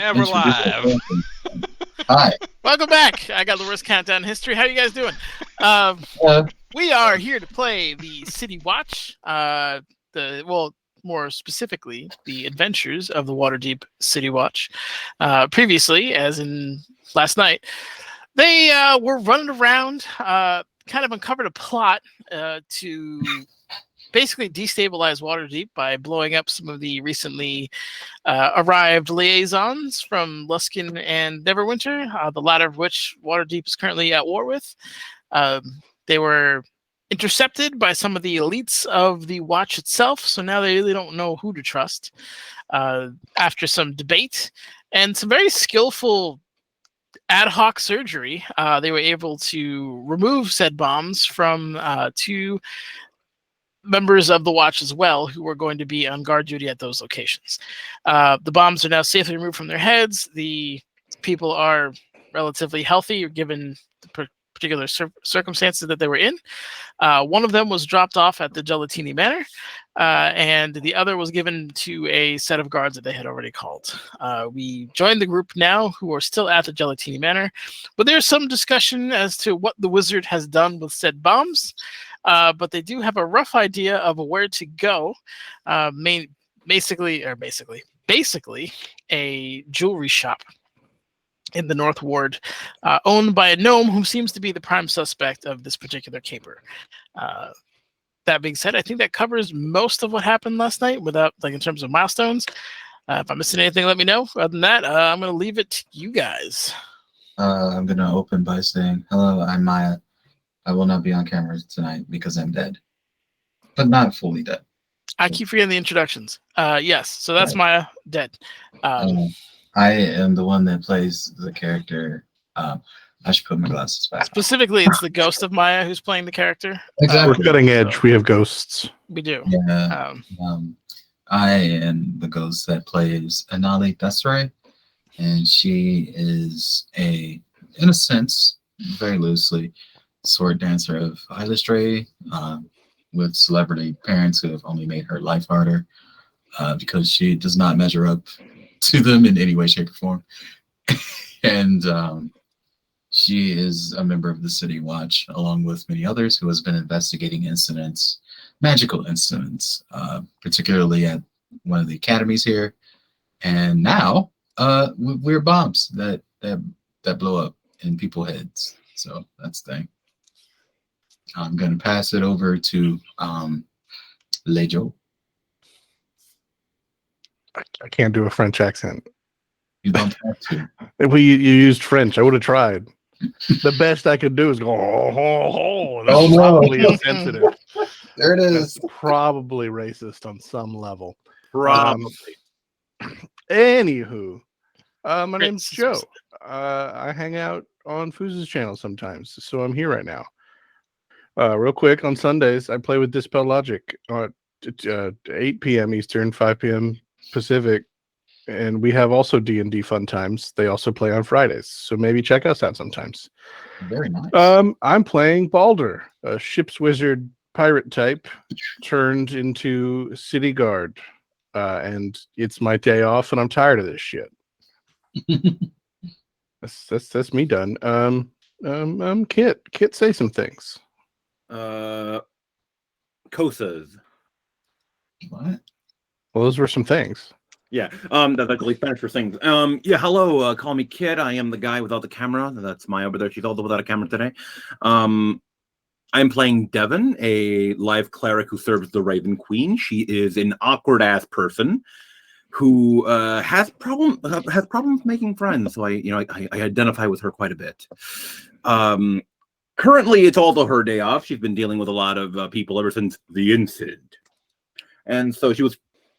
And we're live. Hi. Welcome back. I got the worst countdown in history. How you guys doing? We are here to play the City Watch. More specifically, the adventures of the Waterdeep City Watch. Previously, as in last night, they were running around, kind of uncovered a plot to basically destabilize Waterdeep by blowing up some of the recently arrived liaisons from Luskan and Neverwinter, the latter of which Waterdeep is currently at war with. They were intercepted by some of the elites of the Watch itself, so now they really don't know who to trust. After some debate and some very skillful ad hoc surgery, they were able to remove said bombs from two members of the Watch as well, who were going to be on guard duty at those locations. The bombs are now safely removed from their heads. The people are relatively healthy, given the particular circumstances that they were in. One of them was dropped off at the Gelatini Manor, and the other was given to a set of guards that they had already called. We joined the group now, who are still at the Gelatini Manor, but there's some discussion as to what the wizard has done with said bombs. But they do have a rough idea of where to go. Basically, a jewelry shop in the North Ward, owned by a gnome who seems to be the prime suspect of this particular caper. That being said, I think that covers most of what happened last night, without in terms of milestones. If I'm missing anything, let me know. Other than that, I'm going to leave it to you guys. I'm going to open by saying, hello, I'm Maya. I will not be on camera tonight because I'm dead. But not fully dead. I keep forgetting the introductions. Yes, so that's Maya, dead. I am the one that plays the character. I should put my glasses back. Specifically, it's the ghost of Maya who's playing the character. Exactly. We're cutting edge. We have ghosts. We do. Yeah. I am the ghost that plays Anali Desrai, and she is in a sense, very loosely, sword dancer of Eilish, with celebrity parents who have only made her life harder because she does not measure up to them in any way, shape, or form. And she is a member of the City Watch, along with many others, who has been investigating magical incidents, particularly at one of the academies here. And now we're bombs that blow up in people's heads. So that's the thing. I'm going to pass it over to Lejo. I can't do a French accent. You don't have to. If you used French, I would have tried. The best I could do is go, oh, that's probably insensitive. There it is. That's probably racist on some level. Probably. Anywho, my name's Joe. I hang out on Foozca's channel sometimes, so I'm here right now. Real quick, on Sundays, I play with Dispel Logic at 8 p.m. Eastern, 5 p.m. Pacific, and we have also D&D fun times. They also play on Fridays, so maybe check us out sometimes. Very nice. I'm playing Balder, a ship's wizard pirate type turned into city guard, and it's my day off, and I'm tired of this shit. That's me done. Kit, say some things. Cosas. What? Well, those were some things. Yeah, that's like Spanish for things. Yeah, hello, call me Kid. I am the guy without the camera. That's Maya over there. She's also without a camera today. I'm playing Devon, a live cleric who serves the Raven Queen. She is an awkward-ass person who has problems making friends. So I identify with her quite a bit. Currently, it's also her day off. She's been dealing with a lot of people ever since the incident. And so she was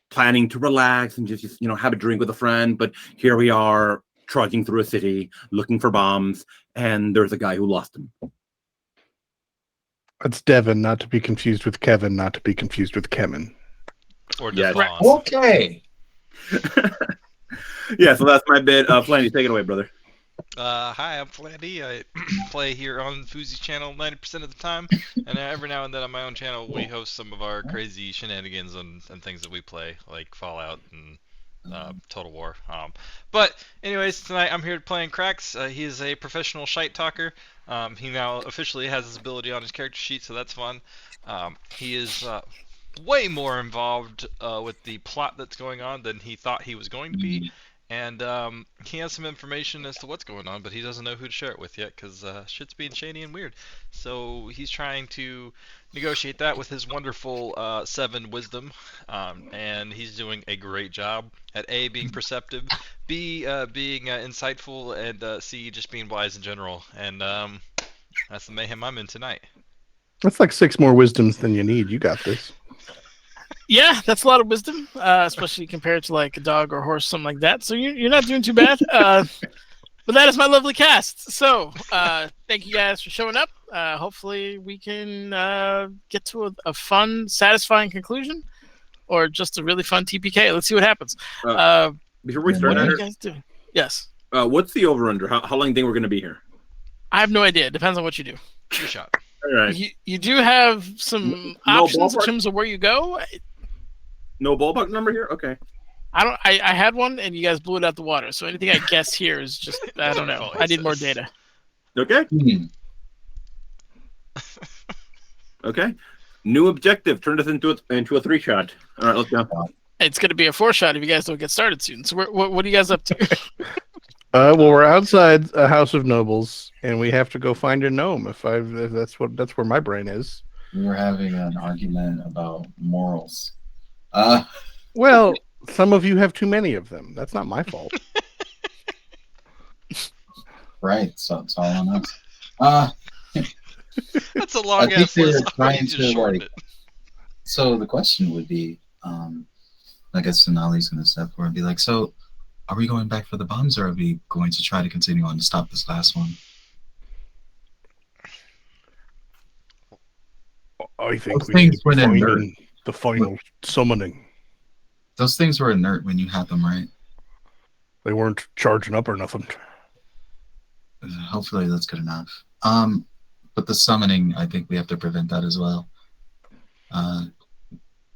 planning to relax and just have a drink with a friend. But here we are, trudging through a city, looking for bombs, and there's a guy who lost them. That's Devon, not to be confused with Kevin, not to be confused with Kevin. Or Yeah, Devon. Okay. Yeah, so that's my bit. Flanny, take it away, brother. Hi, I'm Flandy. I play here on Foozca's channel 90% of the time, and every now and then on my own channel we host some of our crazy shenanigans and things that we play, like Fallout and Total War. But anyways, tonight I'm here playing Krax. He is a professional shite talker. He now officially has his ability on his character sheet, so that's fun. He is way more involved with the plot that's going on than he thought he was going to be. And he has some information as to what's going on, but he doesn't know who to share it with yet because shit's being shady and weird. So he's trying to negotiate that with his wonderful 7 wisdom, and he's doing a great job at A, being perceptive, B, being insightful, and C, just being wise in general. And that's the mayhem I'm in tonight. That's like 6 more wisdoms than you need. You got this. Yeah, that's a lot of wisdom, especially compared to like a dog or horse, something like that. So you're not doing too bad. But that is my lovely cast. So thank you guys for showing up. Hopefully we can get to a fun, satisfying conclusion, or just a really fun TPK. Let's see what happens. Before we start, what are you guys doing? Yes. What's the over/under? How long do you think we're going to be here? I have no idea. It depends on what you do. Your shot. All right. You do have some options in terms of where you go. No ballpark number here? Okay. I had one and you guys blew it out the water. So anything I guess here is just I don't know. I need more data. Okay. Okay. New objective. Turn this into a 3-shot. All right, let's go. It's going to be a 4-shot if you guys don't get started soon. So what are you guys up to? Well, we're outside a house of nobles, and we have to go find a gnome. If that's where my brain is. We were having an argument about morals. Well, some of you have too many of them. That's not my fault. Right, so it's all on us. That's a long ass list. Trying to, so the question would be, I guess Sonali's going to step forward and be like, so are we going back for the bombs, or are we going to try to continue on to stop this last one? I think Those we need things to went find inert. the final summoning. Those things were inert when you had them, right? They weren't charging up or nothing. Hopefully that's good enough. But the summoning, I think we have to prevent that as well.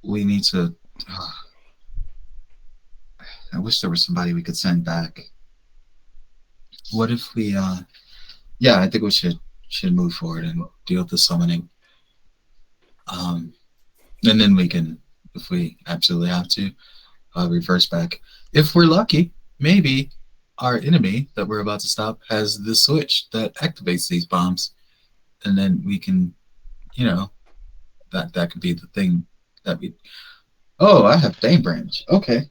We need to... I wish there was somebody we could send back. What if we... yeah, I think we should move forward and deal with the summoning. And then we can, if we absolutely have to, reverse back. If we're lucky, maybe our enemy that we're about to stop has the switch that activates these bombs, and then we can, that could be the thing that we... Oh, I have Dame Branch. Okay.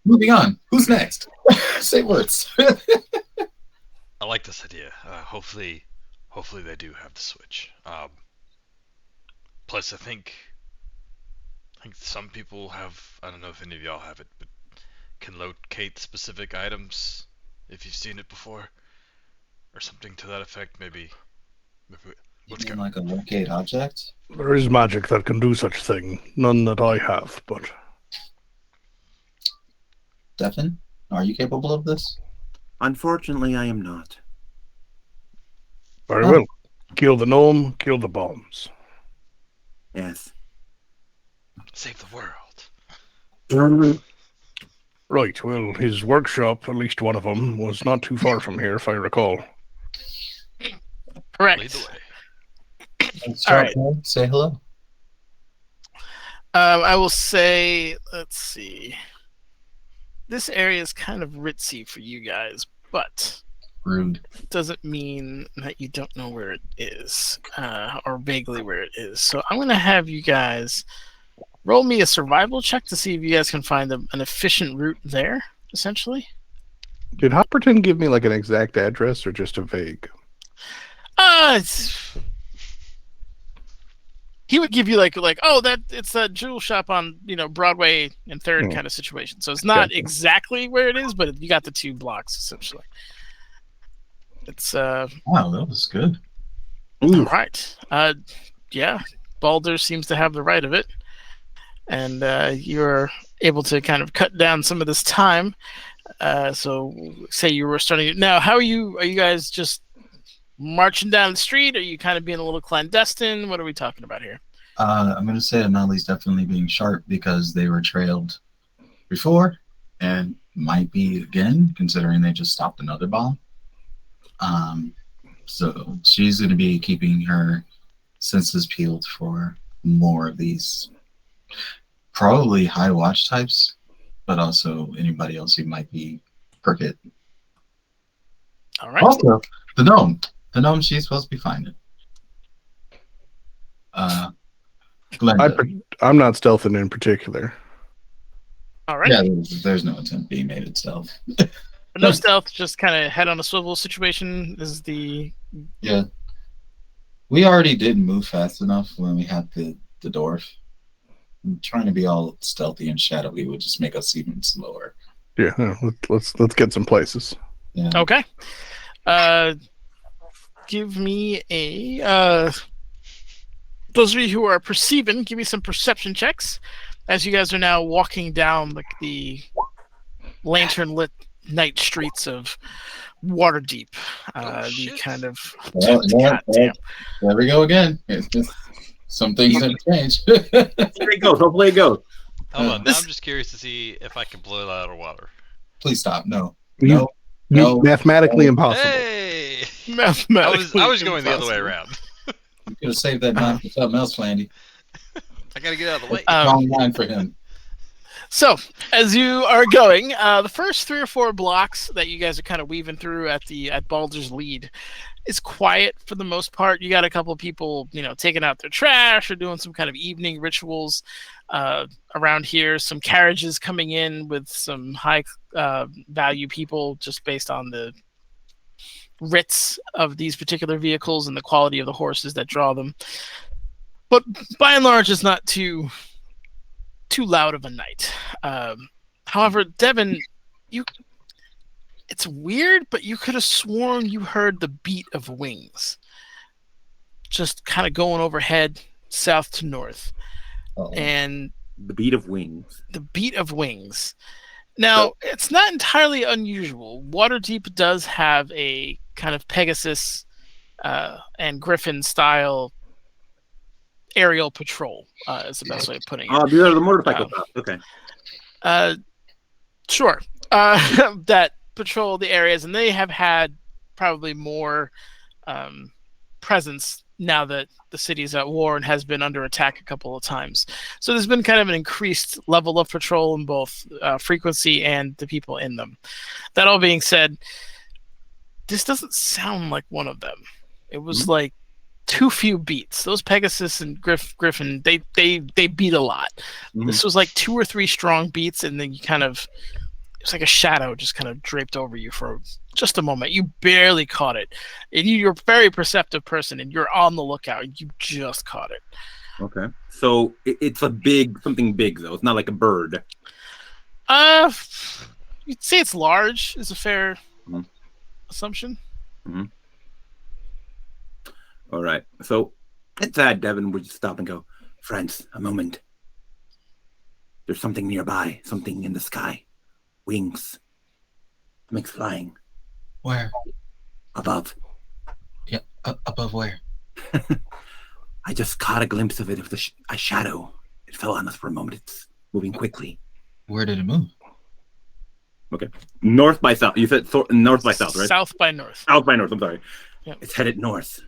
Moving on. Who's next? Say words. I like this idea. Hopefully they do have the switch. Plus, I think some people have. I don't know if any of y'all have it, but can locate specific items if you've seen it before, or something to that effect. Maybe let's go. Like a locate object. There is magic that can do such thing. None that I have, but... Stefan, are you capable of this? Unfortunately, I am not. Very well. Kill the gnome, kill the bombs. Yes. Save the world. Right, well, his workshop, at least one of them, was not too far from here, if I recall. Lead Correct. the way. All right. Say hello. I will say, let's see. This area is kind of ritzy for you guys, but Rude. doesn't mean that you don't know where it is, or vaguely where it is. So I'm going to have you guys roll me a survival check to see if you guys can find an efficient route there, essentially. Did Hopperton give me like an exact address or just a vague? He would give you like oh, that it's a jewel shop on Broadway and 3rd kind of situation. So it's not exactly where it is, but you got the 2 blocks essentially. It's Wow, that was good. all right. Yeah, Balder seems to have the right of it, and you're able to kind of cut down some of this time. So say you were starting now. How are you? Are you guys just marching down the street? Are you kind of being a little clandestine? What are we talking about here? I'm going to say Anali's definitely being sharp because they were trailed before, and might be again, considering they just stopped another bomb. So she's going to be keeping her senses peeled for more of these, probably high watch types, but also anybody else who might be crooked. All right. Also, the gnome she's supposed to be finding. Glenda. I'm not stealthing in particular. All right. Yeah, there's no attempt being made itself. But no stealth, just kind of head on a swivel situation is the. Yeah. We already didn't move fast enough when we had the dwarf. Trying to be all stealthy and shadowy would just make us even slower. Yeah, let's get some places. Yeah. Okay. Give me a. Those of you who are perceiving, give me some perception checks, as you guys are now walking down like the lantern-lit night streets of Waterdeep. The shit. kind of. Well, Goddamn. there we go again. It's just some things have changed. Hopefully it goes. Hopefully it goes. Hold on. Now I'm just curious to see if I can blow that out of water. Please stop. No. You- No. Mathematically impossible. Hey! Mathematically I was going the other way impossible. around. You could have saved that time for something else, Flandy. I gotta get out of the way. Wrong line for him. So, as you are going, the first 3 or 4 blocks that you guys are kind of weaving through at Baldur's Lead is quiet for the most part. You got a couple of people, taking out their trash or doing some kind of evening rituals around here. Some carriages coming in with some high value people, just based on the writs of these particular vehicles and the quality of the horses that draw them. But by and large, it's not too loud of a night. However, Devin, it's weird, but you could have sworn you heard the beat of wings just kind of going overhead south to north. Uh-oh. And The beat of wings. the beat of wings. Now, it's not entirely unusual. Waterdeep does have a kind of Pegasus and Griffin style aerial patrol, is the best way of putting it. These are the motorcycle stuff. Okay. Sure. That patrol the areas, and they have had probably more presence now that the city is at war and has been under attack a couple of times. So there's been kind of an increased level of patrol in both frequency and the people in them. That all being said, this doesn't sound like one of them. It was like too few beats. Those Pegasus and Griffin, they beat a lot. Mhm. This was like 2 or 3 strong beats, and then you kind of, it's like a shadow just kind of draped over you for just a moment. You barely caught it. And you're a very perceptive person, and you're on the lookout. You just caught it. Okay. So it's something big though. It's not like a bird. You'd say it's large is a fair Mhm. assumption. All right. So it's that, Devin. We just stop and go, friends, a moment. There's something nearby, something in the sky. Wings. Makes flying. Where? Above. Yeah, above where? I just caught a glimpse of it, of a shadow. It fell on us for a moment. It's moving quickly. Where did it move? Okay. North by south. You said north by south, right? South by north. South by north. I'm sorry. Yep. It's headed north.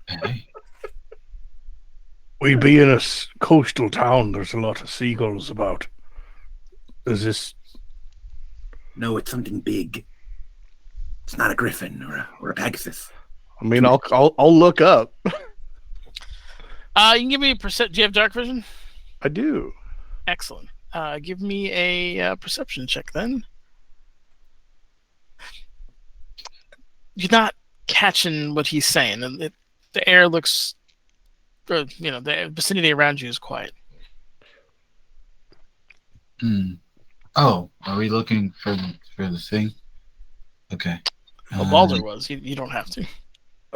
Hey, We be in a coastal town. There's a lot of seagulls about. Is this? No, it's something big. It's not a griffin or a Pegasus. I mean, I'll look up. You can give me a percent. Do you have dark vision? I do. Excellent. Give me a perception check then. You're not catching what he's saying. The air looks, the vicinity around you is quiet. Oh, are we looking for the thing? Okay. Well, Baldur was. You don't have to.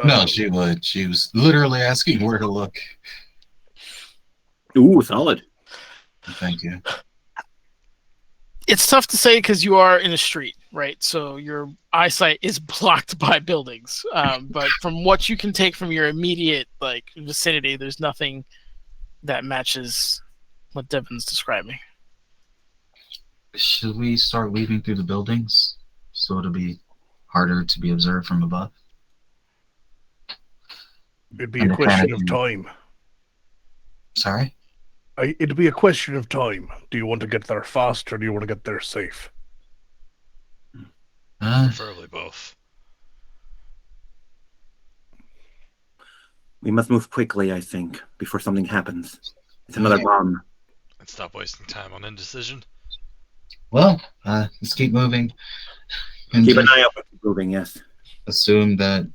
No, she would. She was literally asking where to look. Ooh, solid. Thank you. It's tough to say because you are in a street, right? So your eyesight is blocked by buildings. But from what you can take from your immediate vicinity, there's nothing that matches what Devin's describing. should we start weaving through the buildings so it'll be harder to be observed from above? It'd be And a the question canopy. of time. Sorry? It'd be a question of time. Do you want to get there fast or do you want to get there safe? Preferably both. We must move quickly, I think, before something happens. It's another bomb. And stop wasting time on indecision. Well, let's keep moving. And Keep an just eye out for moving, yes. assume that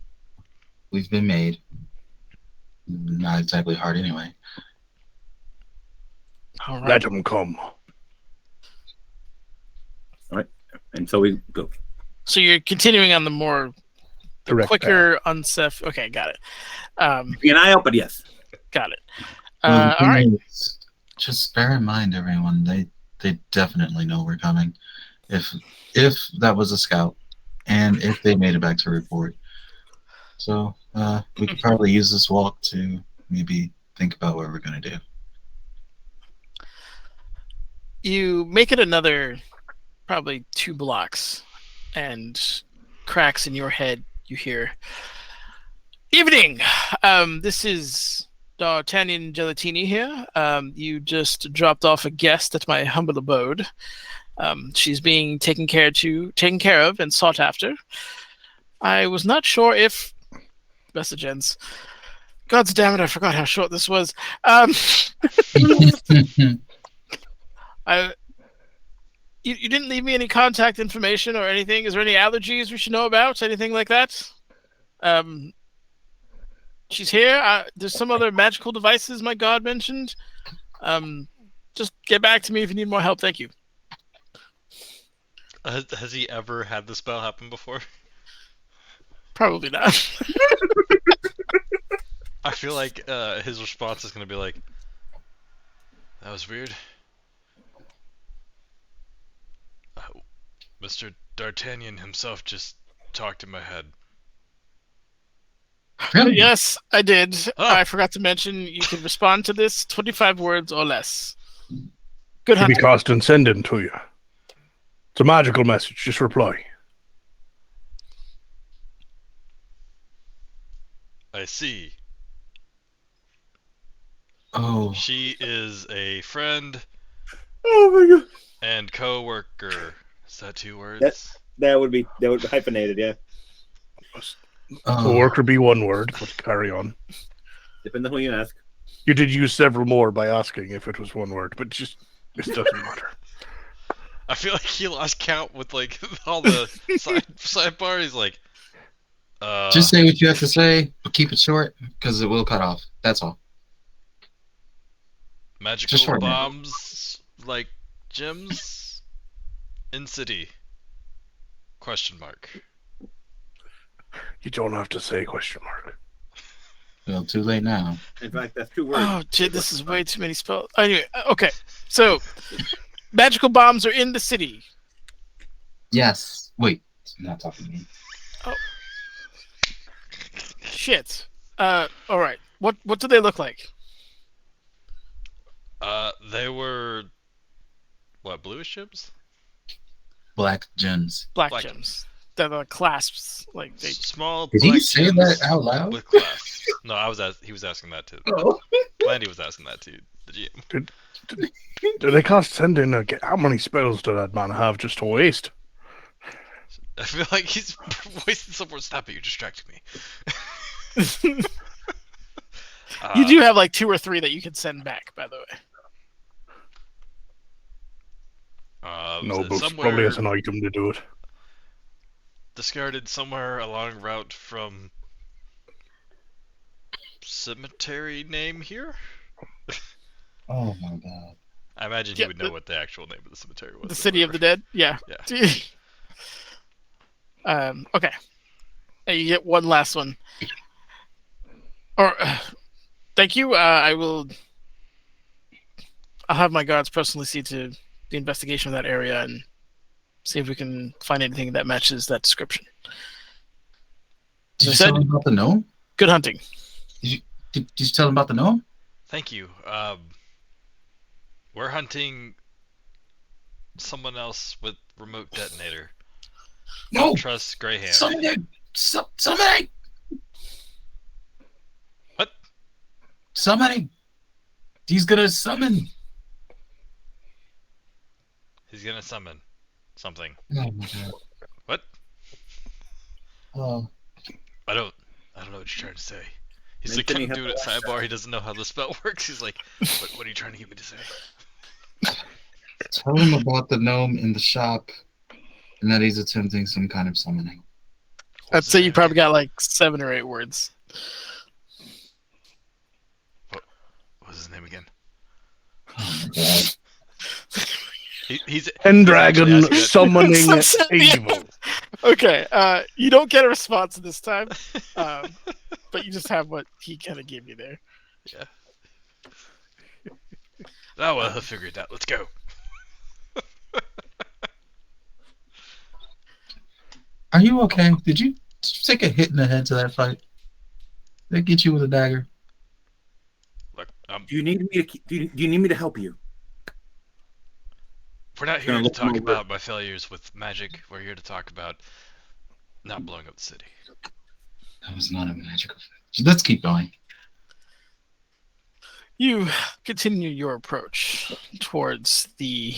we've been made. Not exactly hard anyway. All Let right. them come. And so we go. So you're continuing on the Direct quicker, unsafe. Okay, got it. Keep an eye out, but yes. Got it. Well, the All thing right. is, just bear in mind, everyone, they definitely know we're coming. If that was a scout, and if they made it back to report. So we could probably use this walk to maybe think about what we're gonna do. You make it another probably 2 blocks, and cracks in your head. You hear, "Evening. This is D'Artagnan Gelatini here. You just dropped off a guest at my humble abode. She's being taken care of and sought after. I was not sure if message ends. God's damn it! I forgot how short this was. You didn't leave me any contact information or anything. Is there any allergies we should know about? Anything like that? She's here. There's some other magical devices my god mentioned. Just get back to me if you need more help. Thank you." Has he ever had the spell happen before? Probably not. I feel like his response is going to be like, "That was weird. Mr. D'Artagnan himself just talked in my head." Really? Yes, I did. Oh. I forgot to mention you can respond to this 25 words or less. Good To be hunting. cast and send it to you. It's a magical message. Just reply. I see. Oh, She is a friend Oh my god. and co-worker. Is that 2 words? That would be hyphenated, yeah. A worker be one word, but carry on. Depends on who you ask. You did use several more by asking if it was one word, but just it doesn't matter. I feel like he lost count with like all the sidebar. He's like, just say what you have to say, but keep it short because it will cut off. That's all. magical short, man. bombs like gems in city? Question mark. You don't have to say question mark. Well, too late now. In fact, that's 2 words. Oh, gee, this is way too many spells. Anyway, okay. So, magical bombs are in the city. Yes. Wait, you're not talking to me. Shit. All right. What do they look like? They were what, bluish gems? Black gems. Black Black gems. They're the clasps. Like they. Small. Did he black say gems that out loud? with clasps. No, he was asking that too. Oh. Landy was asking that too. The GM. Do they cast send in? How many spells do that man have just to waste? I feel like he's wasting some more. Stop it! You're distracting me. You do have like 2 or 3 that you can send back, by the way. No, but somewhere probably as an item to do it. discarded somewhere along route from cemetery name here. Oh my god. I imagine Yeah, he would know what the actual name of the cemetery was. The City of the Dead. Yeah. Yeah. Okay. You get one last one. Or, thank you. I'll have my guards personally see to the investigation of that area and see if we can find anything that matches that description. Did I you said- tell him about the gnome? Good hunting. Did you tell him about the gnome? Thank you. We're hunting someone else with remote detonator. No! Don't trust Greyhand. Somebody! What? Somebody! He's gonna summon. He's gonna summon something. Oh my god. What? Oh. I don't know what you're trying to say. He's like Anthony kind of doing it has sidebar. He doesn't know how the spell works. He's like, what are you trying to get me to say? Tell him about the gnome in the shop and that he's attempting some kind of summoning. I'd say you probably got like 7 or 8 words. What was his name again? Oh my god. He's Pendragon actually asking summoning That's- evil. Okay, you don't get a response this time, but you just have what he kind of gave you there. Yeah. Oh well, he'll figure it out. Let's go. Are you okay? Did you take a hit in the head to that fight? Did they get you with a dagger? Look, Do you need me to? Do you need me to help you? we're not here Gonna to look talk him over. about my failures with magic. We're here to talk about not blowing up the city. That was not a magical thing. Let's keep going. You continue your approach towards the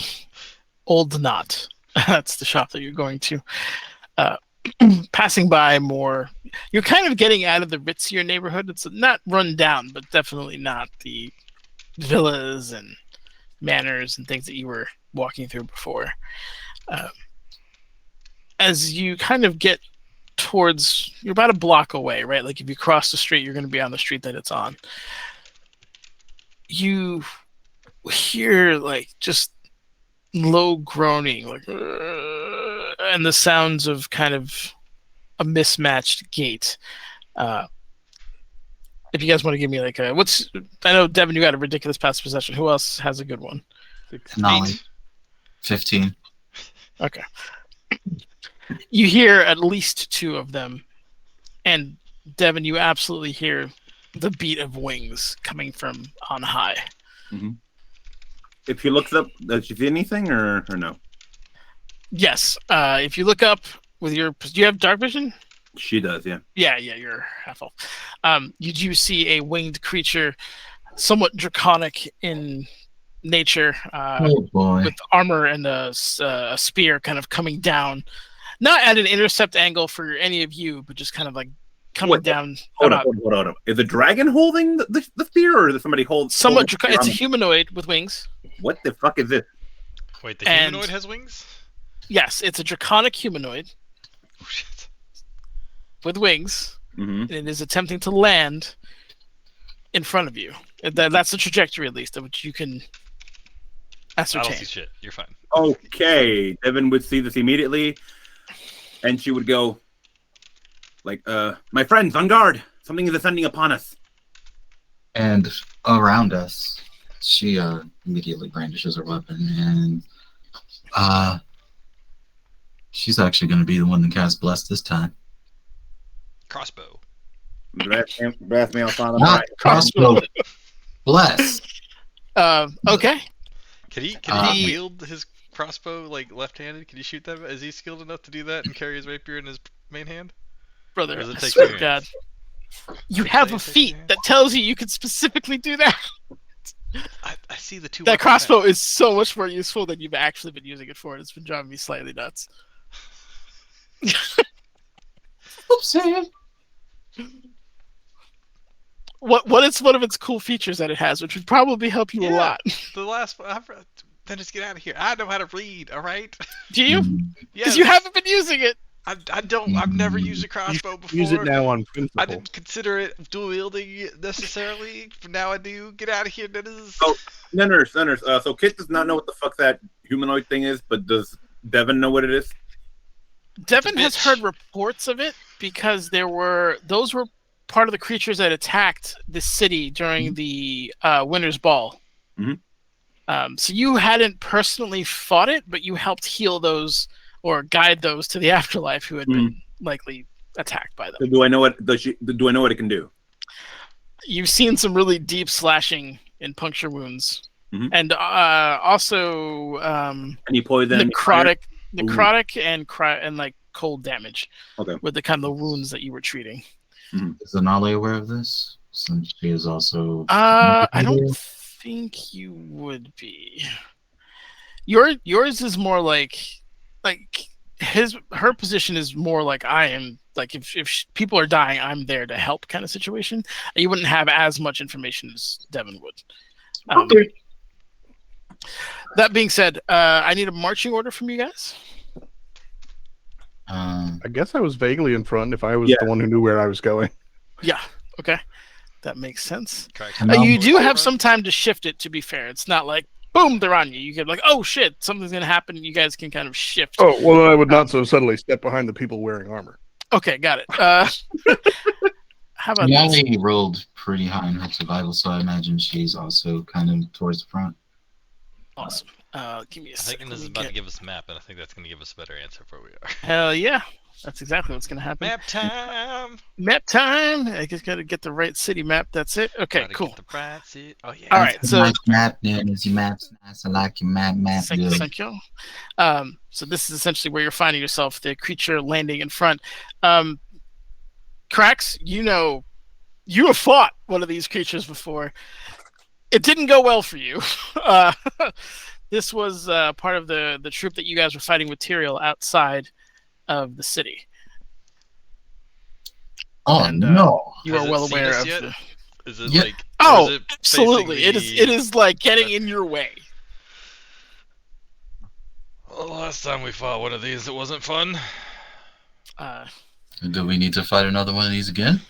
Old Knot. That's the shop that you're going to. Passing by more, you're kind of getting out of the ritzier neighborhood. It's not run down, but definitely not the villas and manors and things that you were walking through before. As you kind of get towards, you're about a block away, right? Like if you cross the street, you're going to be on the street that it's on. You hear like just low groaning, like, and the sounds of kind of a mismatched gait. If you guys want to give me like a, I know Devin, you got a ridiculous passive possession. Who else has a good one? Nolly. 15. Okay. You hear at least 2 of them, and Devin, you absolutely hear the beat of wings coming from on high. Mm-hmm. If you looked up, does you see anything or no? Yes. If you look up with your, do you have dark vision? She does, yeah. Yeah, you're half elf. You do see a winged creature, somewhat draconic in nature, Oh boy. with armor and a spear kind of coming down, not at an intercept angle for any of you, but just kind of like coming What? down. Hold on. Is the dragon holding the spear, or is somebody holding? Somewhat holding it's a the- humanoid with wings. What the fuck is this? Wait, the And- humanoid has wings? Yes, it's a draconic humanoid Oh, shit. with wings, Mm-hmm. and it is attempting to land in front of you. That's the trajectory, at least, of which you can I don't see ascertain. shit. You're fine. Okay, Devin would see this immediately, and she would go, like, my friends, on guard! Something is ascending upon us. And around us, she immediately brandishes her weapon, and she's actually going to be the one that casts Bless this time. Crossbow. Blast me off on the Not right. crossbow. Bless. Okay. Can he The- wield his crossbow like left-handed? Can you shoot that? Is he skilled enough to do that and carry his rapier in his main hand? Brother, Or does it I take swear two to God. hands? You Say have it a takes two feat hands? that tells you can specifically do that. I see the two. That weapons crossbow is so much more useful than you've actually been using it for. It's been driving me slightly nuts. Oops, Sam. What is one of its cool features that it has, which would probably help you a Yeah. lot? The last one. Then just get out of here. I know how to read. All right. Do you? Mm. Because you haven't been using it. I don't. I've never used a crossbow before. Use it now on principle. I didn't consider it dual wielding necessarily. But now I do. Get out of here. That is. Oh. Nenners. So Kit does not know what the fuck that humanoid thing is, but does Devin know what it is? Devin has bitch. heard reports of it because those were part of the creatures that attacked the city during the Winter's Ball. Mhm. So you hadn't personally fought it, but you helped heal those or guide those to the afterlife who had been likely attacked by them. So do I know what do I know what it can do? You've seen some really deep slashing and puncture wounds And also Any poison? necrotic and like cold damage. Okay. With the kind of the wounds that you were treating. Is Anali aware of this? Since she is also. I don't think you would be. Yours is more like her position is more like I am. Like if people are dying, I'm there to help kind of situation. You wouldn't have as much information as Devin would. Okay. That being said, I need a marching order from you guys. I guess I was vaguely in front if I was the one who knew where I was going. Yeah. Okay. That makes sense. No. You do have some time to shift it, to be fair. It's not like, boom, they're on you. You get like, oh, shit, something's going to happen. You guys can kind of shift. Oh, well, I would not so subtly step behind the people wearing armor. Okay, got it. How about this? Anali rolled pretty high in her survival, so I imagine she's also kind of towards the front. Awesome. Give me a I second. think this is about to give us a map, and I think that's going to give us a better answer for where we are. Hell yeah. That's exactly what's going to happen. Map time! Map time! I just got to get the right city map. That's it. Okay, Gotta cool. get the right seat. Oh, yeah. All right, so... Nice map, yeah, your map's nice. I like your map. Thank you, Good. thank you. So this is essentially where you're finding yourself, the creature landing in front. Cracks, you have fought one of these creatures before. It didn't go well for you. This was part of the troop that you guys were fighting with Tyrael outside of the city. Oh, And, no. You Has are it well seen aware us of yet? the... Is it Yeah. like... Oh, or is it absolutely. facing It is like getting in your way. Well, the last time we fought one of these, it wasn't fun. Do we need to fight another one of these again?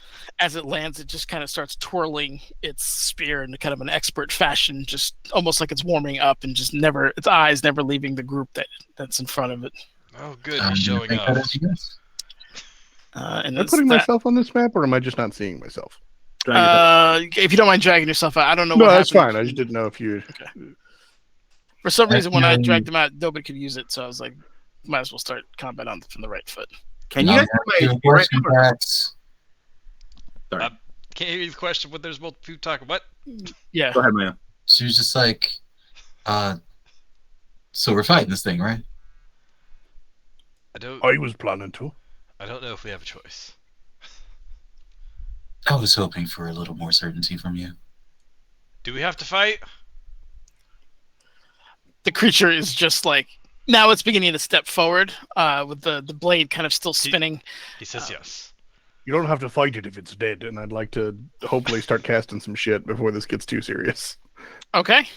As it lands, it just kind of starts twirling its spear in kind of an expert fashion, just almost like it's warming up and just its eyes never leaving the group that's in front of it. Oh, good, Do he's you showing think up. that is yes? And Am I putting myself on this map, or am I just not seeing myself? if you don't mind dragging yourself out, I don't know No, what that's happened. fine. I just didn't know if you... For some reason, when I Actually, dragged him out, nobody could use it, so I was like, might as well start combat from the right foot. Can you guys Your see my question, Max. Sorry. Can't hear you the question, but there's multiple people talking. What? Yeah. Go ahead, Maya. She was just like, so we're fighting this thing, right? I was planning to. I don't know if we have a choice. I was hoping for a little more certainty from you. Do we have to fight? The creature is just like, now it's beginning to step forward with the blade kind of still spinning. He says yes. You don't have to fight it if it's dead, and I'd like to hopefully start casting some shit before this gets too serious. Okay.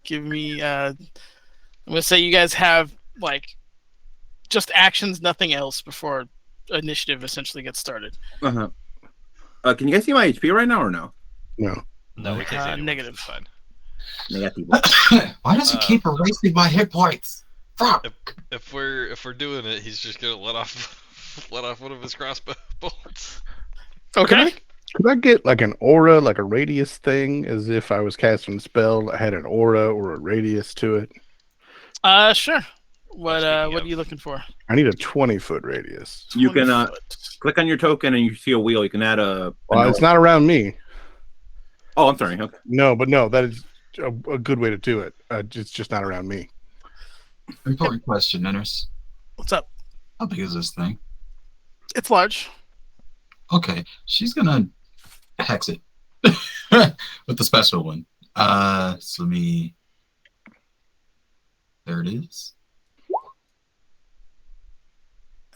Give me... I'm going to say you guys have, like, just actions, nothing else, before initiative essentially gets started. Uh-huh. Can you guys see my HP right now or no? No. No, we can't say anyone, negative. it's fine. Negative. Why does he keep erasing my hit points? Fuck. If we're doing it, he's just gonna let off one of his crossbow bolts. Okay. Could I get like an aura, like a radius thing, as if I was casting a spell that had an aura or a radius to it? Sure. What Speaking are of- you looking for? I need a 20-foot radius. You can 20 foot. click on your token and you see a wheel. You can add a. Well, it's not around me. Oh, I'm sorry. Okay. No, that is a good way to do it. It's just not around me. Important question, Nenners. What's up? How big is this thing? It's large. Okay, she's gonna hex it with the special one. So let me. There it is.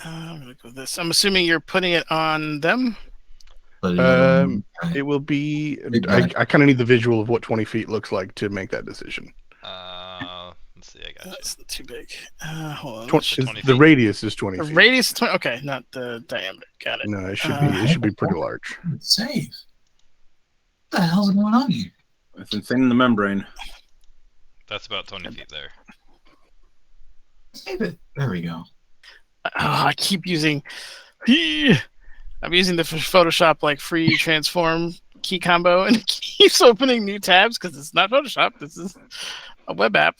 I'm gonna go with this. I'm assuming you're putting it on them. But It will be. Exactly. I kind of need the visual of what 20 feet looks like to make that decision. Let's see. I got you. That's not too big. Hold on. So 20 The feet. radius is 20 The feet. radius is 20. Okay, not the diameter. Got it. No, it should be pretty large. Save. What the hell's going on here? It's insane in the membrane. That's about 20 feet there. Save it. There we go. I keep using. I'm using the Photoshop like free transform key combo, and it keeps opening new tabs because it's not Photoshop. This is a web app.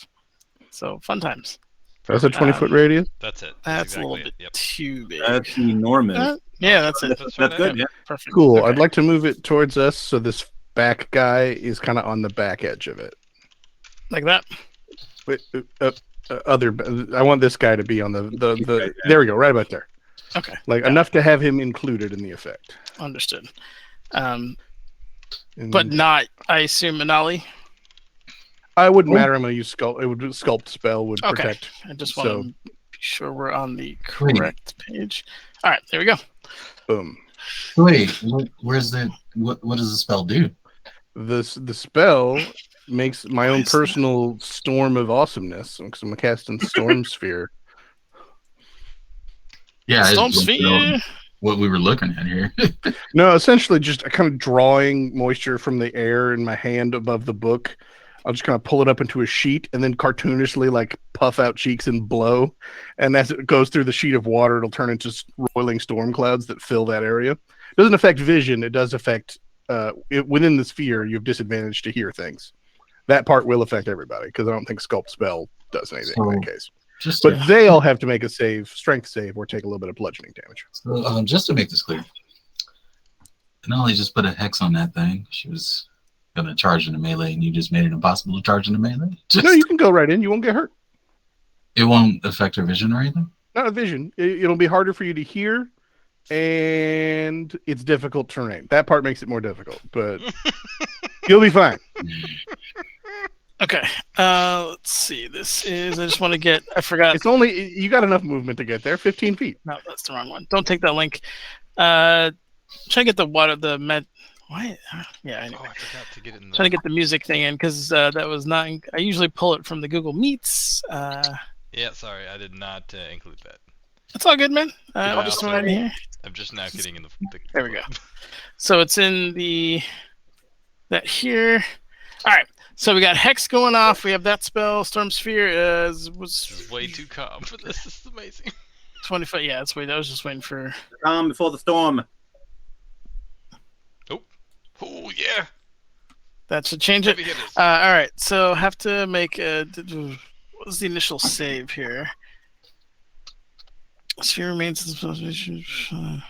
So fun times. That's a 20-foot radius. That's it. That's a exactly little it. bit Yep. too big. That's enormous. Yeah, that's it. That's good. Yeah. Perfect. Cool. Okay. I'd like to move it towards us so this back guy is kind of on the back edge of it. Like that. Wait, I want this guy to be on the. There we go, right about there. Okay. Like enough to have him included in the effect. Understood. And But not, I assume, Anali. I wouldn't matter. I'm going to use sculpt. It would sculpt spell would Okay. protect. I just want to be sure we're on the correct page. All right, there we go. Boom. Wait, where's the what does the spell do? The spell makes my own personal storm of awesomeness because I'm casting Storm Sphere. Yeah, Storm Sphere. What we were looking at here. No, essentially just kind of drawing moisture from the air in my hand above the book. I'll just kind of pull it up into a sheet and then cartoonishly like puff out cheeks and blow. And as it goes through the sheet of water, it'll turn into roiling storm clouds that fill that area. It doesn't affect vision. It does affect within the sphere. You have disadvantage to hear things. That part will affect everybody because I don't think Sculpt Spell does anything in that case. But they all have to make a strength save, or take a little bit of bludgeoning damage. So, just to make this clear, Denali just put a hex on that thing. She was going to charge in a melee, and you just made it impossible to charge in a melee? No, you can go right in. You won't get hurt. It won't affect her vision or anything? Not a vision. It'll be harder for you to hear, and it's difficult terrain. That part makes it more difficult, but you'll be fine. Okay. Let's see. This is. I just want to get. I forgot. It's only you got enough movement to get there. 15 feet. No, that's the wrong one. Don't take that link. Try to get the water. The med. What? Yeah. Anyway. Oh, I forgot to get it in. Trying to get the music thing in because that was not. I usually pull it from the Google Meets. Yeah, sorry, I did not include that. That's all good, man. Yeah, I'll just right here. I'm just now getting in the There we go. So it's in that here. All right. So we got Hex going off. We have that spell. Storm Sphere This is way too calm for this. This is amazing. 25. Yeah, that's wait. I was just waiting for. Calm before the storm. Oh yeah. That should change it. All right. So have to make a. What was the initial save here? Sphere remains in the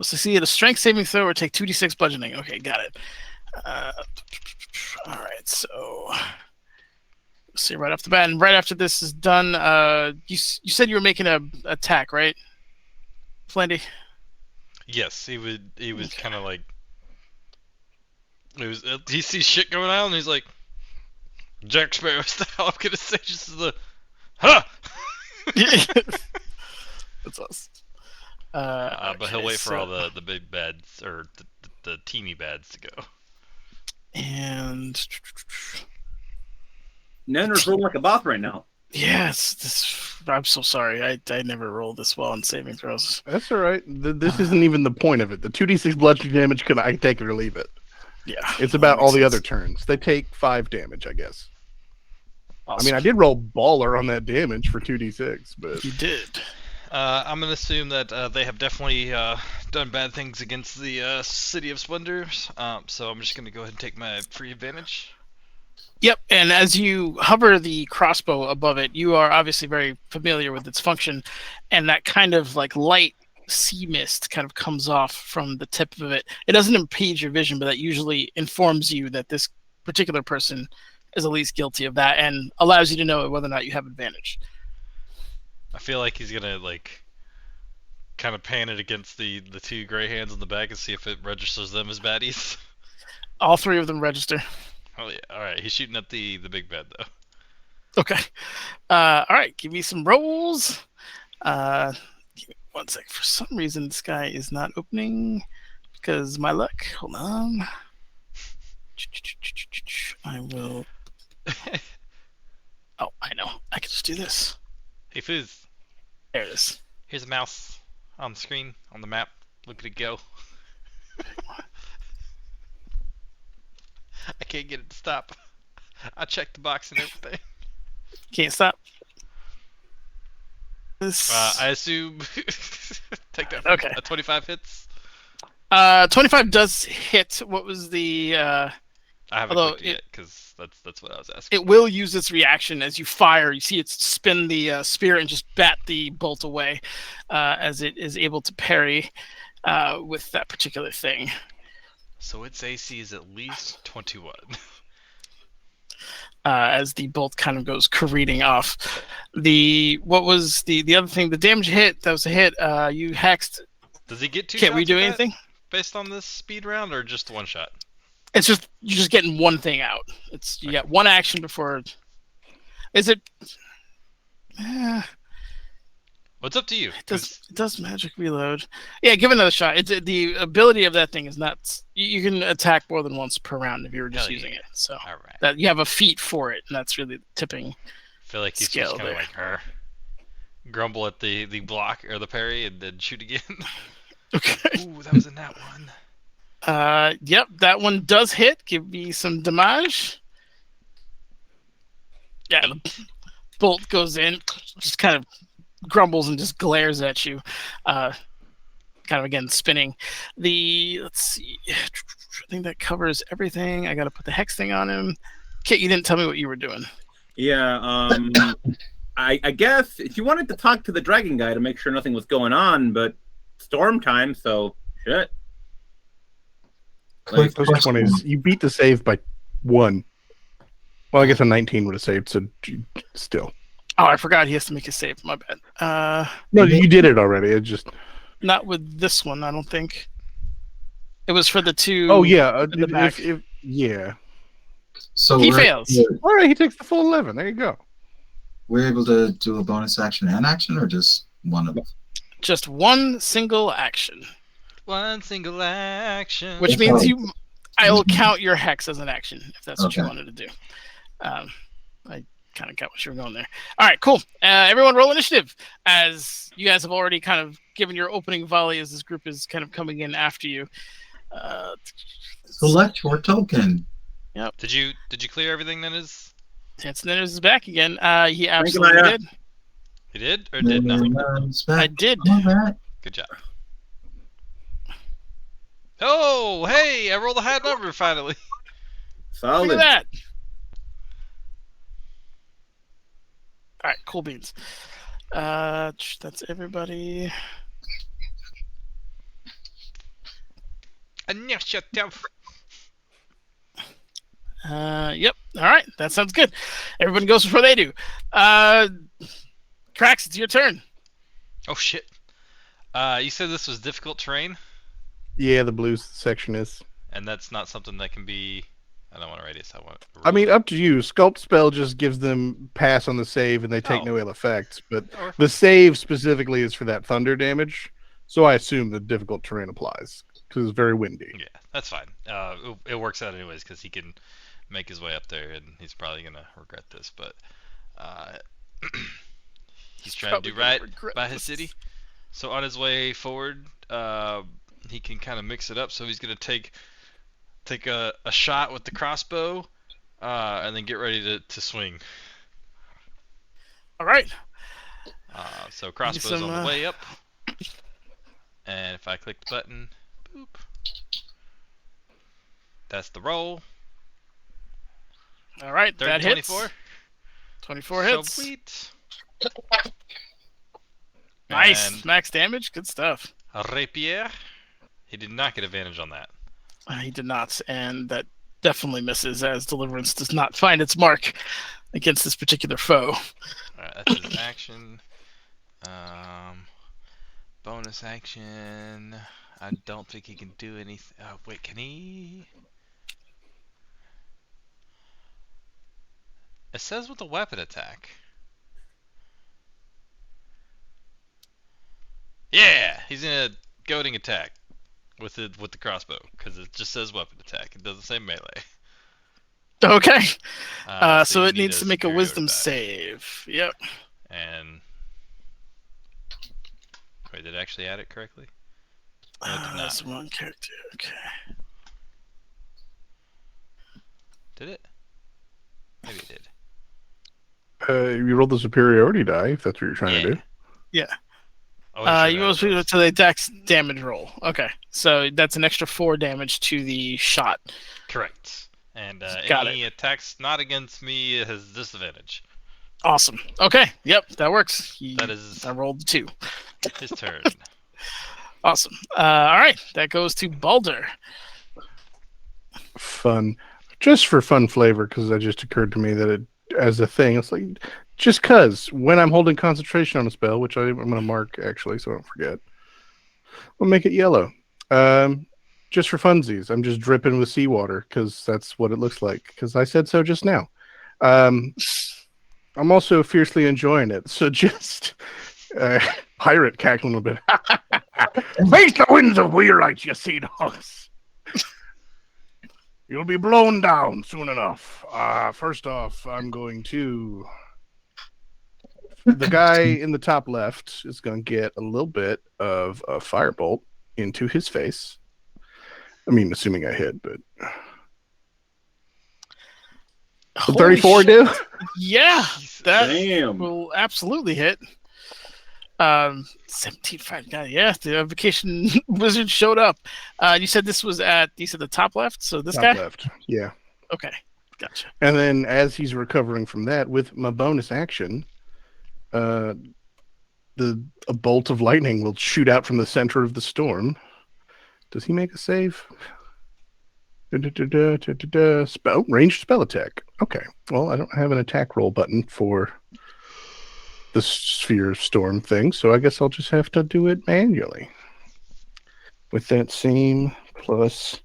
succeed a strength saving throw or take 2d6 bludgeoning. Okay, got it. All right, so let's see right off the bat, and right after this is done, you said you were making a attack, right, Flandy? Yes, he was okay. Kind of like he sees shit going on, and he's like, Jack Sparrow style. I'm gonna say just the, huh. That's us. But he'll wait for all the big bads or the teamy bads to go. And Nenner's rolling like a boss right now. yes, I'm so sorry. I never rolled this well on saving throws. That's all right. This isn't even the point of it. The 2d6 bludgeoning damage I take it or leave it. Yeah, it's about all the other turns. They take 5 damage, I guess. Awesome. I mean, I did roll baller on that damage for 2d6, but you did. I'm gonna assume that they have definitely done bad things against the City of Splendors. So I'm just gonna go ahead and take my free advantage. Yep, and as you hover the crossbow above it, you are obviously very familiar with its function, and that kind of like light sea mist kind of comes off from the tip of it. It doesn't impede your vision, but that usually informs you that this particular person is at least guilty of that, and allows you to know whether or not you have advantage. I feel like he's gonna like kind of pan it against the 2 gray hands in the back and see if it registers them as baddies. All 3 of them register. Oh yeah, all right. He's shooting at the big bad though. Okay. All right. Give me some rolls. Give me 1 sec. For some reason, this guy is not opening because my luck. Hold on. I will. Oh, I know. I can just do this. Hey Foos. There it is. Here's a mouse on the screen on the map. Look at it go. I can't get it to stop. I checked the box and everything. Can't stop. This. I assume. Take that. Okay. 25 hits. 25 does hit. What was the? I haven't looked yet because that's what I was asking. It will use its reaction as you fire. You see it spin the spear and just bat the bolt away, as it is able to parry with that particular thing. So its AC is at least 21. As the bolt kind of goes careening off. What was the other thing? The damage hit. That was a hit. You hexed. Does he get 2 Can't shots we do at that anything? based on this speed round, or just one shot? It's just you're just getting one thing out. You got one action before. Is it? What's up to you? It does magic reload. Yeah, give it another shot. The ability of that thing is not. You can attack more than once per round if you were just using it. So All right. that you have a feat for it, and that's really the tipping. I feel like he's skill just kind of there. like her. Grumble at the block or the parry and then shoot again. Okay. Ooh, that was in that one. Yep, that one does hit. Give me some damage. Yeah, the bolt goes in, just kind of grumbles and just glares at you. Kind of again spinning. Let's see. I think that covers everything. I got to put the hex thing on him. Kit, you didn't tell me what you were doing. Yeah, I guess if you wanted to talk to the dragon guy to make sure nothing was going on, but storm time, so shit. Quick Those question. 20s. You beat the save by 1. Well, I guess a 19 would have saved, so still. Oh, I forgot he has to make a save. My bad. No, you did it already. It just. Not with this one, I don't think. It was for the two. Oh, yeah. in the back. Yeah. So He fails. All right, he takes the full 11. There you go. We're able to do a bonus action and action, or just one of them? Just one single action. One single action. Which means I will count your hex as an action if that's what you Okay. wanted to do. I kind of got what you were going there. All right, cool. Everyone roll initiative as you guys have already kind of given your opening volley as this group is kind of coming in after you. Select your token. Did you clear everything that is? Tancinus is back again. He absolutely did. He did or did not? I did. All right. Good job. Oh, hey! I rolled a high number finally. Look Solid. at that. All right, cool beans. That's everybody. Yep. All right, that sounds good. Everyone goes before they do. Krax, it's your turn. Oh shit. You said this was difficult terrain, Yeah, the blue section is. and that's not something that can be. I don't want a radius. I want. I mean, up to you. Sculpt spell just gives them pass on the save, and they take Oh. no ill effects. But Or- the save specifically is for that thunder damage, so I assume the difficult terrain applies because it's very windy. Yeah, that's fine. It works out anyways because he can make his way up there, and he's probably gonna regret this, but he's trying to probably do gonna right regret by his this. city. So on his way forward, he can kind of mix it up. So he's gonna take a shot with the crossbow, and then get ready to swing. All right. So crossbow's some, on the way up, and if I click the button, boop, that's the roll. All right, that hits. 24. 24 hits. Sweet. Nice. And Max damage. Good stuff. rapier. He did not get advantage on that. He did not, and that definitely misses as Deliverance does not find its mark against this particular foe. Alright, that's his action. Bonus action. I don't think he can do anything. Oh, wait, can he? It says with a weapon attack. Yeah, he's in a goading attack with the crossbow because it just says weapon attack. It doesn't say melee. Okay. So you it need needs to make a superior wisdom die. save. Yep. And wait, did it actually add it correctly? No, it did not. That's one character. Okay. Did it? Maybe it did. You rolled the superiority die if that's what you're trying to do. Yeah. Oh, it should You add must it. be to the dex damage roll. Okay. So that's an extra 4 damage to the shot. Correct. And Got any attacks not against me has disadvantage. Awesome. Okay. Yep, that works. That is I rolled 2. his turn. Awesome. All right. That goes to Baldur. fun, just for fun flavor, because that just occurred to me that it as a thing. It's like just because when I'm holding concentration on a spell, which I'm going to mark actually, so I don't forget, we'll make it yellow. Just for funsies, I'm just dripping with seawater because that's what it looks like. Because I said so just now. I'm also fiercely enjoying it. So just pirate cackling a bit. Face the winds of Weirlight, you sea dogs. You'll be blown down soon enough. First off, I'm going to. The guy in the top left is going to get a little bit of a firebolt into his face. I mean, assuming I hit, but. Holy 34 shit. do? Yeah, that Damn. will absolutely hit. 17.5. God, yeah, the vacation wizard showed up. You said this was at the top left, so this Top guy. left. Yeah. Okay, gotcha. And then as he's recovering from that, with my bonus action, a bolt of lightning will shoot out from the center of the storm. Does he make a save? Spell ranged spell attack. Okay. Well, I don't have an attack roll button for the sphere of storm thing, so I guess I'll just have to do it manually. With that same plus.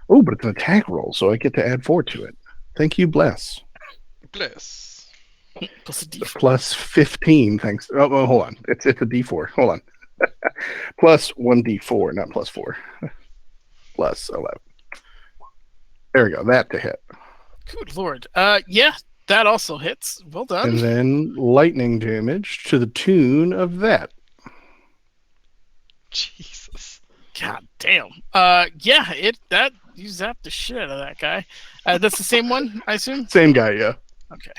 Oh, but it's an attack roll, so I get to add 4 to it. Thank you, bless. Bless. Plus a D4. Plus 15, thanks. Oh, hold on. It's a D4. Hold on. Plus 1D4, not plus 4. Plus 11. There we go. That to hit. Good lord. Yeah, that also hits. Well done. And then lightning damage to the tune of that. Jesus. God damn. Yeah, you zapped the shit out of that guy. That's the same one, I assume? Same guy, yeah. Okay.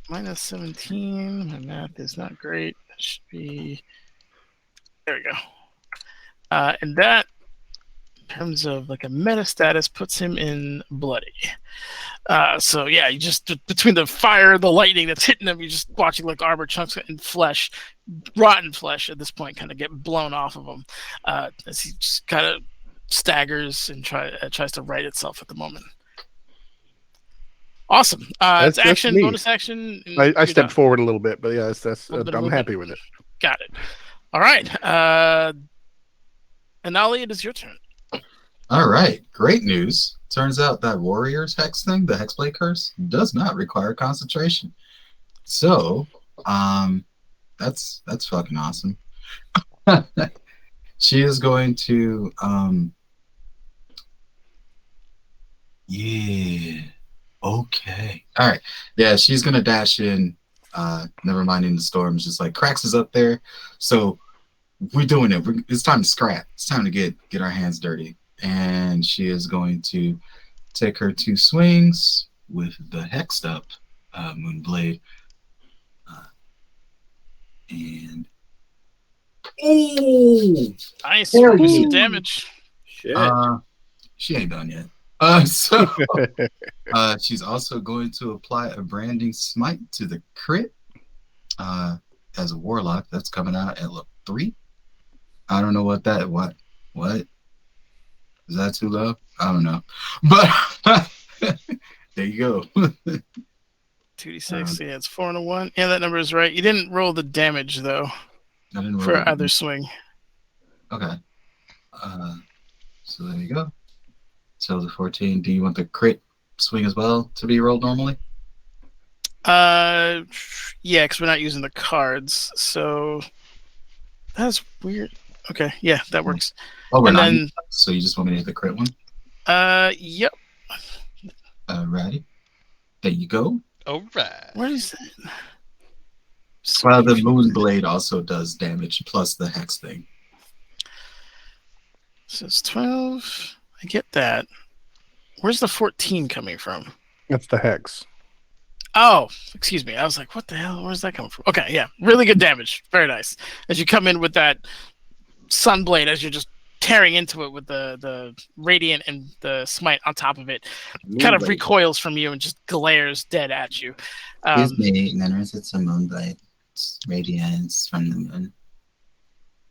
Minus 17. My math is not great. That should be. There we go. And that, in terms of like a meta status, puts him in bloody. So yeah, you just between the fire, the lightning that's hitting him, you're just watching like armor chunks and flesh, rotten flesh at this point, kind of get blown off of him as he just kind of staggers and tries to right itself at the moment. Awesome. It's action, me. bonus action. I stepped forward a little bit, but yeah, I'm happy bit. with it. Got it. All right. Anali, it is your turn. All right, great news. Turns out that warrior's hex thing, the hexblade curse, does not require concentration. So, that's fucking awesome. She is going to, yeah, okay, all right, yeah, she's gonna dash in. Never minding the storms, just like Krax is up there, so we're doing it. It's time to scrap. It's time to get our hands dirty. And she is going to take her 2 swings with the hexed up Moonblade. And Nice. There Do we some go. damage. Shit. she ain't done yet. So she's also going to apply a branding smite to the crit as a warlock. That's coming out at level 3. I don't know what is that too low? I don't know, but there you go. 2d6. Yeah, it's 4 and a 1. Yeah, that number is right. You didn't roll the damage though I didn't roll for it. either swing. Okay. So there you go. So the 14. Do you want the crit swing as well to be rolled normally? Yeah, because we're not using the cards, so that's weird. Okay, yeah, that works. Oh, we're And not. then- So you just want me to hit the crit one? Yep. Alrighty. There you go. All right. What is that? So Well, the confused. Moonblade also does damage plus the hex thing. So it's 12. I get that. Where's the 14 coming from? That's the hex. Oh, excuse me. I was like, what the hell? Where's that coming from? Okay, yeah. Really good damage. Very nice. As you come in with that Sunblade, as you're just tearing into it with the Radiant and the Smite on top of it, kind of recoils from you and just glares dead at you. Excuse me, Ignorance, it's a Moonblade. It's radiance from the moon.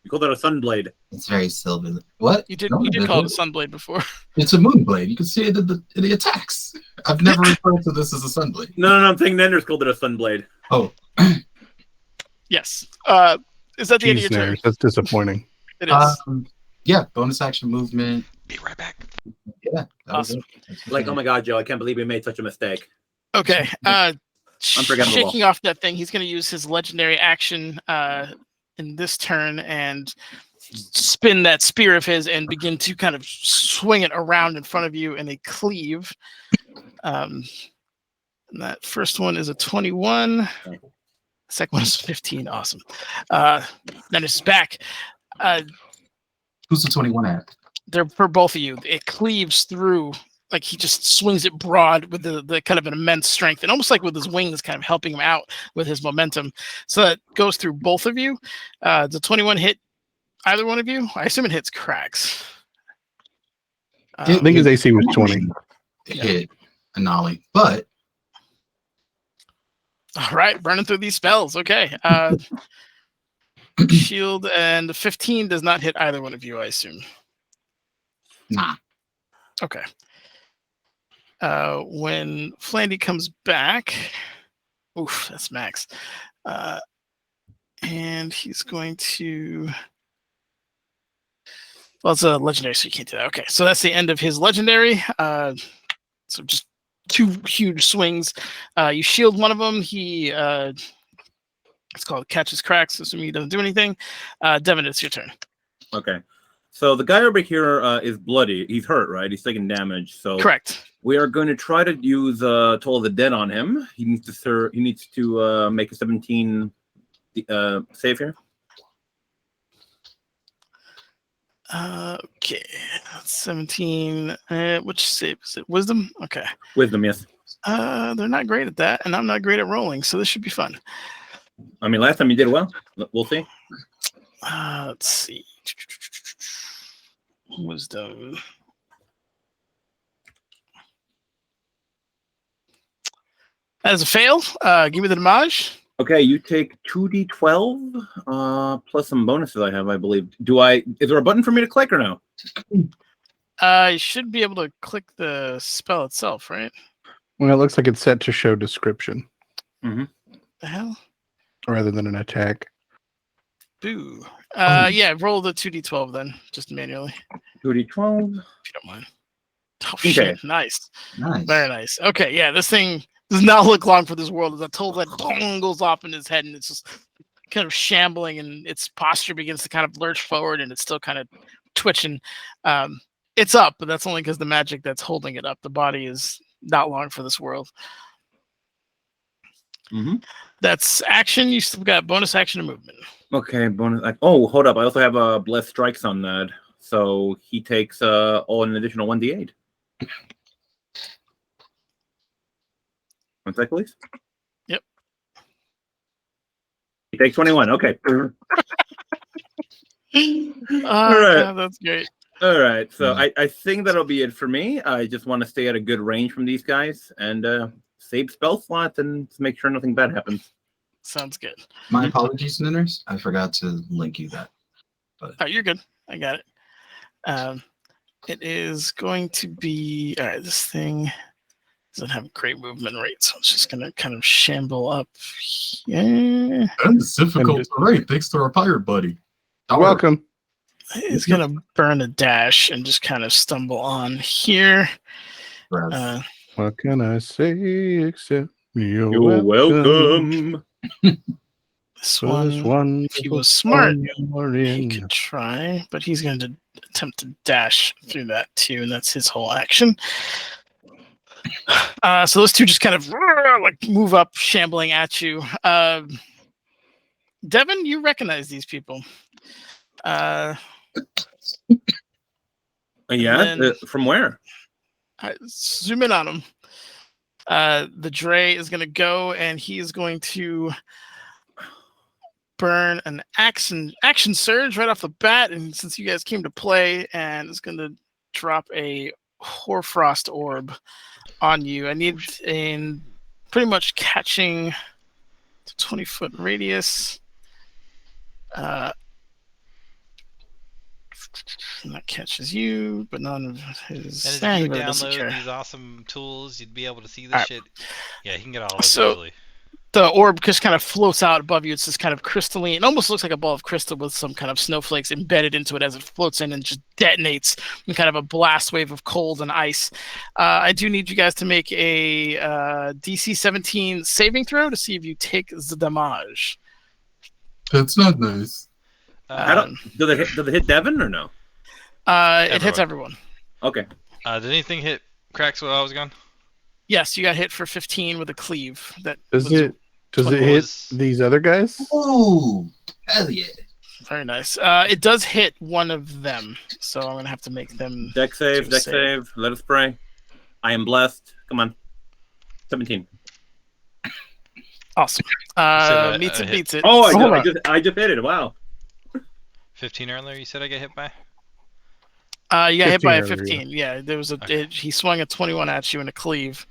You called it a sunblade. It's very silver. What? You did No, you I did call it a didn't. sunblade before. It's a moonblade. You can see it in the attacks. I've never referred to this as a sunblade. No, I'm saying Nender's called it a sunblade. Oh, Yes. Is that the end of Jeez, your turn? Nanners, that's disappointing. It is. yeah, bonus action movement. Be right back. Yeah, that was Awesome. it. That's Like, okay. oh my god, Joe, I can't believe we made such a mistake. Okay. Unforgettable. Shaking off that thing, he's going to use his legendary action in this turn and spin that spear of his and begin to kind of swing it around in front of you in a cleave. And that first one is a 21. Second one is 15. Awesome. Then it's back. Who's the 21 at? They're for both of you. It cleaves through, like he just swings it broad with the kind of an immense strength, and almost like with his wings kind of helping him out with his momentum. So that goes through both of you. The 21 hit either one of you? I assume it hits cracks. I think his AC was 20. Hit Anali, but All right, burning through these spells. Okay. Shield and the 15 does not hit either one of you, I assume. nah. Okay. When Flandy comes back, oof, that's max. And he's going to. Well, it's a legendary, so you can't do that. Okay, so that's the end of his legendary. So just two huge swings. You shield one of them. He, it's called catches cracks, assuming he doesn't do anything. Devin, it's your turn. Okay. So the guy over here is bloody. He's hurt, right? He's taking damage. So Correct. we are going to try to use Toll of the Dead on him. He needs to make a 17 save here. Okay, 17. Which save is it? Wisdom? Okay. Wisdom, yes. They're not great at that, and I'm not great at rolling, so this should be fun. I mean, last time you did well. We'll see. Let's see. Wisdom. That is a fail. Give me the damage. Okay, you take 2d12 plus some bonuses I have, I believe. Is there a button for me to click or no? You should be able to click the spell itself, right? Well, it looks like it's set to show description The hell? rather than an attack. Boo. Yeah, roll the 2d12 then, just manually, 2d12. if you don't mind. Oh, Okay. shit. Nice. Nice. Very nice. Okay, yeah, this thing does not look long for this world. As I told that boom goes off in his head, and it's just kind of shambling, and its posture begins to kind of lurch forward, and it's still kind of twitching. It's up, but that's only because the magic that's holding it up. The body is not long for this world. Mm-hmm. That's action. You still got bonus action and movement. Okay, bonus. Oh, hold up. I also have blessed strikes on that. So he takes an additional 1d8. One sec, please. Yep. He takes 21. Okay. All right. God, that's great. All right. So I think that'll be it for me. I just want to stay at a good range from these guys and save spell slots and make sure nothing bad happens. Sounds good. My apologies, Ninners. I forgot to link you that. Oh, you're good. I got it. It is going to be all right. This thing doesn't have a great movement rate, so it's just gonna kind of shamble up. Yeah, That's difficult. Great. Thanks to our pirate buddy. Welcome. it's gonna burn a dash and just kind of stumble on here. What can I say except you're You're welcome. This For this one, if he was smart, he in. could try, but he's going to attempt to dash through that too, and that's his whole action. So those two just kind of like move up, shambling at you. Devin, you recognize these people. Yeah. then- From where? Zoom in on him. The Dre is going to go, and he is going to burn an action surge right off the bat. And since you guys came to play, and is going to drop a Hoarfrost orb on you. I need in pretty much catching the 20-foot radius. And that catches you, but none of his. And if he you really doesn't download care. these awesome tools, you'd be able to see this Alright. shit. Yeah, he can get all of us So- easily. The orb just kind of floats out above you. It's this kind of crystalline. It almost looks like a ball of crystal with some kind of snowflakes embedded into it as it floats in and just detonates in kind of a blast wave of cold and ice. I do need you guys to make a DC 17 saving throw to see if you take the damage. That's not nice. I don't. Does it hit Devin or no? It hits everyone. Okay. Did anything hit Cracks while I was gone? Yes, you got hit for 15 with a cleave. Does it hit these other guys? Ooh, hell yeah. Very nice. It does hit one of them, so I'm gonna have to make them. Deck save. do a Deck save. Let us pray. I am blessed. Come on. 17. Awesome. that Meets it, hit. beats it. Oh, Hold I just hit it. Wow. 15 earlier, you said I get hit by? You got hit by a 15 15. Yeah, there was a. Okay. He swung a 21 at you in a cleave.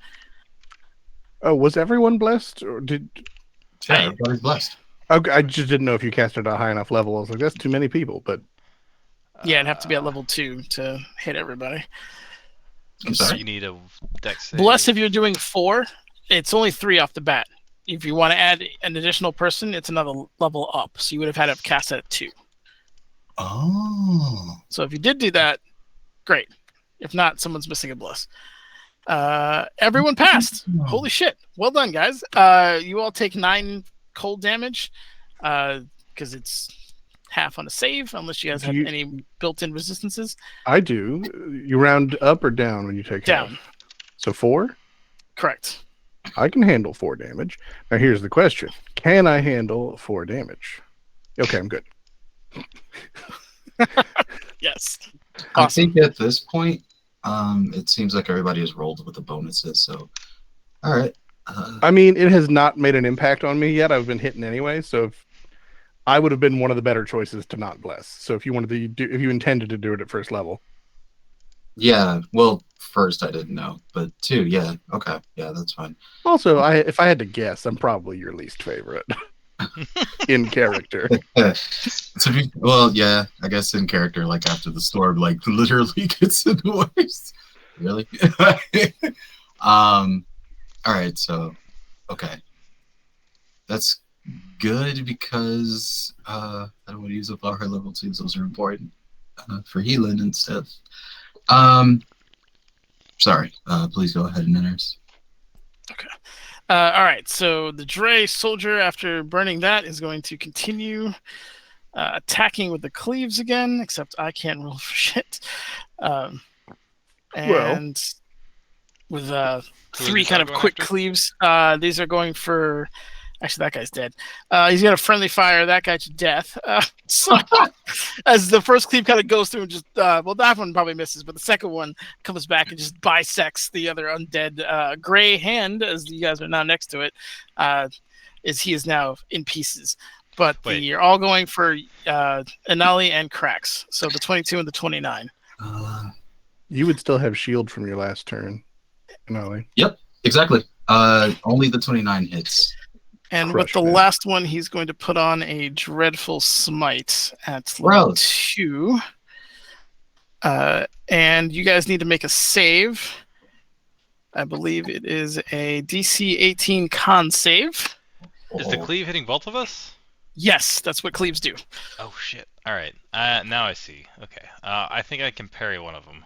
Oh, was everyone blessed, or did? Yeah, everybody's blessed. Okay, I just didn't know if you cast it at a high enough level. I was like, that's too many people. But Yeah, it'd have to be at level 2 to hit everybody. I'm sorry. You need a deck save. Bless if you're doing 4, it's only 3 off the bat. If you want to add an additional person, it's another level up. So you would have had to cast it at 2. Oh. So if you did do that, great. If not, someone's missing a bless. Everyone passed. Holy shit. Well done, guys. You all take 9 cold damage because it's half on a save, unless you guys have any built-in resistances. I do. You round up or down when you take Down. half? So 4? Correct. I can handle 4 damage. Now here's the question. Can I handle 4 damage? Okay, I'm good. Yes. I Awesome. think at this point, it seems like everybody has rolled with the bonuses. So, all right. I mean, it has not made an impact on me yet. I've been hitting anyway, so if I would have been one of the better choices to not bless. So if you wanted to do, if you intended to do it at first level, Yeah. Well, first I didn't know, but 2, yeah. Okay. Yeah, that's fine. also, if I had to guess, I'm probably your least favorite in character. Well, yeah, I guess in character, like after the storm, like literally gets worse. Really? All right, so okay. That's good because I don't want to use up all her level 2s. Those are important for healing and stuff. Sorry. Please go ahead and nurse. All right. So the Dre soldier, after burning that, is going to continue attacking with the cleaves again, except I can't roll for shit. And with 3 kind of quick cleaves, these are going for. Actually, that guy's dead. He's got a friendly fire that guy to death. So as the first cleave kind of goes through and just, well, that one probably misses, but the second one comes back and just bisects the other undead gray hand, as you guys are now next to it, he is now in pieces. But you're all going for Anali and Cracks. So the 22 and the 29. You would still have shield from your last turn, Anali. Yep, exactly. Only the 29 hits. And with the last one, he's going to put on a dreadful smite at level 2. And you guys need to make a save. I believe it is a DC 18 con save. Is the cleave hitting both of us? Yes, that's what cleaves do. Oh shit! All right, now I see. Okay, I think I can parry one of them.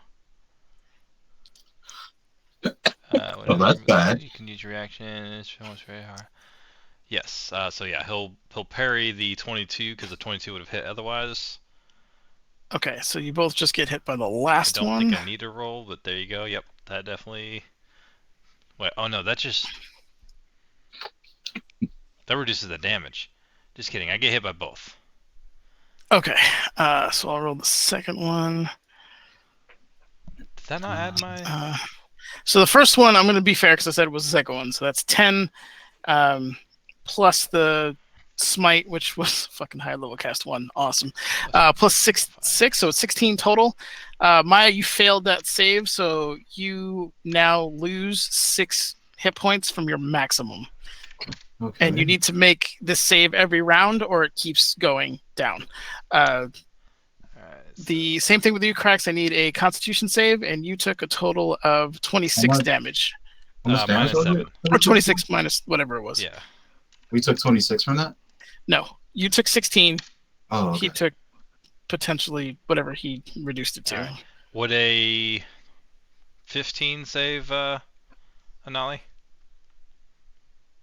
Oh, that's bad. You can use your reaction. It's almost very hard. Yes. So yeah, he'll parry the 22 because the 22 would have hit otherwise. Okay, so you both just get hit by the last one. I don't think I need to roll, but there you go. Yep, that definitely. Wait. Oh no, that reduces the damage. Just kidding. I get hit by both. Okay. So I'll roll the second one. Did that not add my? So the first one, I'm going to be fair because I said it was the second one. So that's 10. Plus the smite, which was fucking high level cast 1. Awesome. Plus 6, so it's 16 total. Maya, you failed that save, so you now lose 6 hit points from your maximum. Okay. And you need to make this save every round or it keeps going down. Alright, The same thing with you, Cracks. I need a Constitution save, and you took a total of 26 damage. How much damage was -7. it? Or 26 minus whatever it was. Yeah. We took 26 from that? No, you took 16. Oh, okay. He took potentially whatever he reduced it to. Alright. Would a 15 save Anali?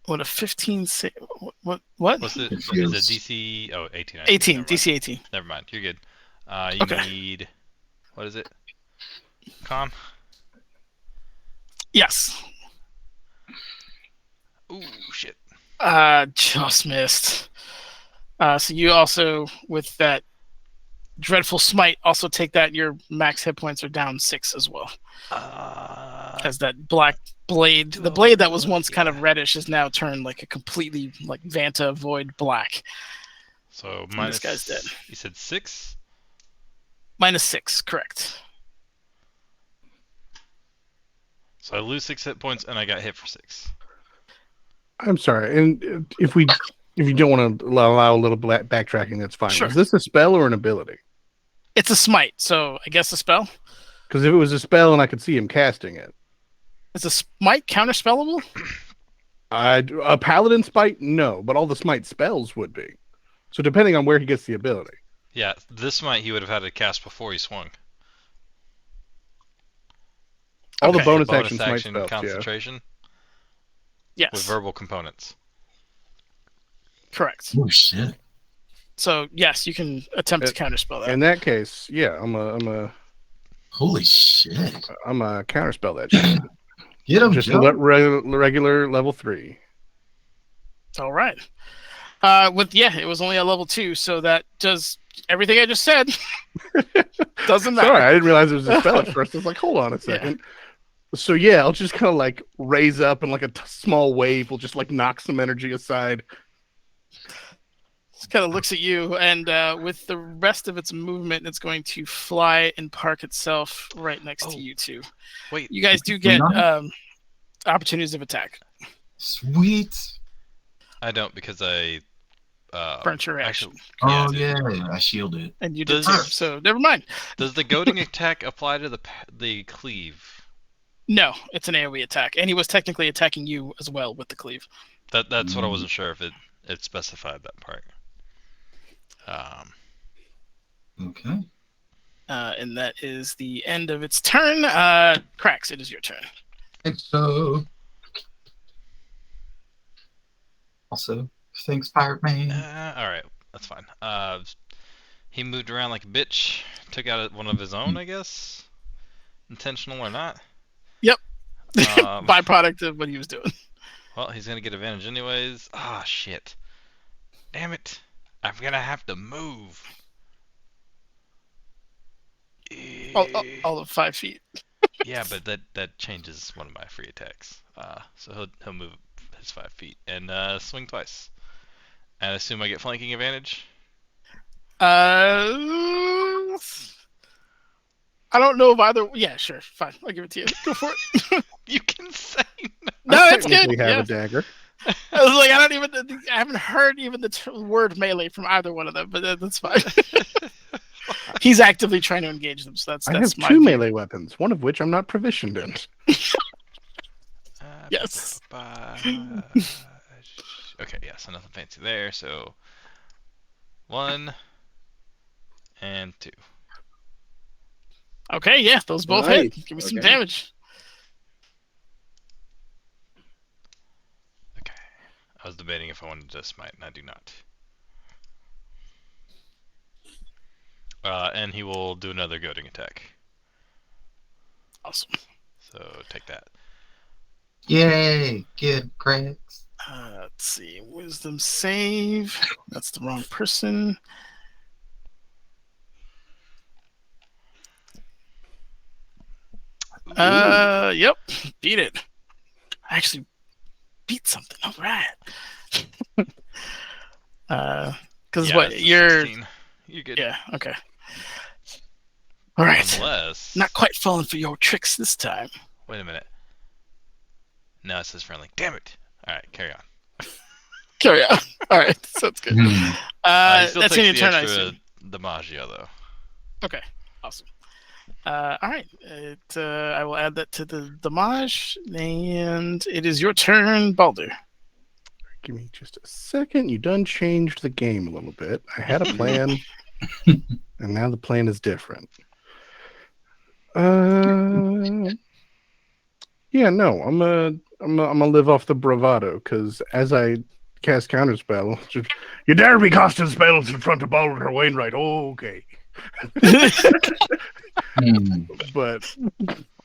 What a 15 save? What? Was it? Is it Confused. DC? Oh, 18. 18. Never mind. DC 18. Never mind. You're good. You Okay. need. What is it? Con? Yes. Ooh, shit. Just missed. So you also, with that dreadful smite, also take that. Your max hit points are down 6 as well. As that black blade, the blade that was once kind of reddish, is now turned like a completely like Vanta void black. So this guy's dead. You said 6? -6, correct. So I lose 6 hit points and I got hit for 6. I'm sorry, and if you don't want to allow a little backtracking, that's fine. Sure. Is this a spell or an ability? It's a smite, so I guess a spell. Because if it was a spell and I could see him casting it, Is a smite counterspellable? a paladin smite, no, but all the smite spells would be. So depending on where he gets the ability. Yeah, this might he would have had to cast before he swung. All the Okay. bonus, Bonus action smite action spells, yeah. concentration Yes, with verbal components. correct. Oh, shit. So yes, you can attempt to counterspell that. In that case, yeah, I'm a Holy shit. counterspell that shit. Get him, Just Joe. regular level 3. All right. It was only a level 2, so that does everything I just said. Doesn't matter. Sorry, I didn't realize it was a spell at first. I was like, hold on a second. So yeah, I'll just kind of like raise up and like a small wave will just like knock some energy aside. Just kind of looks at you, and with the rest of its movement, it's going to fly and park itself right next to you two. Wait, You guys do get opportunities of attack. Sweet. I don't because I Burnt your action. Oh, dude. yeah. I shielded. And you did Does- too, so never mind. Does the goading attack apply to the cleave? No, it's an AoE attack, and he was technically attacking you as well with the cleave. That's what I wasn't sure if it specified that part. Okay. And that is the end of its turn. Cracks, it is your turn. And so. Also, thanks, Pirate Man. All right, that's fine. He moved around like a bitch. Took out one of his own, I guess. Intentional or not. Yep. Um, Byproduct of what he was doing. Well, he's gonna get advantage anyways. Ah, shit. Damn it. I'm gonna have to move. All of 5 feet. Yeah, but that changes one of my free attacks. So he'll move his 5 feet and swing twice. And I assume I get flanking advantage. I don't know if either. Yeah, sure, fine. I'll give it to you. Go for it. You can say No, I it's good. technically have Yeah. a dagger. I was like, I haven't heard even the word melee from either one of them, but that's fine. He's actively trying to engage them, so that's I have my two view. melee weapons, one of which I'm not proficient in. Yes. Okay, yeah, so nothing fancy there. So 1 and 2. Okay, yeah, those both Nice. hit. Give me some Okay. damage. Okay, I was debating if I wanted to smite, and I do not. And he will do another goading attack. Awesome. So take that. Yay. Good, Cracks. Let's see. Wisdom save. That's the wrong person. Yep. Beat it. I actually beat something. All right. Because Yeah, what it's a you're. 16. You're good. Yeah. Okay. All right. Unless. Not quite falling for your tricks this time. Wait a minute. No, it says friendly. Damn it. All right, carry on. Carry on. All right. Sounds good. Hmm. He still That's takes in your the turn, I extra assume. DiMaggio, though. Okay, awesome. All right, I will add that to the damage, and it is your turn, Baldur. Give me just a second. You done changed the game a little bit. I had a plan, and now the plan is different. Yeah, no, I'm gonna live off the bravado because as I cast counterspell, you dare be casting spells in front of Baldur Wainwright. Oh, okay, but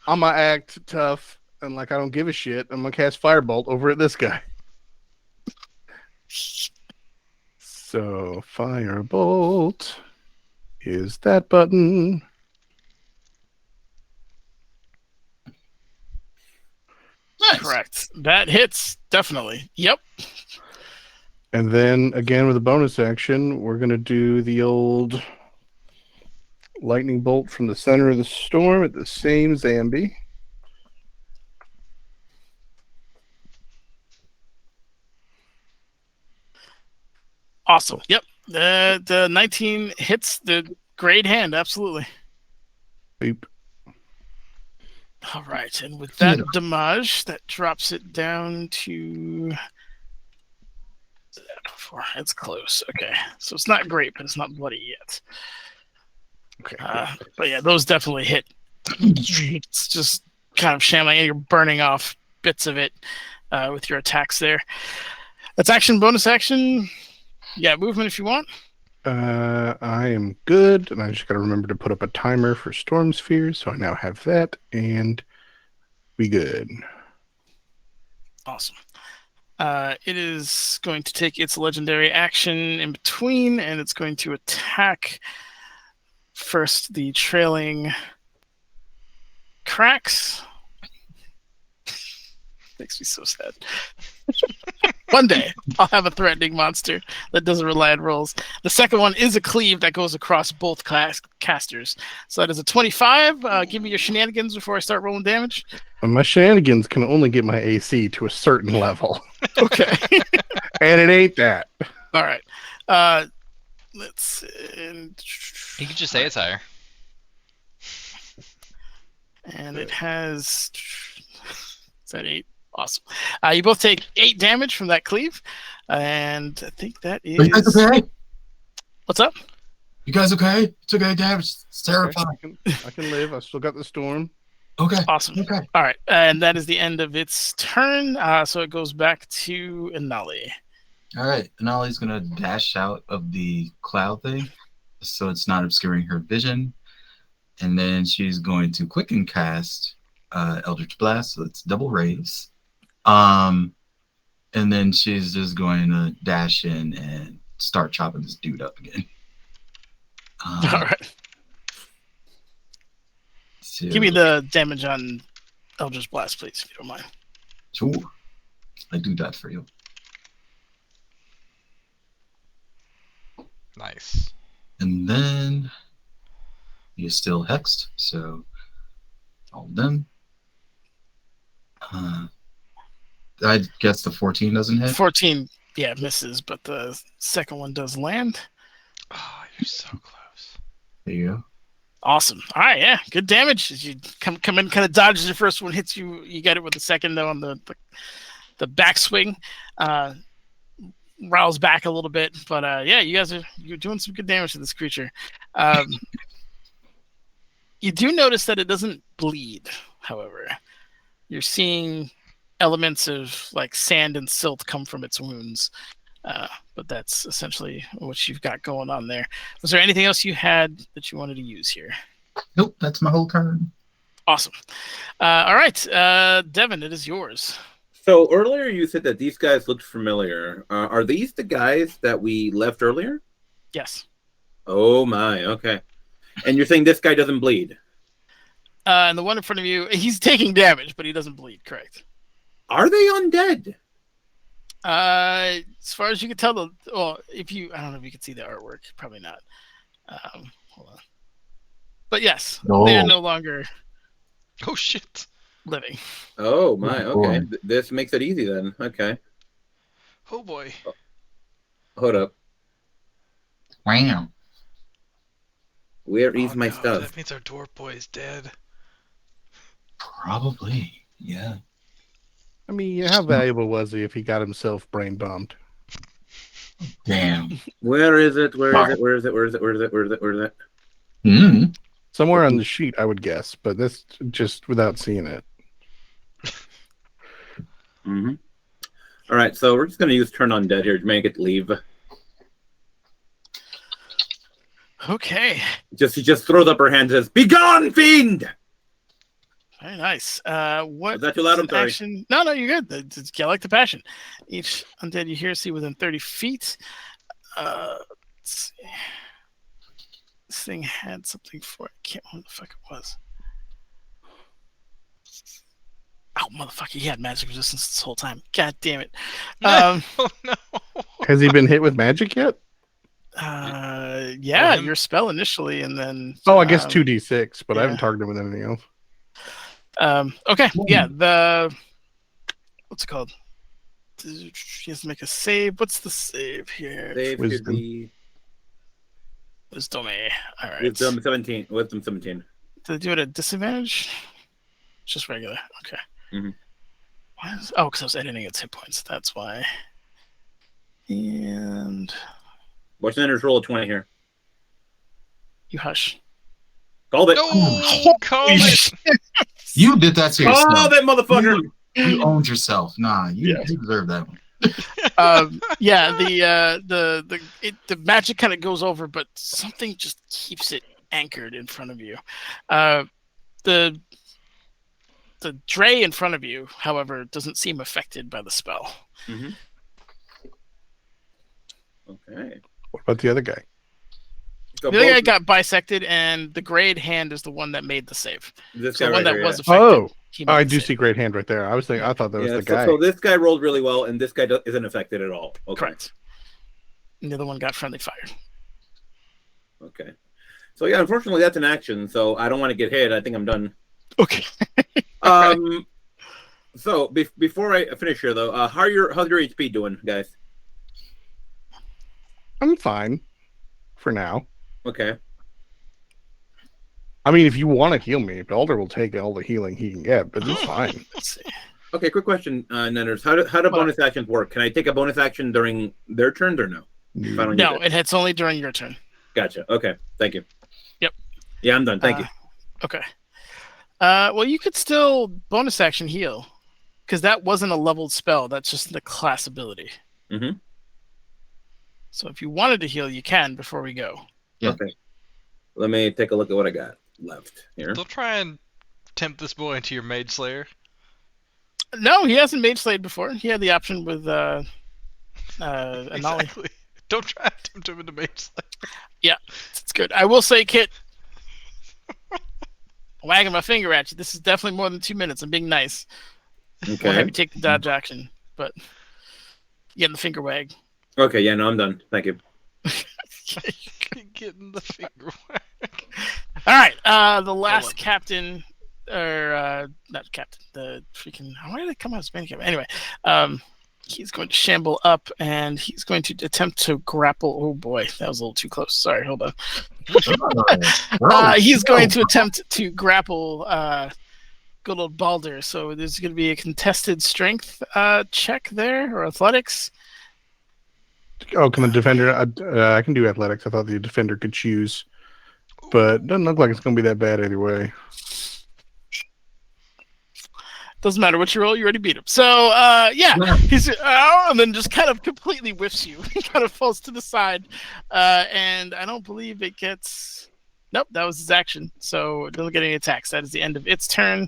I'm gonna act tough and like I don't give a shit. I'm gonna cast Firebolt over at this guy. So Firebolt is that button. Nice. Correct. That hits definitely. Yep. And then again with a bonus action, we're gonna do the old lightning bolt from the center of the storm at the same Zambi. Awesome. Yep. The 19 hits the great hand. Absolutely. Beep. All right, and with that Yeah. damage, that drops it down to. It's close. Okay, so it's not great, but it's not bloody yet. Okay. But yeah, those definitely hit. It's just kind of shambling, and you're burning off bits of it with your attacks there. That's action, bonus action. Yeah, movement if you want. I am good, and I just got to remember to put up a timer for storm spheres, so I now have that, and we good. Awesome. It is going to take its legendary action in between, and it's going to attack first the trailing cracks. Makes me so sad. One day, I'll have a threatening monster that doesn't rely on rolls. The second one is a cleave that goes across both casters. So that is a 25. Give me your shenanigans before I start rolling damage. My shenanigans can only get my AC to a certain level, Okay. and it ain't that. All right. Let's. You can just say it's higher. And it has. Is that 8? Awesome. You both take 8 damage from that cleave, and I think that is. Are you guys okay? What's up? You guys okay? It's okay, damage. It's terrifying. I can live. I still got the storm. Okay. Awesome. Okay. All right, and that is the end of its turn. So it goes back to Inali. All right. Anali's gonna dash out of the cloud thing, so it's not obscuring her vision, and then she's going to quicken cast Eldritch Blast, so it's double raise. And then she's just going to dash in and start chopping this dude up again. All right. So, Give me the damage on Eldritch Blast, please, if you don't mind. sure. I do that for you. Nice. And then you're still hexed, so all of them. I guess the 14 doesn't hit. 14, yeah, misses, but the second one does land. Oh, you're so close. There you go. Awesome. All right, yeah, good damage. As you come in, kind of dodges the first one, hits you. You get it with the second though on the backswing. Riles back a little bit, but yeah, you're doing some good damage to this creature. You do notice that it doesn't bleed. However, you're seeing elements of like sand and silt come from its wounds. But that's essentially what you've got going on there. Was there anything else you had that you wanted to use here? Nope, that's my whole turn. Awesome. All right, Devin, it is yours. So earlier you said that these guys looked familiar. Are these the guys that we left earlier? Yes. Oh my, okay. And you're saying this guy doesn't bleed? And the one in front of you, he's taking damage, but he doesn't bleed, correct? Are they undead? As far as you can tell, I don't know if you can see the artwork, probably not. Hold on. But yes, they are no longer Oh shit. living. Oh my, Oh, okay. boy. This makes it easy then. Okay. Oh boy. Hold up. Wow. Where is Oh, my no, stuff? That means our dwarf boy is dead. Probably. Yeah. I mean, how valuable was he if he got himself brain bombed? Damn. Where is it? Where is it? Where is it? Where is it? Where is it? Where is it? Where is it? Mm. Somewhere on the sheet, I would guess, but that's just without seeing it. Mm-hmm. All right, so we're just gonna use turn on dead here to make it leave. Okay. She just throws up her hand and says, "Be gone, fiend!" Very nice. What Is that too loud? is I'm an sorry. action? No, you're good. I like the passion. Each undead you hear see within 30 feet. Let's see. This thing had something for it. I can't remember what the fuck it was. Oh, motherfucker, he had magic resistance this whole time. God damn it. Oh no. Has he been hit with magic yet? Yeah, him? your spell initially, and then. Oh, I guess 2d6, but I haven't yeah. targeted him with anything else. Okay, yeah, what's it called? He has to make a save. What's the save here? Save should Wisdom. be Wisdom. All right. Wisdom 17. Wisdom 17. Did they do it at disadvantage? Just regular. Okay. Mhm. Because I was editing its hit points. That's why. And What's the roll of 20 here? you hush. Called it. No, call it. You did that to yourself. Called it, motherfucker. You owned yourself. Nah, you Yeah. deserve that one. Yeah, the magic kind of goes over, but something just keeps it anchored in front of you. The Dre in front of you, however, doesn't seem affected by the spell. Mm-hmm. Okay. What about the other guy? So The other guy both- got bisected, and the grayed hand is the one that made the save. this So guy the one right that here, was yeah. affected. Oh, he made I the do save. see great hand right there. I thought that was Yeah, the so, guy. so this guy rolled really well, and this guy isn't affected at all. Okay. Correct. And the other one got friendly fire. Okay. So yeah, unfortunately, that's an action. So I don't want to get hit. I think I'm done. Okay. So before I finish here, though, how's your HP doing, guys? I'm fine for now. Okay. I mean, if you want to heal me, Balder will take all the healing he can get, but it's fine. Let's see. Okay. Quick question, Nenners. How do bonus actions work? Can I take a bonus action during their turns or no? If I don't No, use it? it hits only during your turn. Gotcha. Okay. Thank you. Yep. Yeah, I'm done. Thank you. Okay. Well, you could still bonus action heal, because that wasn't a leveled spell. That's just the class ability. Mm-hmm. So if you wanted to heal, you can before we go. Yeah. Okay. Let me take a look at what I got left here. Don't try and tempt this boy into your Maid Slayer. No, he hasn't mage slayed before. He had the option with Anali. Exactly. Don't try and tempt him into Maid Slayer. It's good. I will say, Kit, wagging my finger at you. This is definitely more than 2 minutes. I'm being nice. We'll have Okay. you take the dodge action, but getting the finger wag. Okay. Yeah. No, I'm done. Thank you. Getting the finger whack. All right. The last captain, or not captain, the freaking. Why did it come out as main captain? Anyway, he's going to shamble up, and he's going to attempt to grapple. Oh boy, that was a little too close. Sorry, hold on. He's going to attempt to grapple good old Balder. So there's going to be a contested strength check there, or athletics. Oh, can the defender? I can do athletics. I thought the defender could choose, but doesn't look like it's going to be that bad either way. Doesn't matter what you roll, you already beat him. So, yeah, he's and then just kind of completely whiffs you. He kind of falls to the side, and I don't believe it gets. Nope, that was his action. So it doesn't get any attacks. That is the end of its turn.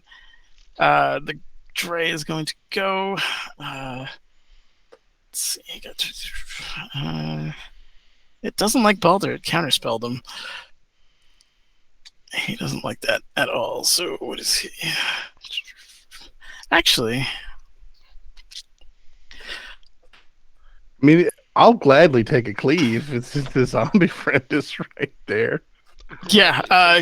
The Dre is going to go. Let's see. It doesn't like Balder. It counterspelled him. He doesn't like that at all. So what is he? Actually, I mean, I'll gladly take a cleave. It's just the zombie friend is right there. yeah.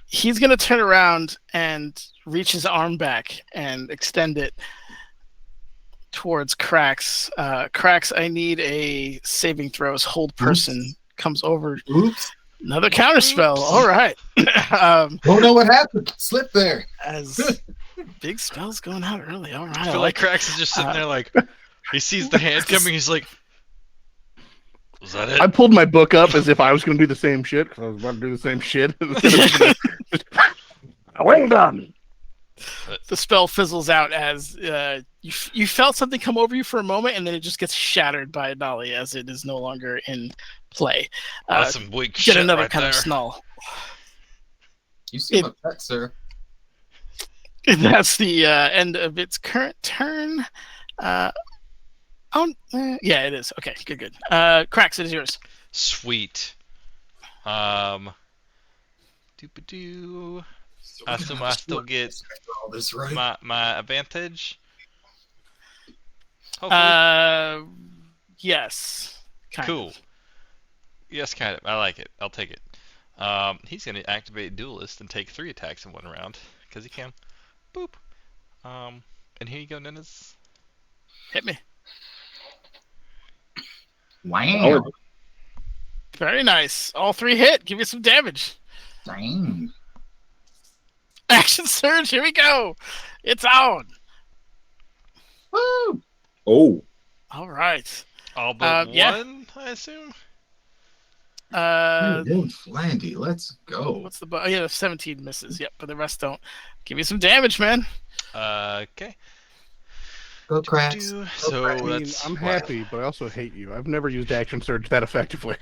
He's gonna turn around and reach his arm back and extend it towards Krax. Krax, I need a saving throw. As hold person comes over. Oops. Another counterspell. All right. Don't know what happened. Slip there. As big spells going out early. All right. I feel like Cracks is just sitting there like, he sees the hand coming, he's like, was that it? I pulled my book up as if I was going to do the same shit because I was about to do the same shit. Well done. The spell fizzles out as you felt something come over you for a moment, and then it just gets shattered by Nolly as it is no longer in play. That's some weak Get shit another right kind there. of snarl. You seem upset, sir. That's the end of its current turn. Yeah, it is. Okay, good. Cracks, it is yours. Sweet. Doop-a-doo. I assume I still get all this right. my advantage. Hopefully. Yes. Cool. Yes, kind of. I like it. I'll take it. He's gonna activate Duelist and take 3 attacks in 1 round because he can. Boop. And here you go, Ninnis. Hit me. Wow. Very nice. All 3 hit. Give me some damage. Dang. Action surge. Here we go. It's on. Woo! Oh. All right. All but yeah. 1, I assume. Landy, let's go. What's the yeah, the 17 misses. Yep, but the rest don't. Give me some damage, man. Okay. Go Cracks. So I mean, that's I'm happy, but I also hate you. I've never used action surge that effectively.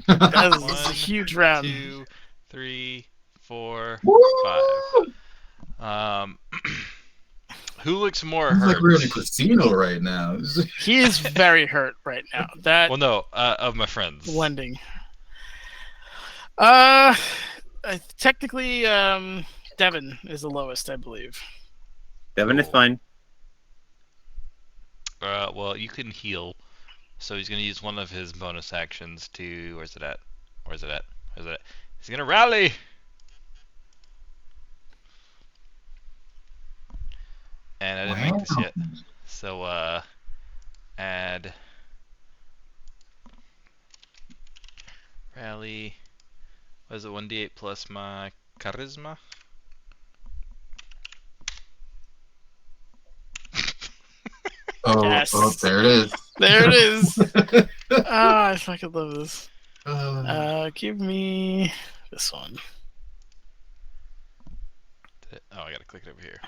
That is a 1, huge round. 2, 3, 4, Woo! 5. Who looks more It's hurt? like we're in a casino right now. He is very hurt right now. That Well, no, of my friends. blending. Technically, Devin is the lowest, I believe. Devin is fine. Well, you can heal, so he's gonna use one of his bonus actions to. Where's it at? He's gonna rally. And I didn't make this yet. So add rally. What is it? 1d8 plus my charisma. Yes. There it is. There it is. I fucking love this. Give me this one. Oh, I gotta click it over here.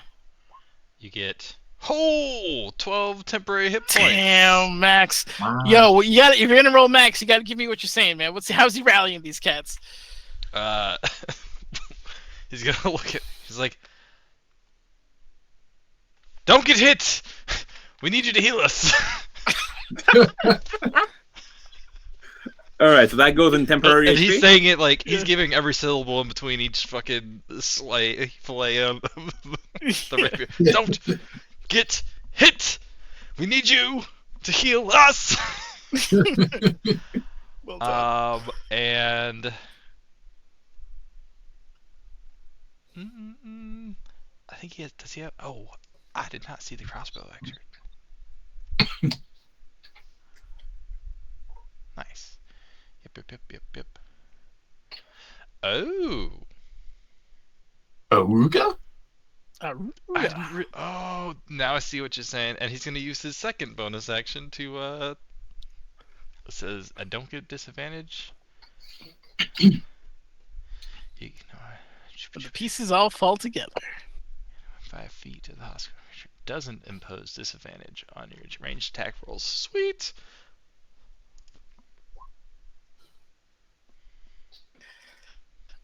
You get 12 temporary hit points. Damn, Max. Wow. Yo, you got if you're gonna roll Max, you gotta give me what you're saying, man. How's he rallying these cats? He's gonna look at. He's like, "Don't get hit. We need you to heal us." All right, so that goes in temporary And HP. he's saying it like he's giving every syllable in between each fucking fillet of the rapier. Yeah. Don't get hit. We need you to heal us. Well done. And I think he has. Does he have? Oh, I did not see the crossbow actually. Nice. Yep. Oh. Awooga? Oh, now I see what you're saying. And he's gonna use his second bonus action to it says I don't get disadvantage. You know, But the pieces all fall together. 5 feet to the hospital doesn't impose disadvantage on your ranged attack rolls. Sweet.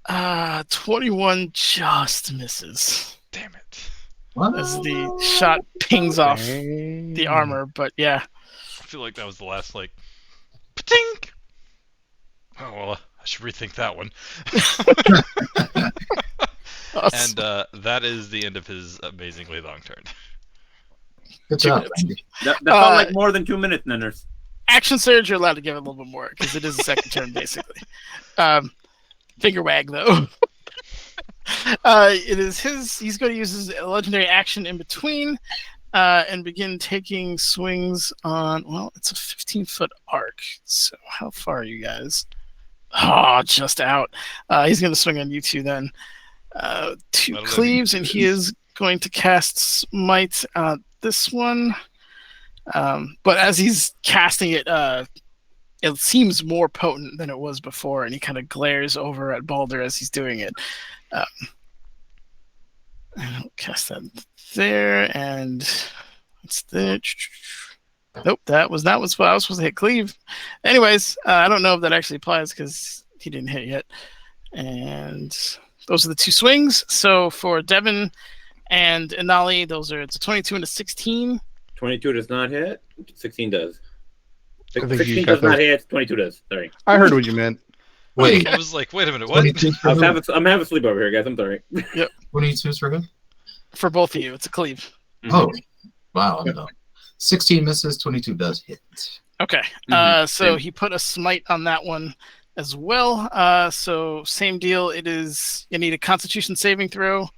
21 just misses. Damn it. As the shot pings off the armor, but yeah. I feel like that was the last like pa-tink! Oh well, I should rethink that one. Awesome. And that is the end of his amazingly long turn. Good job, Andy. That felt like more than 2 minutes, Nenners. Action surge, you're allowed to give it a little bit more because it is a second turn, basically. Finger wag, though. It is his. He's going to use his legendary action in between and begin taking swings on. Well, it's a 15-foot arc. So how far are you guys? Oh, just out. He's going to swing on you two then. Two That'll cleaves, be and good. he is going to cast Smite. This one. But as he's casting it, it seems more potent than it was before, and he kind of glares over at Balder as he's doing it. And I'll cast that there, and it's there. Nope, that was not what I was supposed to hit. Cleave. Anyways, I don't know if that actually applies because he didn't hit yet. And those are the two swings. So for Devin and Inali, it's a 22 and a 16. 22 does not hit. 16 does. I think 16 you does got not those. hit. 22 does. Sorry. I heard what you meant. Wait, I was like, wait a minute, what? 22 for I'm who? having a sleep over here, guys. I'm sorry. 22 for who? For both of you, it's a cleave. Oh, wow. I'm dumb. 16 misses, 22 does hit. Okay. So he put a smite on that one as well. So same deal. It is, you need a Constitution saving throw.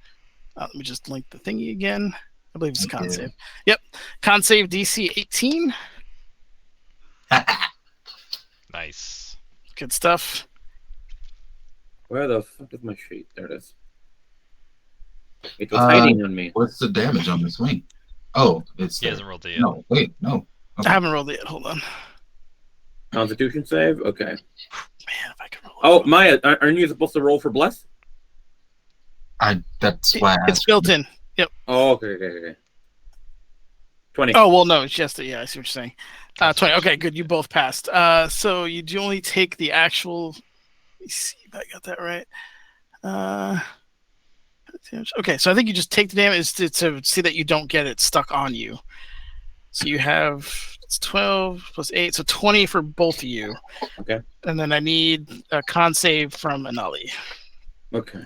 Let me just link the thingy again. I believe it's con save. Yep. Con save DC 18. Nice. Good stuff. Where the fuck is my sheet? There it is. It was hiding on me. What's the damage on the swing? Oh, it's He there. hasn't rolled it yet. No, wait, no. I haven't rolled it yet. Hold on. Constitution save? Okay. Man, if I can roll it. Oh, Maya, aren't you supposed to roll for bless? That's why I It's asked. built in. Oh, okay. 20. Oh, well, no, it's just, yeah, I see what you're saying. 20. Okay, good. You both passed. So you do only take the actual. Let me see if I got that right. Okay, so I think you just take the damage to see that you don't get it stuck on you. So you have, it's 12 plus 8, so 20 for both of you. Okay. And then I need a con save from Anali. Okay.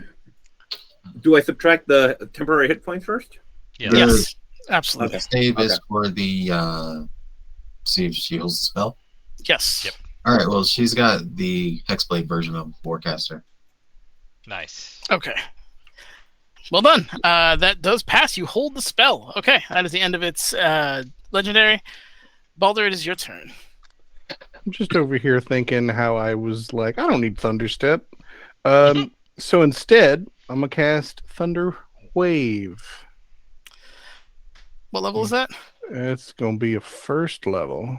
Do I subtract the temporary hit points first? Yeah. There- Yes, absolutely. Okay. Save is for the see if she holds the spell. Yes. Yep. All right, well, she's got the Hexblade version of Warcaster. Nice. Okay. Well done. That does pass. You hold the spell. Okay, that is the end of its legendary. Balder, it is your turn. I'm just over here thinking how I was like, I don't need Thunderstep. So instead, I'm gonna cast Thunder Wave. What level is that? It's gonna be a first level.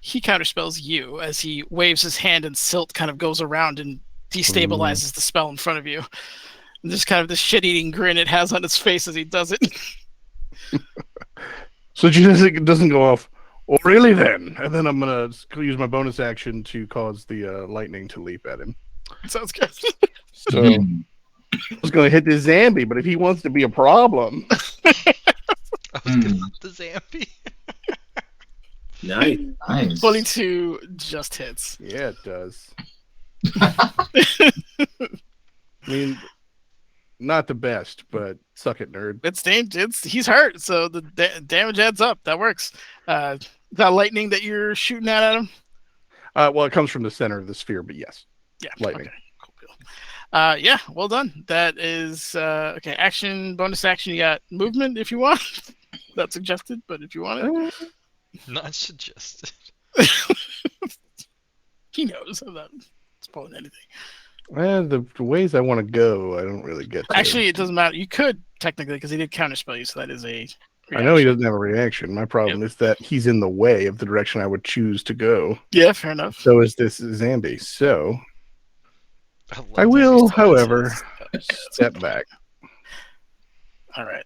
He counterspells you as he waves his hand, and silt kind of goes around and destabilizes the spell in front of you. And just kind of this shit-eating grin it has on its face as he does it. So it doesn't go off. Oh, really then? And then I'm gonna use my bonus action to cause the lightning to leap at him. Sounds good. So I was gonna hit this Zambi, but if he wants to be a problem, I was gonna hit the Zambi. Nice. Nice. 22 just hits. yeah, it does. I mean, not the best, but suck it, nerd. He's hurt, so the damage adds up. That works. That lightning that you're shooting at him. Well, it comes from the center of the sphere, but yes, Yeah. lightning. Okay. Cool. Yeah. Well done. That is okay. Action, bonus action. You got movement if you want. That's suggested, but if you want it, Not suggested. he knows. I'm not spoiling anything. The ways I want to go, I don't really get to. Actually, it doesn't matter. You could technically, because he did counterspell you, so that is a. I know he reaction. doesn't have a reaction. My problem is that he's in the way of the direction I would choose to go. Yeah, fair enough. So is this Zambi. So love I will, Zambi's thoughts. however, step back. All right.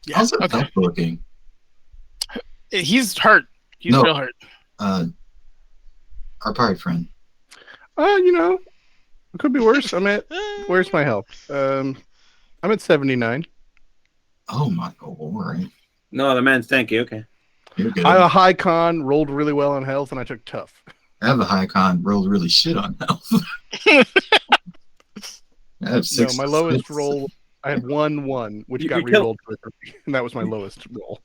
Yeah. How's that Okay. belt looking? He's hurt. He's No. real hurt. Our pirate friend. It could be worse. Where's my health? I'm at 79. Oh my god, all right. No, the man's tanky. Okay. You're good. I have a high con, rolled really well on health, and I took tough. I have a high con, rolled really shit on health. I have No, six. my lowest roll, I had 1-1, which You got kill- re-rolled to a 3, and that was my lowest roll.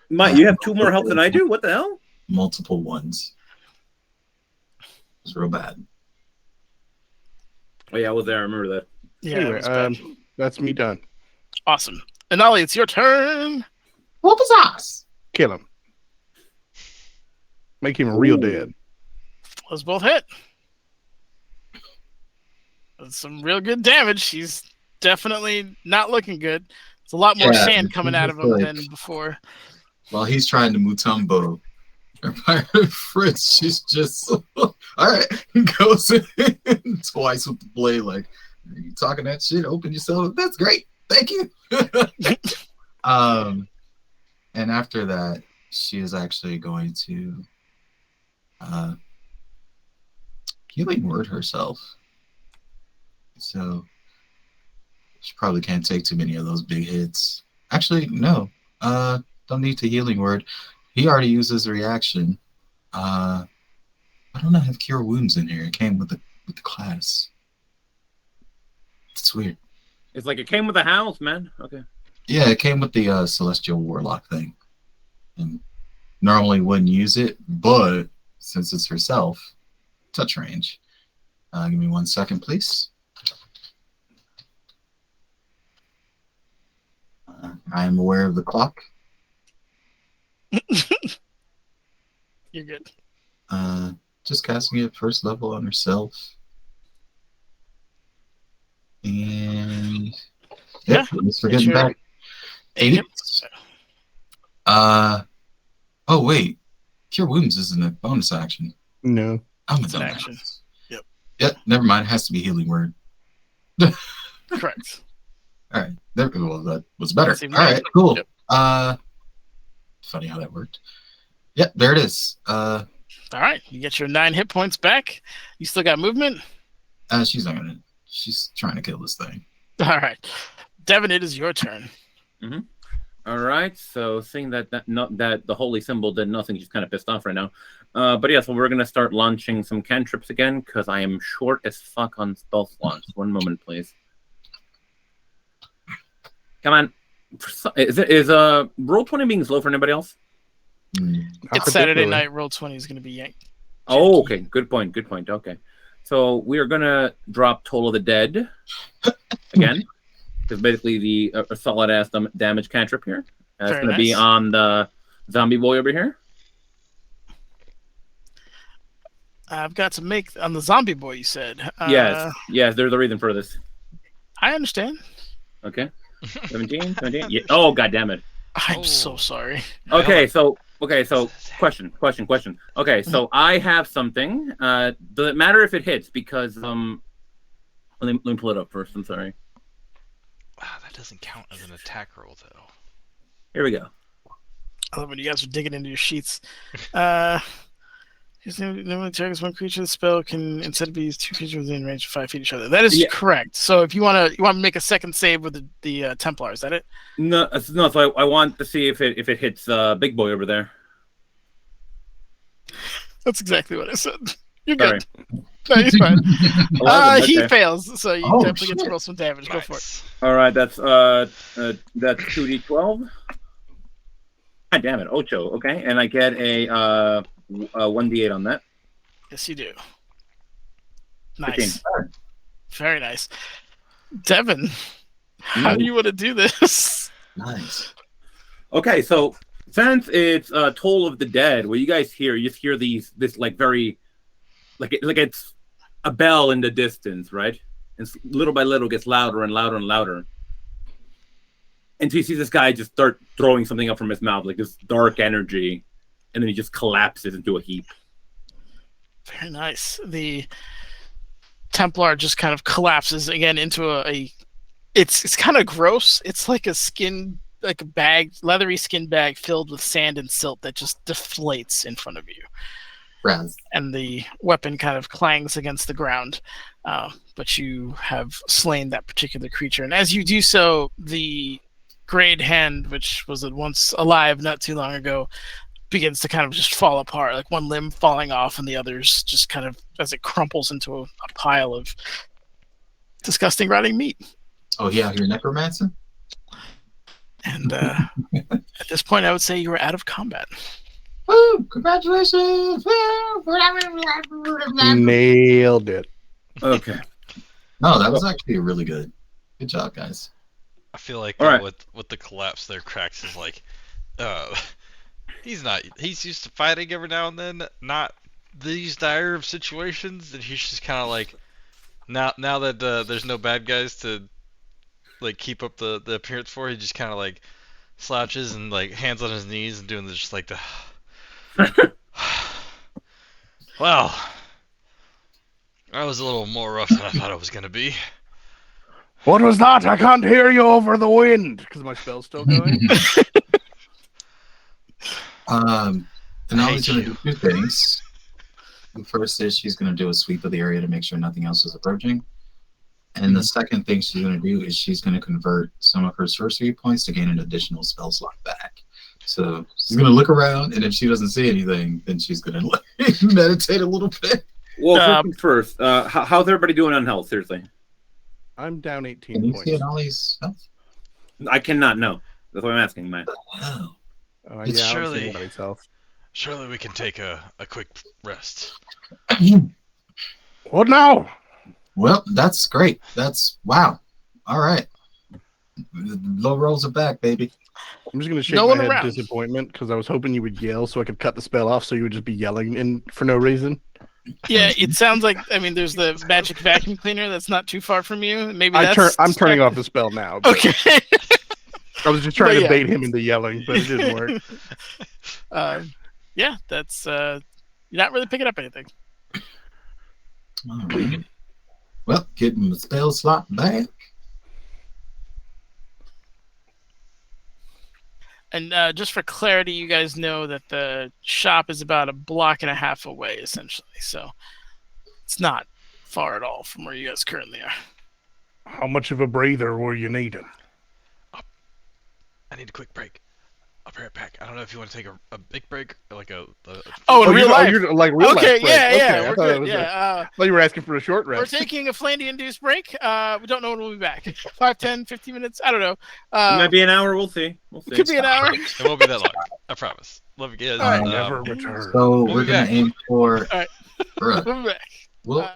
Mike, you have 2 more health than I do? What the hell? Multiple ones. It's real bad. Oh, yeah, I was there. I remember that. Yeah. it Anyway, was bad. that's me done. Awesome. And Ollie, it's your turn. What was us? Kill him. Make him real Ooh. dead. Those both hit. That's some real good damage. He's definitely not looking good. There's a lot more Yeah, sand coming out of him like- than before. While he's trying to Mutombo, Fritz, she's just all right. Goes in twice with the blade, like you talking that shit. Open yourself. That's great. Thank you. And after that, she is actually going to healing word herself. So she probably can't take too many of those big hits. Actually, no. Don't need to healing word. He already used his reaction. I don't know. Have cure wounds in here. It came with the class. It's weird. It's like it came with the house, man. Okay. Yeah, it came with the celestial warlock thing. And normally wouldn't use it, but since it's herself, touch range. Give me 1 second, please. I am aware of the clock. You're good. Just casting it first level on herself. And Yeah, let's forget sure. back. 8. Yep. Oh wait. Cure wounds isn't a bonus action. No. I'm a It's an dumbass. action. Yep. Yep, never mind. It has to be healing word. Correct. All right. Well, that was better. Seems All right. right, cool. Yep. Funny how that worked. Yep, there it is. All right. You get your 9 hit points back. You still got movement? She's not gonna. She's trying to kill this thing. All right. Devin, it is your turn. All right. So seeing that the holy symbol did nothing, she's kind of pissed off right now. But yeah, so we're gonna start launching some cantrips again because I am short as fuck on spell slots. 1 moment, please. Come on. Is Roll20 being slow for anybody else? It's Saturday night. Roll20 is going to be yanked. Oh, okay. Good point. Good point. Okay. So we are going to drop Toll of the Dead again. Because basically the solid ass damage cantrip here. It's Very going to be nice. on the zombie boy over here. I've got to make on the zombie boy. You said. Yes. There's a reason for this. I understand. Okay. 17. Yeah. Oh, god damn it. I'm so sorry. Okay, so question. Okay, so I have something. Does it matter if it hits? Because let me pull it up first. I'm sorry. Wow, that doesn't count as an attack roll though. Here we go. I love when you guys are digging into your sheets. Normally targets one creature. The spell can instead be used 2 creatures within range of 5 feet of each other. That is correct. So if you want to make a second save with the Templar, is that it? No. So I want to see if it hits big boy over there. That's exactly what I said. You're Sorry. good. No, you're fine. 11, He okay. fails, so you Oh, definitely get to shit. roll some damage. Go for it. Nice. All right, that's 2d12. God damn it, Ocho. Okay, and I get a 1d8 on that. Yes, you do. 15. Nice. Very nice. Devin, how do you want to do this? Nice. Okay, so since it's Toll of the Dead, what you guys hear, you just hear this like very, like it's a bell in the distance, right? And little by little gets louder and louder and louder. And so you see this guy just start throwing something up from his mouth, like this dark energy, and then he just collapses into a heap. Very nice. The Templar just kind of collapses again into a it's kind of gross. It's like a bag, leathery skin bag filled with sand and silt that just deflates in front of you. Raz. And the weapon kind of clangs against the ground. But you have slain that particular creature. And as you do so, the Grayed Hand, which was once alive not too long ago, begins to kind of just fall apart, like one limb falling off and the others just kind of as it crumples into a pile of disgusting rotting meat. Oh yeah, you're necromancer? And at this point, I would say you are out of combat. Woo! Congratulations! Nailed it. Okay. No, that was actually really good. Good job, guys. I feel like All right. with the collapse there, Cracks is like, he's used to fighting every now and then, not these dire of situations, and he's just kind of like, now that there's no bad guys to like keep up the appearance for, he just kind of like slouches and like hands on his knees and doing just like the. Well, that was a little more rough than I thought it was gonna be. What was that? I can't hear you over the wind because my spell's still going. Denali's going to do two things. The first is she's going to do a sweep of the area to make sure nothing else is approaching. And the second thing she's going to do is she's going to convert some of her sorcery points to gain an additional spell slot back. So she's going to look around, and if she doesn't see anything, then she's going to like, meditate a little bit. Well, first, how's everybody doing on health? Seriously, I'm down 18 Can you points. see Denali's health? I cannot know. That's what I'm asking, man. Oh. Oh, It's yeah, I don't see surely- anybody's health. Surely we can take a quick rest. What now? Well, that's great. That's wow. All right. The low rolls are back, baby. I'm just gonna shake No my one head around. disappointment because I was hoping you would yell so I could cut the spell off, so you would just be yelling in for no reason. Yeah, it sounds like. I mean, there's the magic vacuum cleaner that's not too far from you. Maybe that's. I'm turning off the spell now. but Okay. I was just trying But to yeah. bait him into yelling, but it didn't work. Yeah, that's. You're not really picking up anything. All right. Well, getting the spell slot back. And just for clarity, you guys know that the shop is about a block and a half away, essentially. So it's not far at all from where you guys currently are. How much of a breather were you needing? I need a quick break. I'll be right back. I don't know if you want to take a big break or like a Oh, in real life. You're like real Okay, life break. yeah, Okay, yeah, I we're thought it good. was Yeah, I thought you were asking for a short we're rest. taking a Flandy-induced break. We don't know when we'll be back. 5, 10, 15 minutes? I don't know. It might be an hour. We'll see. We'll see. Could be an hour. It won't be that long. I promise. Love you guys. All right. Never return. So We'll we're be gonna back. aim for. All right. Bruh, We'll be back. we'll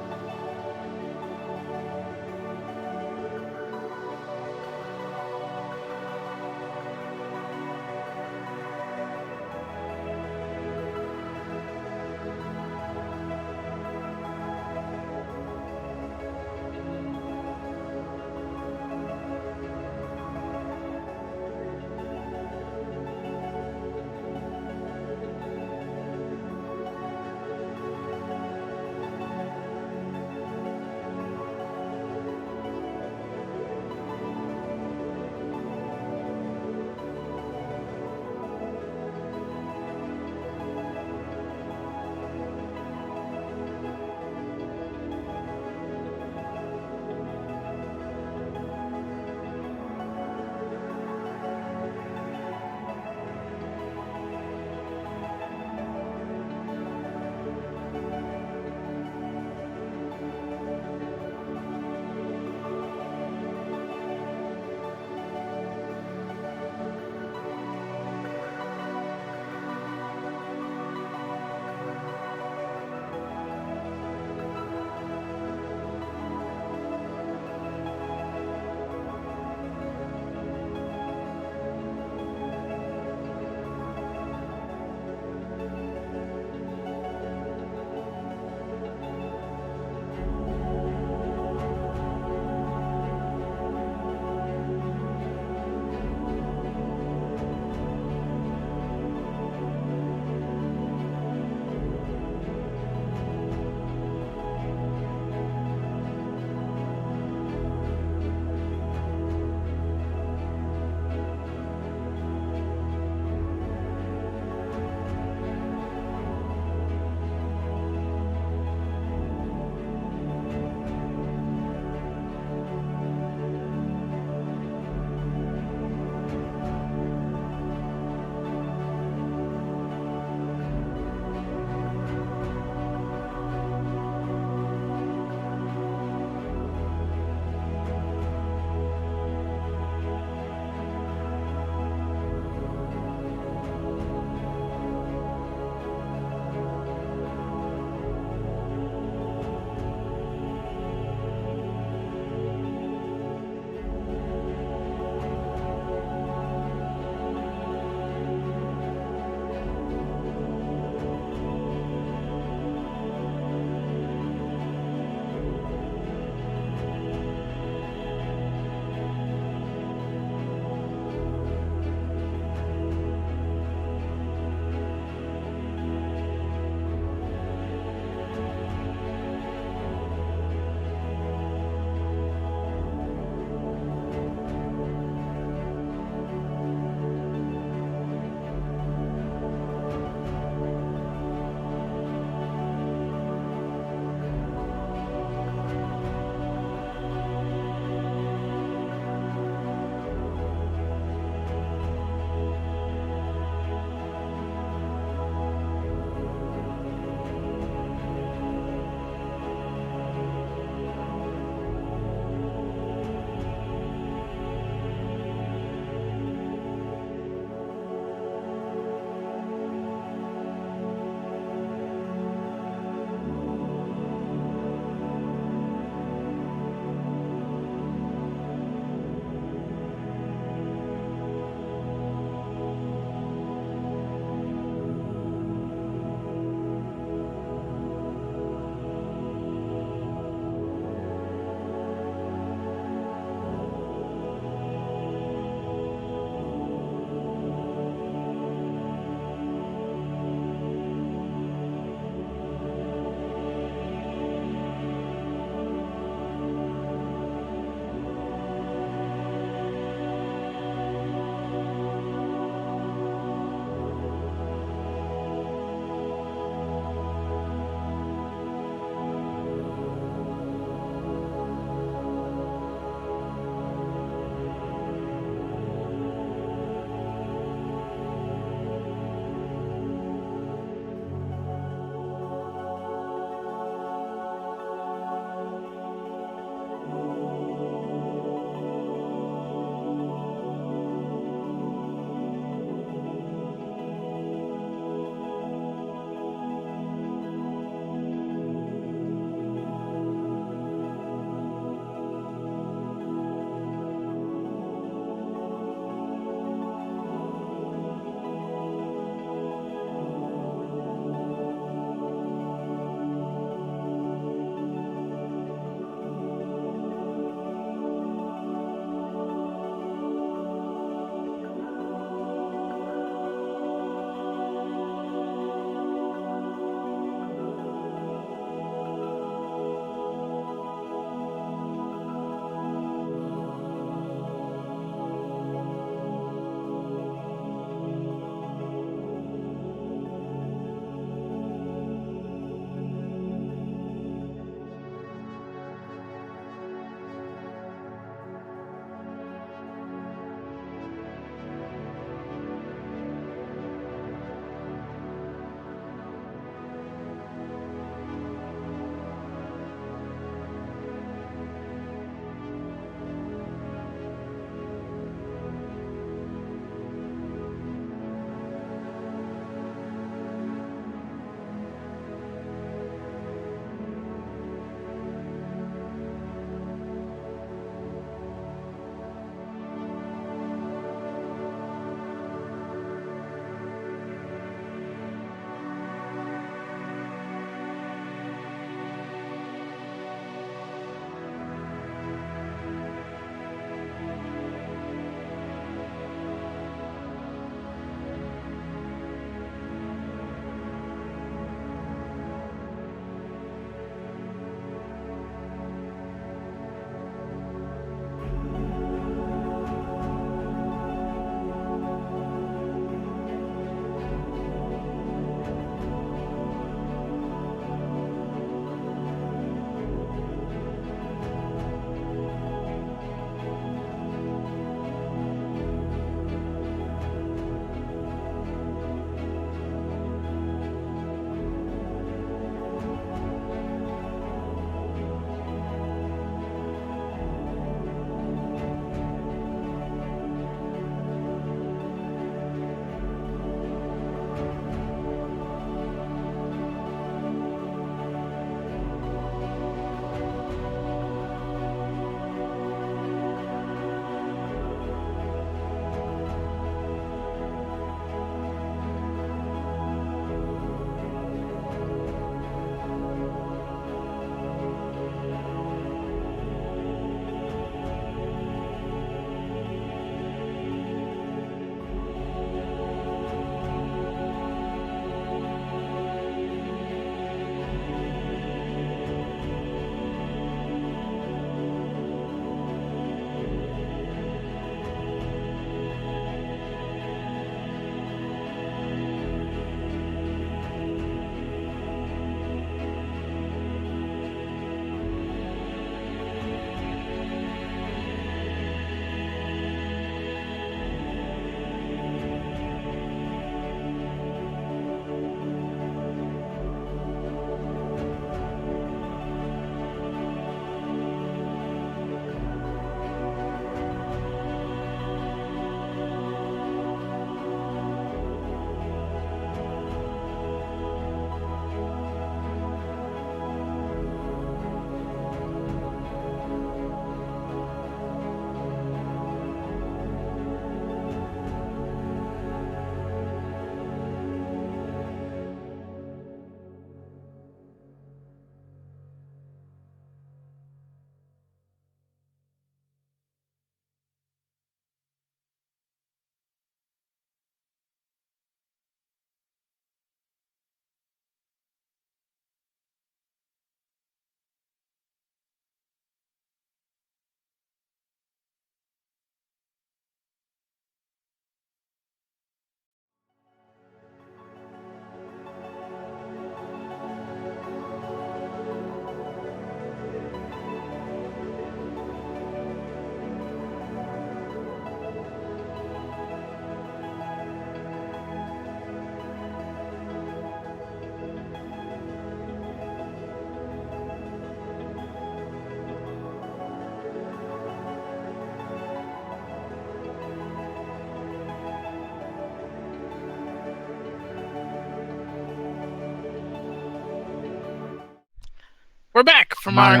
we're back from our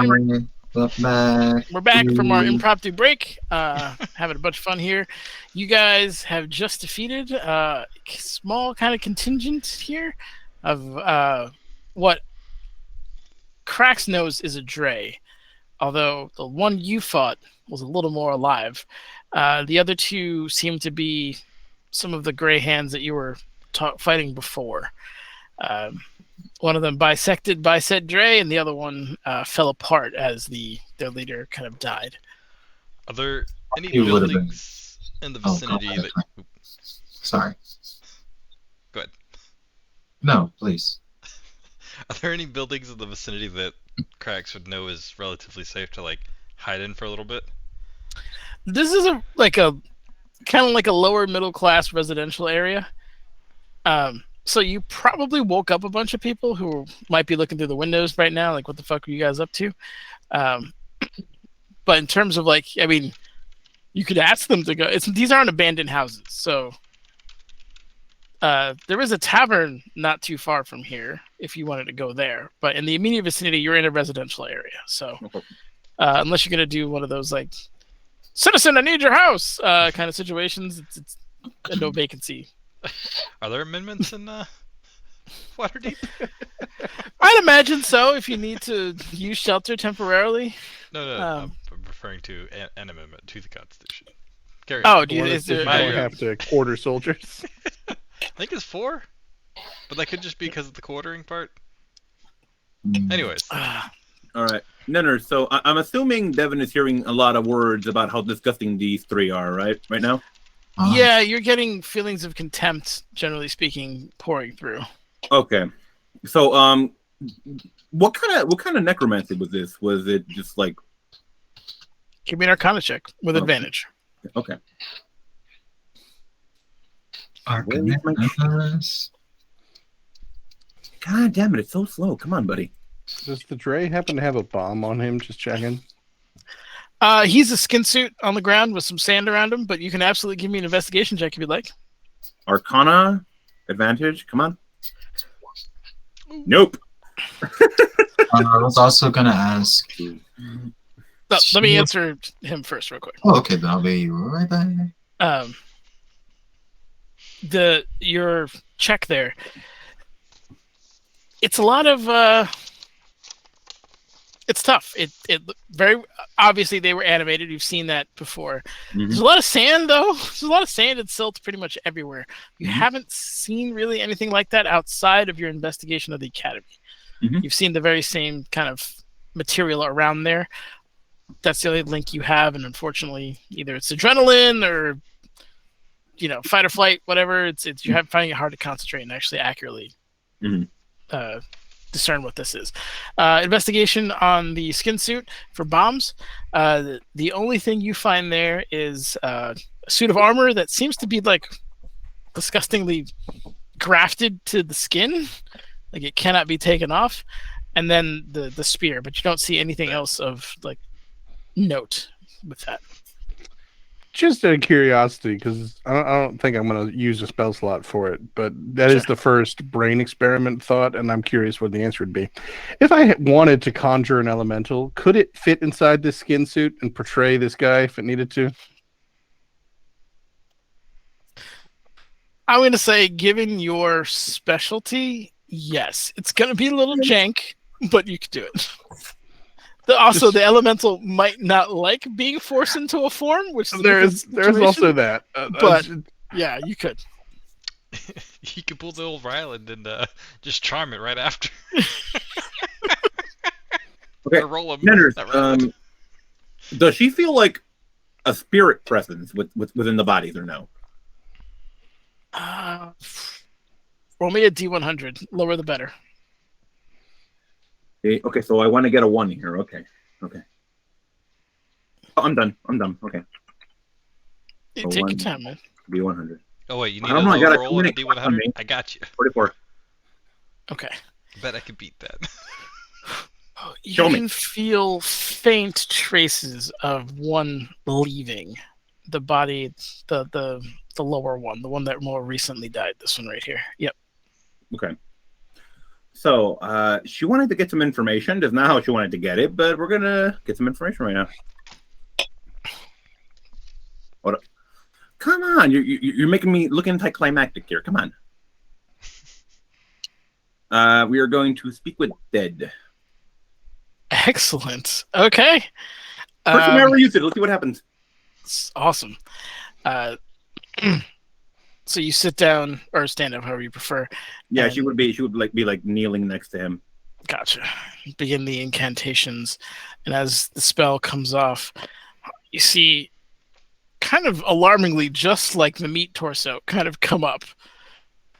Back. impromptu break. Having a bunch of fun here. You guys have just defeated a small kind of contingent here of what Cracks knows is a Dre, although the one you fought was a little more alive. The other two seem to be some of the gray hands that you were fighting before. One of them bisected by said Dre, and the other one fell apart as their leader kind of died. Are there any He would've buildings in the vicinity that? Sorry. Go ahead. No, please. Are there any buildings in the vicinity that Cracks would know is relatively safe to like hide in for a little bit? This is a kind of like a lower middle class residential area. So you probably woke up a bunch of people who might be looking through the windows right now, like, what the fuck are you guys up to? But in terms of you could ask them to go. These aren't abandoned houses, so there is a tavern not too far from here if you wanted to go there. But in the immediate vicinity, you're in a residential area. So unless you're gonna do one of those like, citizen, I need your house kind of situations, it's a no vacancy. Are there amendments in Waterdeep? I'd imagine so if you need to use shelter temporarily. No, I'm referring to an amendment to the Constitution. Carry Oh, on. dude, is there? You don't have to quarter soldiers. I think it's 4, but that could just be because of the quartering part. Anyways, All right, Nenner. So I'm assuming Devin is hearing a lot of words about how disgusting these three are, right now. Yeah, you're getting feelings of contempt, generally speaking, pouring through. Okay, so what kind of necromancy was this? Was it just like? Give me an Arcana check with advantage. Okay. Arcana. God damn it! It's so slow. Come on, buddy. Does the Dre happen to have a bomb on him? Just checking. He's a skin suit on the ground with some sand around him, but you can absolutely give me an investigation check if you'd like. Arcana advantage. Come on. Nope. I was also gonna ask you. No, let me answer him first, real quick. Oh, okay, then I'll be right back. Your check there. It's a lot of it's tough. It very obviously they were animated. You've seen that before. Mm-hmm. There's a lot of sand though. There's a lot of sand and silt pretty much everywhere. You haven't seen really anything like that outside of your investigation of the academy. Mm-hmm. You've seen the very same kind of material around there. That's the only link you have, and unfortunately, either it's adrenaline or fight or flight, whatever. It's you're finding it hard to concentrate and actually accurately discern what this is. Investigation on the skin suit for bombs. The only thing you find there is a suit of armor that seems to be like disgustingly grafted to the skin, like it cannot be taken off, and then the spear. But you don't see anything else of like note with that. Just out of curiosity, because I don't think I'm going to use a spell slot for it, but that is the first brain experiment thought, and I'm curious what the answer would be. If I wanted to conjure an elemental, could it fit inside this skin suit and portray this guy if it needed to? I'm going to say, given your specialty, yes. It's going to be a little jank, but you could do it. The elemental might not like being forced into a form, which is there's also that. But yeah, you could. You could pull the old Ryland and just charm it right after. Okay, roll him. Nenners, does she feel like a spirit presence within the bodies or no? Roll me a D100. Lower the better. Okay, so I want to get a 1 here. Okay. Oh, I'm done. Okay. Take your time, man. D100. Oh wait, you need I don't know, a I got a roll on a 2-minute D100? I got you. 44. Okay. I bet I could beat that. You Show me. can feel faint traces of one leaving the body, the lower one, the one that more recently died. This one right here. Yep. Okay. So, she wanted to get some information. Doesn't know how she wanted to get it, but we're gonna get some information right now. What? Come on, you're making me look anticlimactic here. Come on. We are going to speak with Dead. Excellent. Okay. First time I ever used it. Let's see what happens. Awesome. So you sit down or stand up, however you prefer. Yeah, she would be kneeling next to him. Gotcha. Begin the incantations, and as the spell comes off, you see, kind of alarmingly, just like the meat torso, kind of come up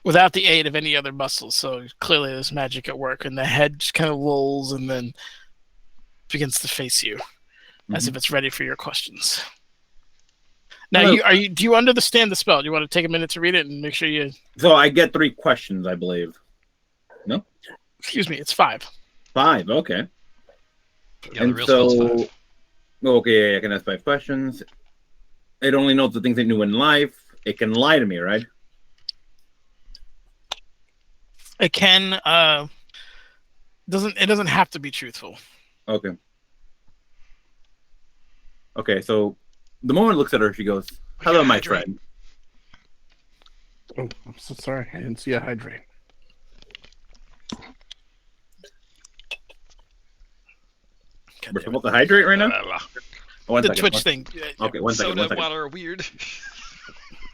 without the aid of any other muscles. So clearly, there's magic at work, and the head just kind of lolls and then begins to face you, as if it's ready for your questions. Now, do you understand the spell? Do you want to take a minute to read it and make sure you... So I get 3 questions, I believe. No? Excuse me, it's 5. 5, okay. Yeah, the real spell's 5. Okay, I can ask 5 questions. It only knows the things it knew in life. It can lie to me, right? It can, it doesn't have to be truthful. Okay. Okay, so the moment it looks at her, she goes, "Hello, my friend." Oh, I'm so sorry. I didn't see a hydrate. We're supposed to hydrate right now? One The second, Twitch thing. Okay, one second. Soda and water are weird.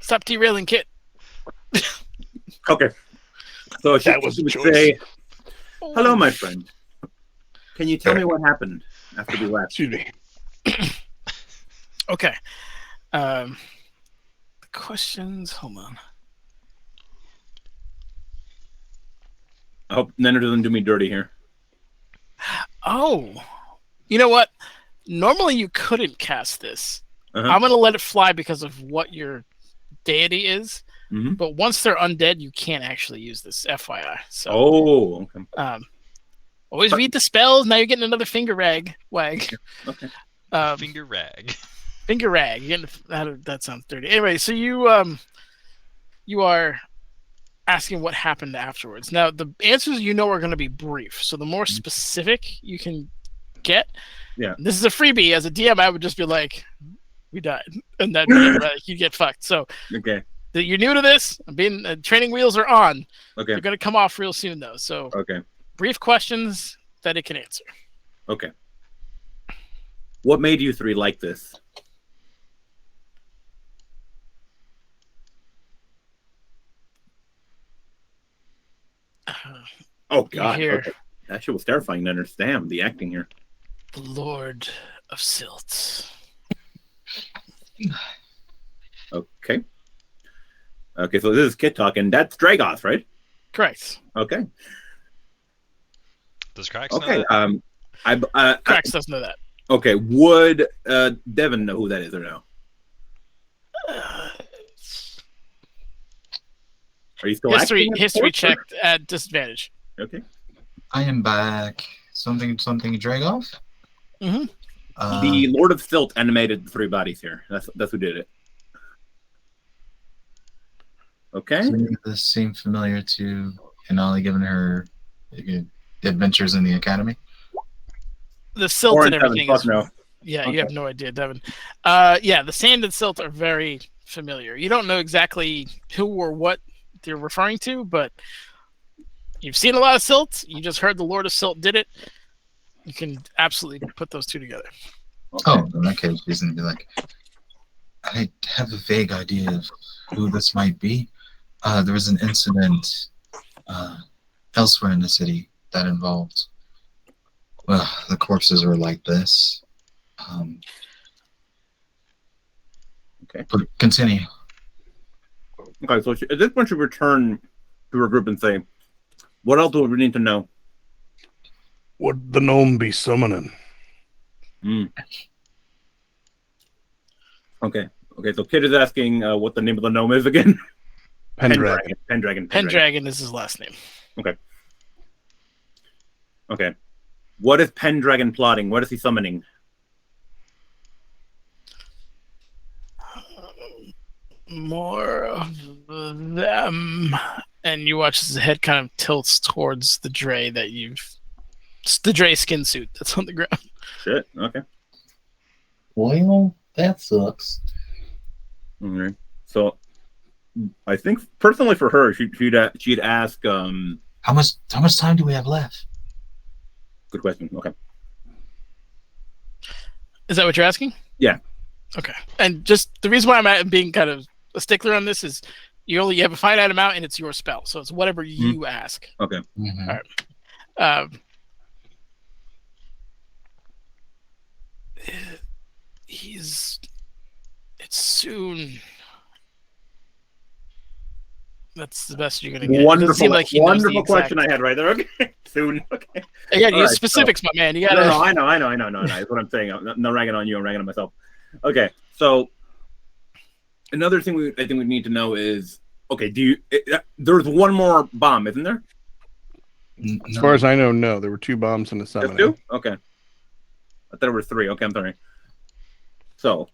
Stop derailing, Kit. Okay. So she That was a would choice. say, "Hello, my friend. Can you tell me what happened after we left?" Excuse me. Okay. The questions. Hold on. I hope Nenner doesn't do me dirty here. Oh, you know what? Normally you couldn't cast this. Uh-huh. I'm gonna let it fly because of what your deity is. Mhm. But once they're undead, you can't actually use this. FYI. So. Oh, okay. Always read the spells. Now you're getting another finger wag. Okay. Finger rag. Finger rag. You're getting that sounds dirty. Anyway, so you are asking what happened afterwards. Now the answers are going to be brief. So the more specific you can get. Yeah. This is a freebie. As a DM, I would just be like, "We died," and then you get fucked. So Okay. you're new to this. Training wheels are on. Okay. They're going to come off real soon though. So Okay. brief questions that it can answer. Okay. What made you 3 like this? Oh God! Here. Okay. That shit was terrifying to understand. The acting here. The Lord of Silt. Okay. Okay, so this is Kit talking. That's Dragoth, right? Correct. Okay. Does Cracks know Okay. that? Cracks doesn't know that. Okay. Would Devin know who that is or no? Are you still History acting? checked at disadvantage. Okay. I am back. Something Dragoff? Mhm. The Lord of Silt animated the 3 bodies here. That's who did it. Okay. Does this seem familiar to Inali, given her adventures in the academy? The silt Or and in Devin, everything fuck is. no. Yeah, Okay. you have no idea, Devin. Yeah, the sand and silt are very familiar. You don't know exactly who or what they're referring to, but you've seen a lot of silt. You just heard the Lord of Silt did it. You can absolutely put those 2 together. Okay. Oh, in that case, she's gonna be like, I have a vague idea of who this might be. There was an incident elsewhere in the city that involved, well, the corpses were like this. Okay. But continue. Okay, so at this point, she return to her group and say, "What else do we need to know?" Would the gnome be summoning? Okay. Okay, so Kid is asking what the name of the gnome is again. Pendragon. Pendragon. Pendragon is his last name. Okay. What is Pendragon plotting? What is he summoning? More of them and you watch as the head kind of tilts towards the Dre the Dre skin suit that's on the ground. Shit. Okay. Well, that sucks. All right. So, I think personally for her, she'd ask. How much time do we have left? Good question. Okay. Is that what you're asking? Yeah. Okay. And just the reason why I'm being kind of a stickler on this is you have a finite amount and it's your spell, so it's whatever you ask. Okay. Mm-hmm. All right. It's soon. That's the best you're gonna get. Wonderful, like he knows the wonderful question exact... I had right there. Okay, soon. Okay. Again, All use right, specifics, my man. You gotta. No, I know. No, that's what I'm saying. I'm not ragging on you. I'm ragging on myself. Okay, so another thing I think we need to know is, okay, there's one more bomb, isn't there? As far as I know, no. There were 2 bombs in the Just summoning. 2? Okay. I thought there were 3. Okay, I'm sorry. So,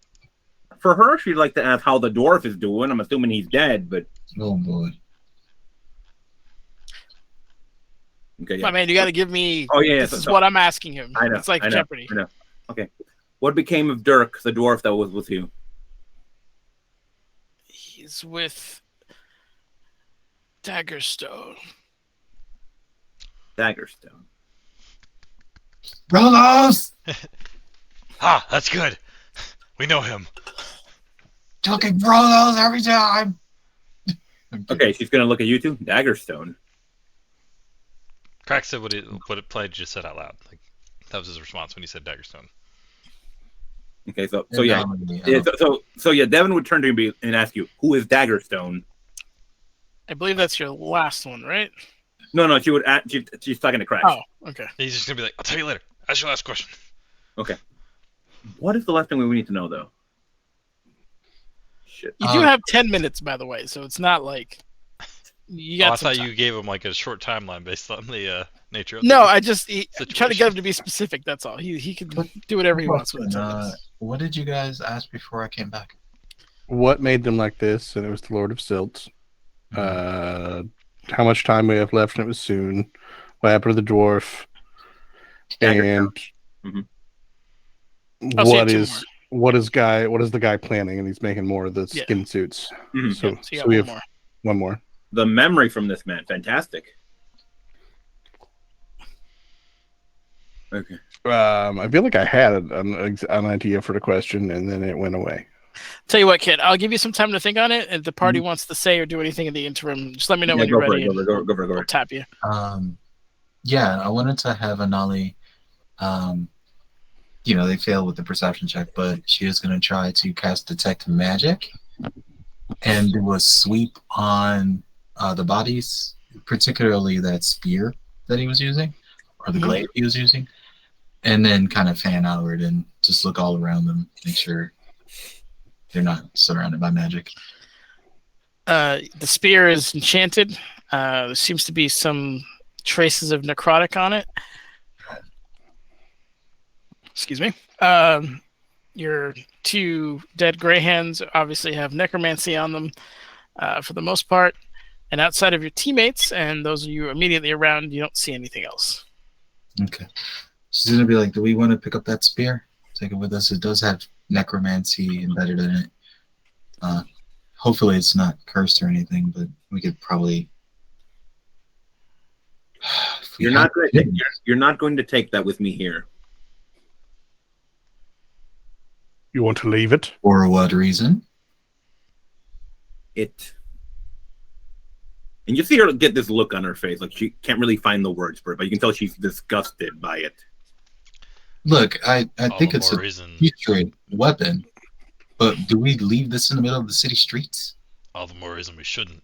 for her, she'd like to ask how the dwarf is doing. I'm assuming he's dead, but Oh boy. okay, yeah. My man, you got to give me. Oh yeah, This is what I'm asking him. I know. It's like I know, Jeopardy. I know. Okay. What became of Dirk, the dwarf that was with you? He's with Daggerstone. Daggerstone. Brothers! Ah, that's good. We know him. Talking Brothers every time! Okay, she's gonna look at you two. Daggerstone. Crack said what it played just said out loud. Like that was his response when he said Daggerstone. Okay, so yeah, Devin would turn to you and ask you, "Who is Daggerstone?" I believe that's your last one, right? No, she would. She's talking to Crack. Oh, okay. He's just gonna be like, "I'll tell you later. Ask your last question." Okay. What is the last thing we need to know, though? Shit. You do have 10 minutes, by the way, so it's not like you got. I some thought time. you gave him like a short timeline based on the nature of. No, the I just trying to situation. get him to be specific. That's all. He can do whatever he wants with it. What did you guys ask before I came back? What made them like this? And it was the Lord of Silts. How much time we have left? And it was soon. What happened to the dwarf? And what is the guy planning? And he's making more of the skin suits. Mm-hmm. So you we got have one more. The memory from this man, fantastic. Okay. I feel like I had an idea for the question, and then it went away. Tell you what, kid, I'll give you some time to think on it. If the party wants to say or do anything in the interim, just let me know when you're ready. Go for it. I'll tap you. Yeah, I wanted to have Anali. They failed with the perception check, but she is going to try to cast Detect Magic and do a sweep on the bodies, particularly that spear that he was using, or the glaive he was using, and then kind of fan outward and just look all around them, make sure they're not surrounded by magic. The spear is enchanted. There seems to be some traces of necrotic on it. Excuse me. Your 2 dead gray hands obviously have necromancy on them for the most part. And outside of your teammates and those of you immediately around, you don't see anything else. Okay. She's going to be like, do we want to pick up that spear? Take it with us. It does have necromancy embedded in it. Hopefully it's not cursed or anything, but we could probably... You're not going to take that with me here. You want to leave it? For what reason? And you see her get this look on her face, like she can't really find the words for it, but you can tell she's disgusted by it. Look, I think it's a reason. putrid weapon, but do we leave this in the middle of the city streets? All the more reason we should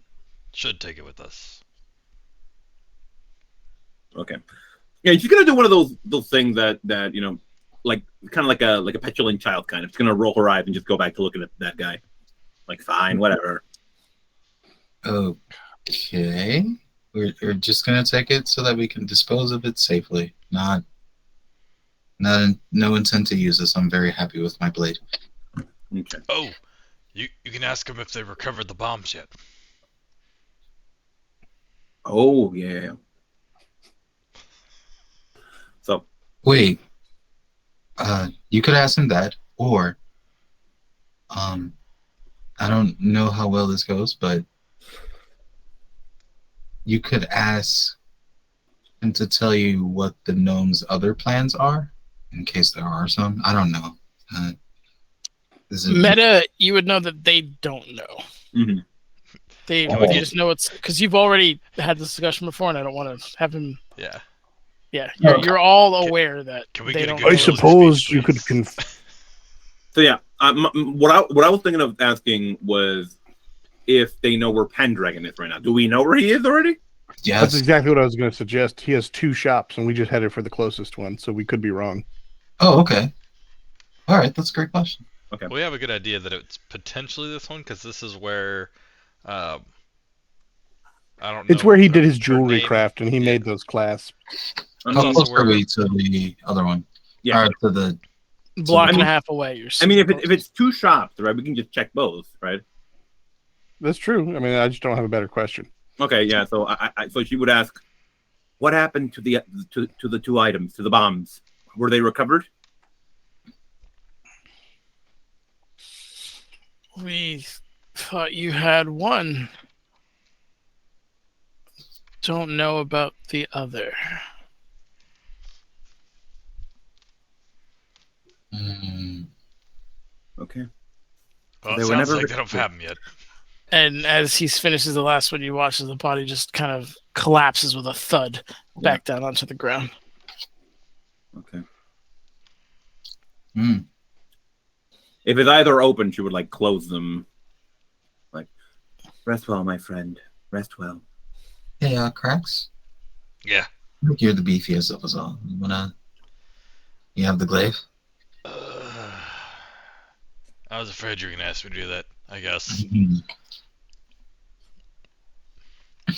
take it with us. Okay. Yeah, she's gonna do one of those things that like kind of like a petulant child kind of. She's gonna roll her eyes and just go back to looking at that guy. Like, fine, whatever. Okay. We're just gonna take it so that we can dispose of it safely. No intent to use this. I'm very happy with my blade. Okay. Oh, you can ask them if they recovered the bombs yet. Oh yeah. So Wait, you could ask him that, or I don't know how well this goes, but you could ask him to tell you what the gnome's other plans are, in case there are some. I don't know. Meta, you would know that they don't know. mhm. They Can we get- just know it's because you've already had this discussion before, and I don't want to have him. Yeah. Yeah, Okay. you're all aware that Can we they get a don't good know. I elevator suppose speech, you could please? So yeah, what I was thinking of asking was if they know where Pendragon is right now. Do we know where he is already? yes. That's exactly what I was going to suggest. He has 2 shops, and we just headed for the closest one, so we could be wrong. Oh, okay. All right, that's a great question. We have a good idea that it's potentially this one because this is where, I don't know. It's where he did his her jewelry name- craft, and he yeah. made those clasps. I How mean, also close are where- we to the other one? yeah. Or to the Block I and mean- a half away. You're. I mean, if super it's 2 shops, right, we can just check both, right? That's true. I mean, I just don't have a better question. Okay, yeah. So so she would ask, what happened to the 2 items, to the bombs? Were they recovered? close. We thought you had one. Don't know about the other. Okay. Well, They it were sounds never like they don't recovered. have them yet. And as he finishes the last one, you watch as the body just kind of collapses with a thud back down onto the ground. Okay. Hmm. If it's either open, she would like close them. Like, rest well, my friend. Rest well. Hey, Cracks. Yeah. I think you're the beefiest of us all. You have the glaive? I was afraid you were gonna ask me to do that. I guess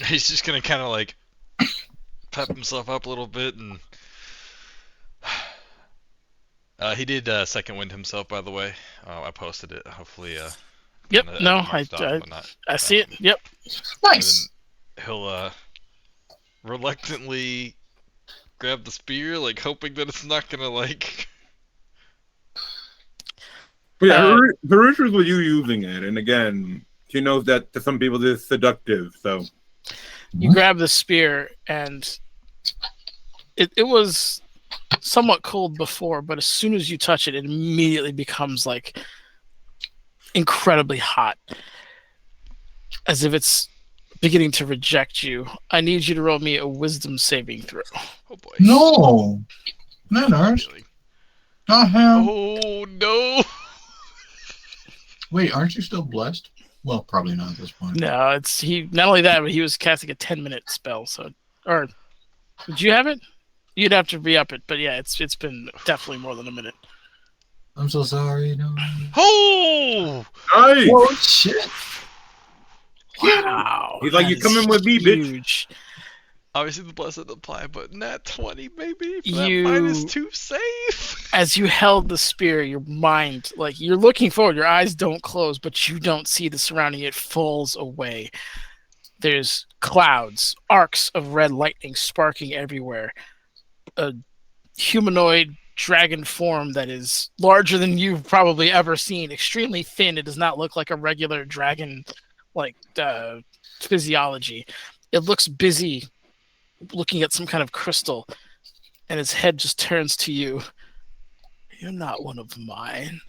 he's just gonna kind of like pep himself up a little bit, and he did second wind himself, by the way. I posted it. Hopefully, Yep. kinda No, marked off and whatnot. I see it. Yep. Nice. And then he'll reluctantly grab the spear, like hoping that it's not gonna like. But yeah, her issues with you using it, and again, she knows that to some people this is seductive. So You grab the spear, and it was somewhat cold before, but as soon as you touch it, it immediately becomes like incredibly hot, as if it's beginning to reject you. I need you to roll me a wisdom saving throw. Oh boy. No, not ours. Really? Not him. Oh no. Wait, aren't you still blessed? Well, probably not at this point. No, it's he. Not only that, but he was casting a 10-minute spell. So, or did you have it? You'd have to re-up it. But yeah, it's been definitely more than a minute. I'm so sorry. No. Oh. nice. Whoa, shit. Wow, He's like, that "You is coming with me, bitch?" huge. Obviously, the blessed apply, but nat 20 maybe. For You- that -2 save. As you held the spear, your mind, like you're looking forward, your eyes don't close, but you don't see the surrounding. It falls away. There's clouds, arcs of red lightning sparking everywhere. A humanoid dragon form that is larger than you've probably ever seen, extremely thin. It does not look like a regular dragon, like physiology. It looks busy looking at some kind of crystal, and his head just turns to you. You're not one of mine.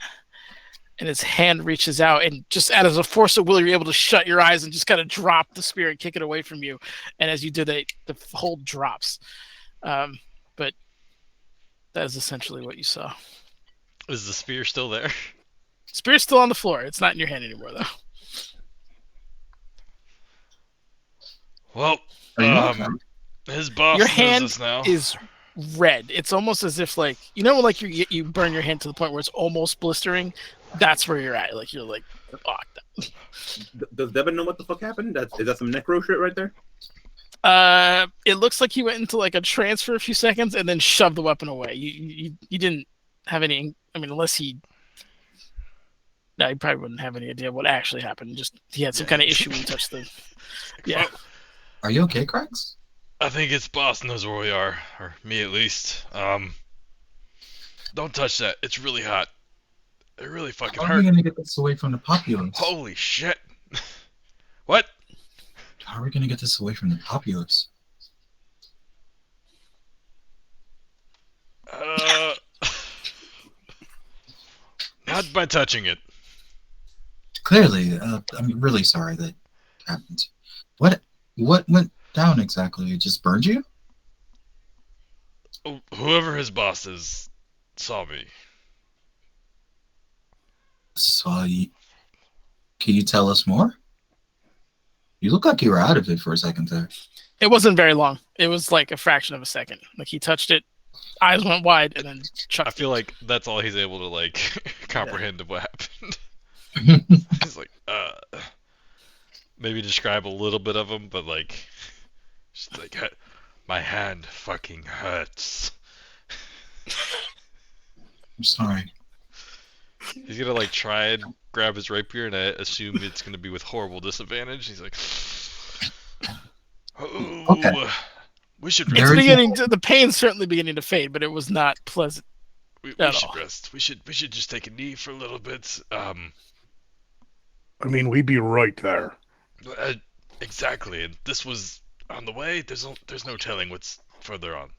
And his hand reaches out, and just out of a force of will, you're able to shut your eyes and just kind of drop the spear and kick it away from you. And as you do that, the hold drops. But that is essentially what you saw. Is the spear still there? Spear's still on the floor. It's not in your hand anymore, though. Well, Are you okay? his boss Your knows hand this now. is red. It's almost as if, like, you know, like you burn your hand to the point where it's almost blistering. That's where you're at. Like, you're like, oh. Does Devin know what the fuck happened? Is that some necro shit right there? It looks like he went into like a trance for a few seconds and then shoved the weapon away. You didn't have any. I mean, unless he. No, he probably wouldn't have any idea what actually happened. Just he had some kind of issue when he touched the. Yeah. Are you okay, Cracks? I think its boss knows where we are, or me at least. Don't touch that. It's really hot. It really fucking How are we hurt. gonna get this away from the populace? Holy shit. What? How are we gonna get this away from the populace? Not by touching it. Clearly, I'm really sorry that happened. What went down exactly? It just burned you? Whoever his boss is saw me. Saw you. Can you tell us more? You look like you were out of it for a second there. It wasn't very long. It was like a fraction of a second. Like he touched it, eyes went wide, and then chucked I feel like that's all he's able to like comprehend of what happened. He's like, maybe describe a little bit of them, but like, just like, my hand fucking hurts. I'm sorry. He's gonna like try and grab his rapier, and I assume it's gonna be with horrible disadvantage. He's like, oh, Okay. we should It's rest. beginning to, the pain's certainly beginning to fade, but it was not pleasant. We at should all. rest. We should just take a knee for a little bit. I mean, we'd be right there. Exactly. And this was on the way. There's no telling what's further on.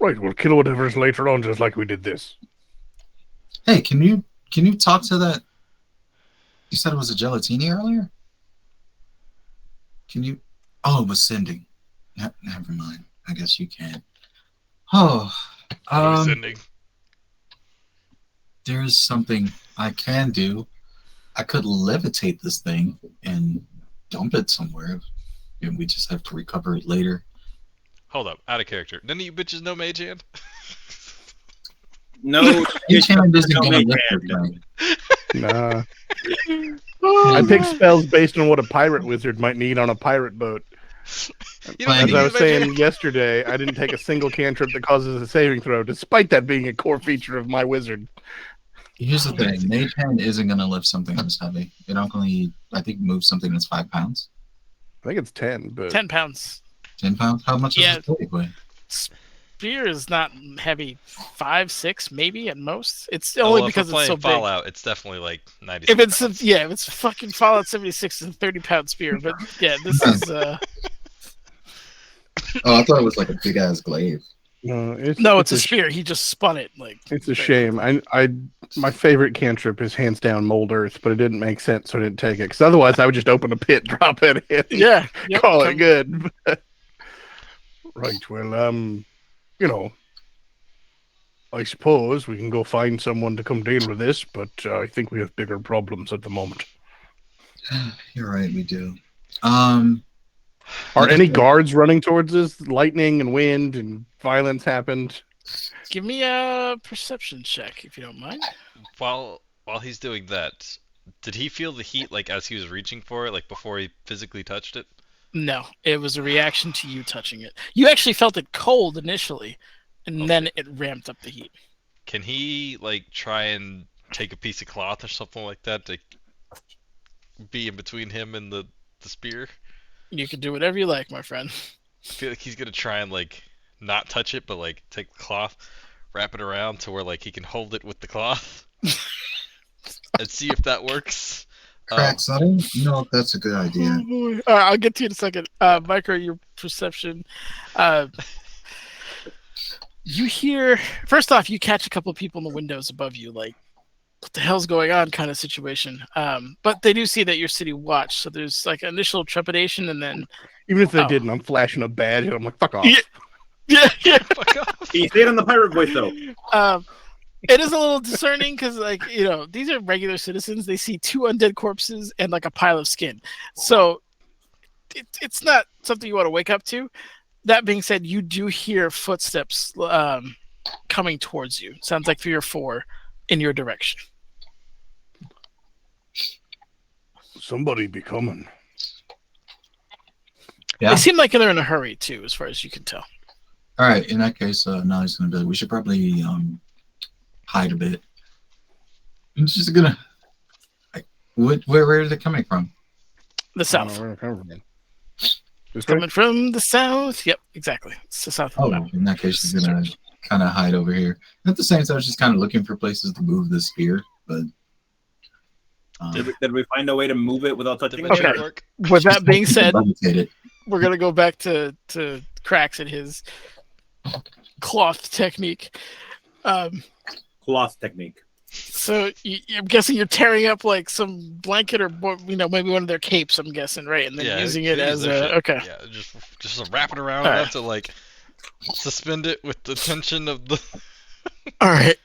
Right, we'll kill whatever's later on, just like we did this. Hey, can you talk to that? You said it was a gelatini earlier? Can you? Oh, it was sending. Never mind. I guess you can. Oh, What are we sending? there's something I can do. I could levitate this thing and dump it somewhere, and we just have to recover it later. Hold up, out of character. None of you bitches know Mage Hand? No, Each hand isn't no gonna mage lift hand. it, right? Nah. I pick spells based on what a pirate wizard might need on a pirate boat. You know, As As I was Mage saying Hand? yesterday, I didn't take a single cantrip that causes a saving throw, despite that being a core feature of my wizard. Here's the thing: Mage hand isn't gonna lift something this heavy. It only, I think, moves something that's 5 pounds, I think it's 10, but 10 pounds. 10 pounds. How much Yeah. does it weigh? Spear is not heavy. 5, 6, maybe at most. It's Oh, only well, because if we're it's so playing big. Fallout, it's definitely like 90. If it's if it's fucking Fallout 76 and 30-pound spear, but yeah, this is Oh, I thought it was like a big ass glaive. no, it's a spear. He just spun it like. It's a shame. My favorite cantrip is hands down Mold Earth, but it didn't make sense, so I didn't take it. Because otherwise, I would just open a pit, drop it in, Yeah, yep, call it come- good. Right. Well, you know, I suppose we can go find someone to come deal with this, but I think we have bigger problems at the moment. You're right, we do. Are any guards running towards us? Lightning and wind and violence happened. Give me a perception check if you don't mind. While he's doing that, did he feel the heat like as he was reaching for it, like before he physically touched it? No, it was a reaction to you touching it. You actually felt it cold initially, and then it ramped up the heat. Can he like try and take a piece of cloth or something like that to be in between him and the spear? You can do whatever you like, my friend. I feel like he's gonna try and like not touch it, but like take the cloth, wrap it around to where like he can hold it with the cloth, and see if that works. Cracks. I don't know if that's a good idea. Oh, boy. All right, I'll get to you in a second. Micro, your perception. You hear, first off, you catch a couple of people in the windows above you, like, what the hell's going on kind of situation. But they do see that you're city watch, so there's like initial trepidation, and then Even if they Oh. didn't, I'm flashing a badge and I'm like, fuck off. Yeah. Fuck off. He stayed on the pirate voice though. It is a little discerning because, like, you know, these are regular citizens. They see 2 undead corpses and like a pile of skin, so it's not something you want to wake up to. That being said, you do hear footsteps coming towards you. Sounds like 3 or 4 in your direction. Somebody be coming. Yeah. They seem like they're in a hurry too, as far as you can tell. All right. In that case, now he's gonna be. We should probably hide a bit. I'm just gonna. Where are they coming from? The I don't know south. where it come from. This way? Coming from the south. Yep, exactly. It's the south of Oh, the map. in that case, she's gonna kind of hide over here. And at the same time, she's kind of looking for places to move the spear, but. Did we find a way to move it without touching it? Okay. Work. With that being said, Levitated. we're gonna go back to Cracks and his cloth technique. Cloth technique. So I'm guessing you're tearing up like some blanket or maybe one of their capes. I'm guessing, right? And then using it as a okay. Yeah, just wrap it around All enough right. to like suspend it with the tension of the. All right.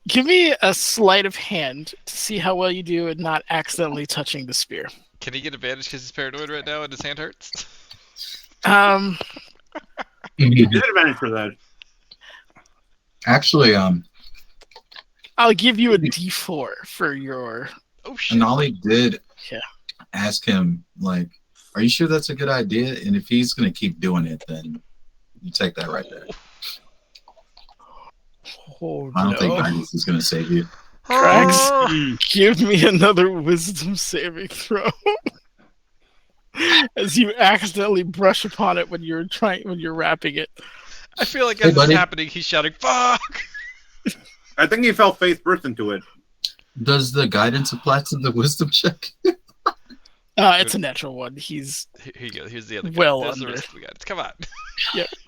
Give me a sleight of hand to see how well you do at not accidentally touching the spear. Can he get advantage because he's paranoid right now and his hand hurts? You get advantage for that. Actually, I'll give you a D4 for your. Oh shit! Anali did Yeah. ask him, like, are you sure that's a good idea? And if he's going to keep doing it, then you take that right there. Oh, I don't think no. guidance is going to save you. Cracks, give me another wisdom saving throw. As you accidentally brush upon it when you're wrapping it. I feel like Hey, as this is buddy. happening, he's shouting "fuck." I think he fell face first into it. Does the guidance apply to the wisdom check? It's a natural one. He's Here you go. Here's the other. Well There's the under. rest of the guys. Come on.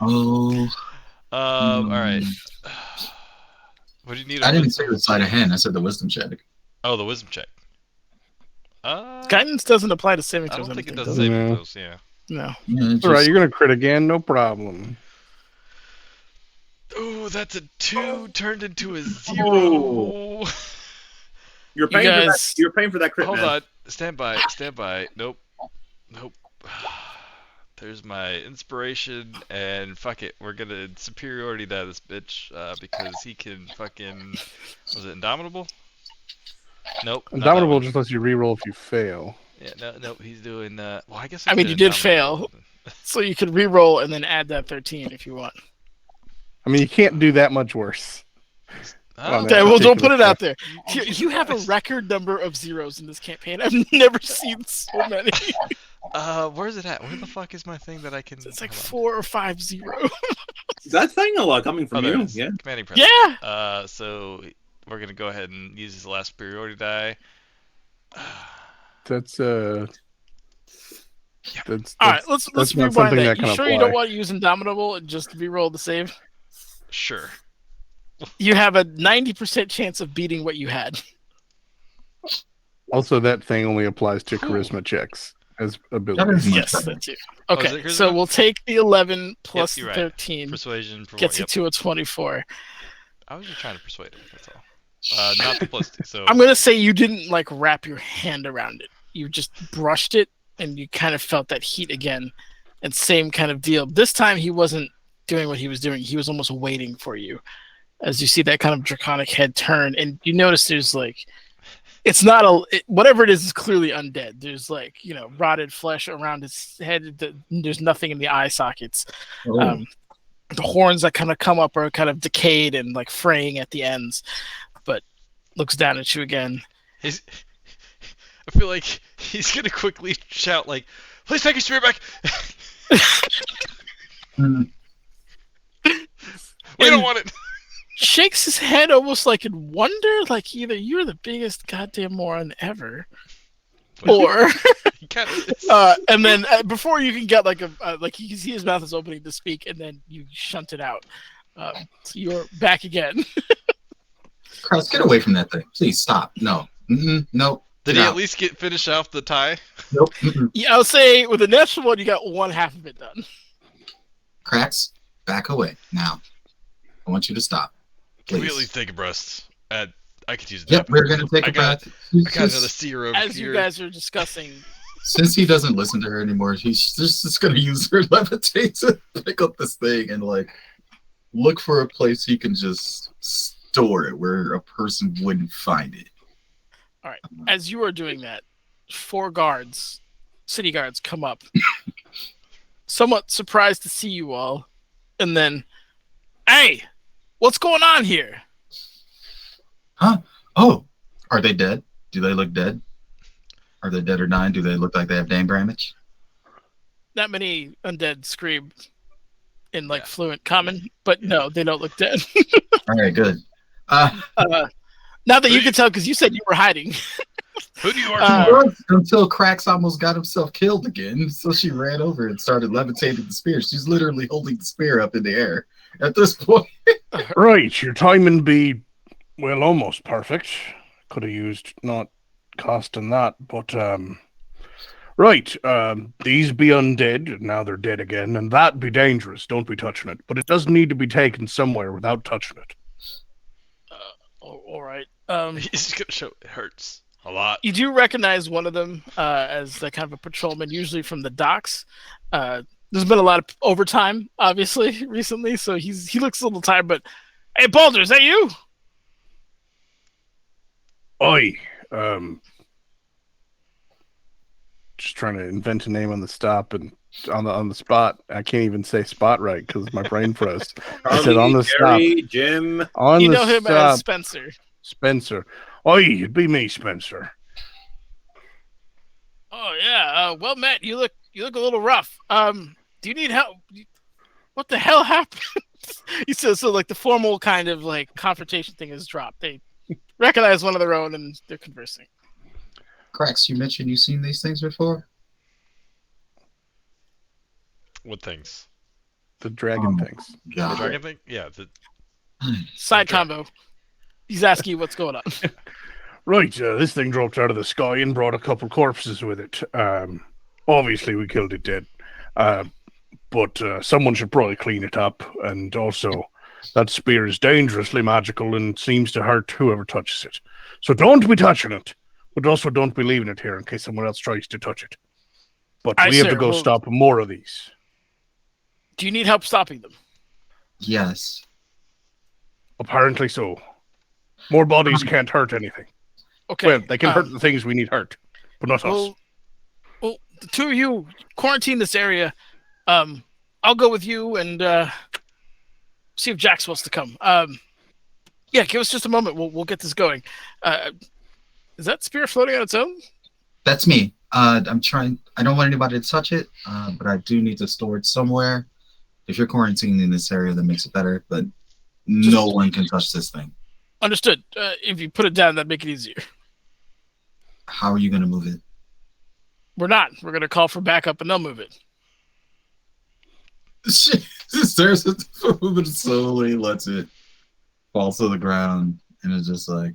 Oh, All right. What do you need? I didn't say the sleight of hand. I said the wisdom check. Oh, the wisdom check. guidance doesn't apply to saving I throws. don't think it anything, does does saving No. throws. Yeah. No. Yeah, All right, you're gonna crit again, no problem. Ooh, that's a 2 turned into a 0. You're paying for that. guys- You're paying for that crit. Hold man. on. Stand by. Stand by. Nope. There's my inspiration, and fuck it. We're gonna superiority that this bitch, because he can fucking. Was it Indomitable? Nope. not that Indomitable one. just lets you reroll if you fail. Yeah, no, he's doing. Well, I guess. I mean, could you did Indomitable. So you could re-roll and then add that 13 if you want. I mean, you can't do that much worse. Oh, Okay, no. well, don't put Ridiculous it out there. you- You have a record number of zeros in this campaign. I've never seen so many. Where's it at? Where the fuck is my thing that I can? It's like hold on. 4 or 5 0. That's saying a lot coming Oh, from there it you. is. Yeah. Commanding press. Yeah. So we're gonna go ahead and use his last superiority die. That's All right, let's that's not rewind something that. that You can sure you don't apply. want to use Indomitable and just re-roll the save? Sure. You have a 90% chance of beating what you had. also that thing only applies to charisma checks as abilities. Much Yes, better. that's you. Oh, is Okay, it charisma? so we'll take the 11 plus you're the right. 13. Persuasion. Gets you yep. to a 24. I was just trying to persuade him. That's all. Not the +2. So I'm gonna say you didn't like wrap your hand around it. You just brushed it, and you kind of felt that heat again, and same kind of deal. This time he wasn't doing what he was doing. He was almost waiting for you, as you see that kind of draconic head turn, and you notice there's like, it's not whatever it is clearly undead. There's like rotted flesh around his head. There's nothing in the eye sockets. Oh, The horns that kind of come up are kind of decayed and like fraying at the ends, but looks down at you again. he's. I feel like he's gonna quickly shout like, "Please take your spear back." mm, We don't want it. Shakes his head almost like in wonder, like either you're the biggest goddamn moron ever, or He kind of is. and then before you can get like like you can see his mouth is opening to speak, and then you shunt it out. So you're back again. Christ, get away from that thing. Please stop. No. Nope. Did Get he out. at least finish off the tie? Nope. Yeah, I'll say with the natural one, you got one half of it done. Cracks, back away. Now. I want you to stop. Can we at Please. least take a breast? I could use that. Yep, we're going to take I a got- breath. I got another seer over As here. you guys are discussing, Since he doesn't listen to her anymore, he's just going to use her levitate to pick up this thing and like look for a place he can just store it where a person wouldn't find it. as you are doing that, 4 guards, city guards, come up, somewhat surprised to see you all, and then, hey, what's going on here? Huh? Oh, are they dead? Do they look dead? Are they dead or dying? Do they look like they have name damage? not many undead scream in like Yeah. fluent common, but no, they don't look dead. All right, good. Not that you could tell because you said you were hiding. Who do you work Uh, for? Until Cracks almost got himself killed again, so she ran over and started levitating the spear. She's literally holding the spear up in the air at this point. Right, your timing be, well, almost perfect. Could have used not costing that, but right, these be undead, now they're dead again, and that be dangerous, don't be touching it. But it does need to be taken somewhere without touching it. all right. He's gonna show it hurts a lot. You do recognize one of them as kind of a patrolman, usually from the docks. There's been a lot of overtime, obviously, recently, so he looks a little tired. But hey, Baldur, is that you? Oi, just trying to invent a name on the stop and on the spot. I can't even say spot right because my brain froze. I said on the Gary, stop. Jim. On You the know him stop, as Spencer. Spencer. Oi, it'd be me, Spencer. Oh yeah, well met. You look a little rough. Do you need help? What the hell happened? He says so. Like the formal kind of like confrontation thing is dropped. They recognize one of their own and they're conversing. Cracks, you mentioned you've seen these things before? What things? The dragon Oh, things. The God. dragon thing? Yeah. Side Okay. combo. He's asking you what's going on. Right, this thing dropped out of the sky and brought a couple corpses with it. Obviously, we killed it dead. But someone should probably clean it up. And also, that spear is dangerously magical and seems to hurt whoever touches it. So don't be touching it. But also don't be leaving it here in case someone else tries to touch it. But Aye, we have sir. to go Well- stop more of these. Do you need help stopping them? Yes. Apparently so. More bodies can't hurt anything. Okay. Well, they can hurt the things we need hurt, but not us. Well, the two of you quarantine this area. I'll go with you and see if Jack's supposed to come. Yeah, give us just a moment. We'll get this going. Is that spear floating on its own? That's me. I'm trying. I don't want anybody to touch it, but I do need to store it somewhere. If you're quarantining in this area, that makes it better. But no one can touch this thing. Understood. If you put it down, that'd make it easier. How are you going to move it? We're not. We're gonna call for backup, and they'll move it. She stares at the food and slowly lets it fall to the ground, and it's just like,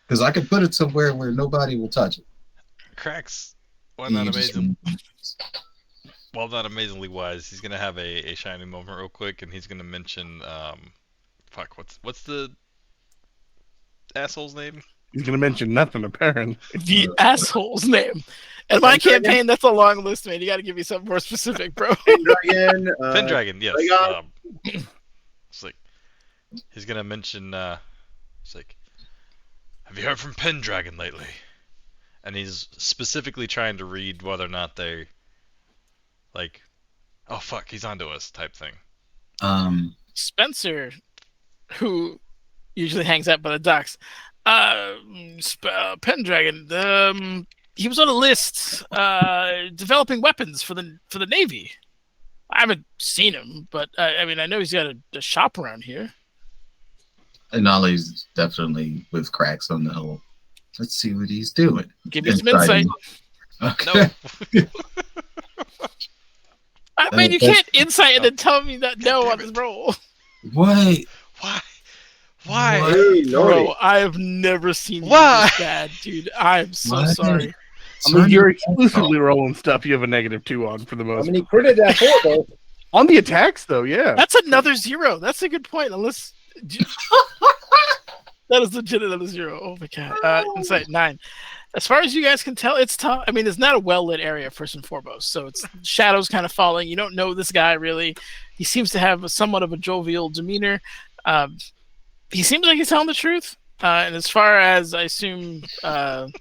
because I could put it somewhere where nobody will touch it. Cracks. Well, And not you just- amazing. Well, not amazingly wise. He's gonna have a shining moment real quick, and he's gonna mention fuck. What's the asshole's name? He's going to mention nothing, apparently. The asshole's name. And my campaign, that's a long list, man. You got to give me something more specific, bro. Pendragon. Pendragon, yes. Dragon. It's like he's gonna mention. It's like, have you heard from Pendragon lately? And he's specifically trying to read whether or not they, like, oh fuck, he's onto us type thing. Spencer, who usually hangs out by the docks, Pendragon, he was on a list developing weapons for the Navy. I haven't seen him, but I mean, I know he's got a shop around here. And Ollie's definitely with Cracks on the whole. Let's see what he's doing. Give me some insight. Okay. No. I mean, you can't insight and then tell me that no on this roll. Wait. Why? Why? What? Hey, naughty. Bro, I have never seen you Why? this bad, dude. I'm so Why? sorry. I mean, you're exclusively rolling stuff you have a -2 on for the How most many critted that for, though? On the attacks, though, yeah. That's another 0. That's a good point. Unless that is legit another 0. Oh my god. Insight 9. As far as you guys can tell, it's tough. I mean, it's not a well-lit area, first and foremost. So it's shadows kind of falling. You don't know this guy really. He seems to have somewhat of a jovial demeanor. He seems like he's telling the truth. And as far as I assume, Baldwin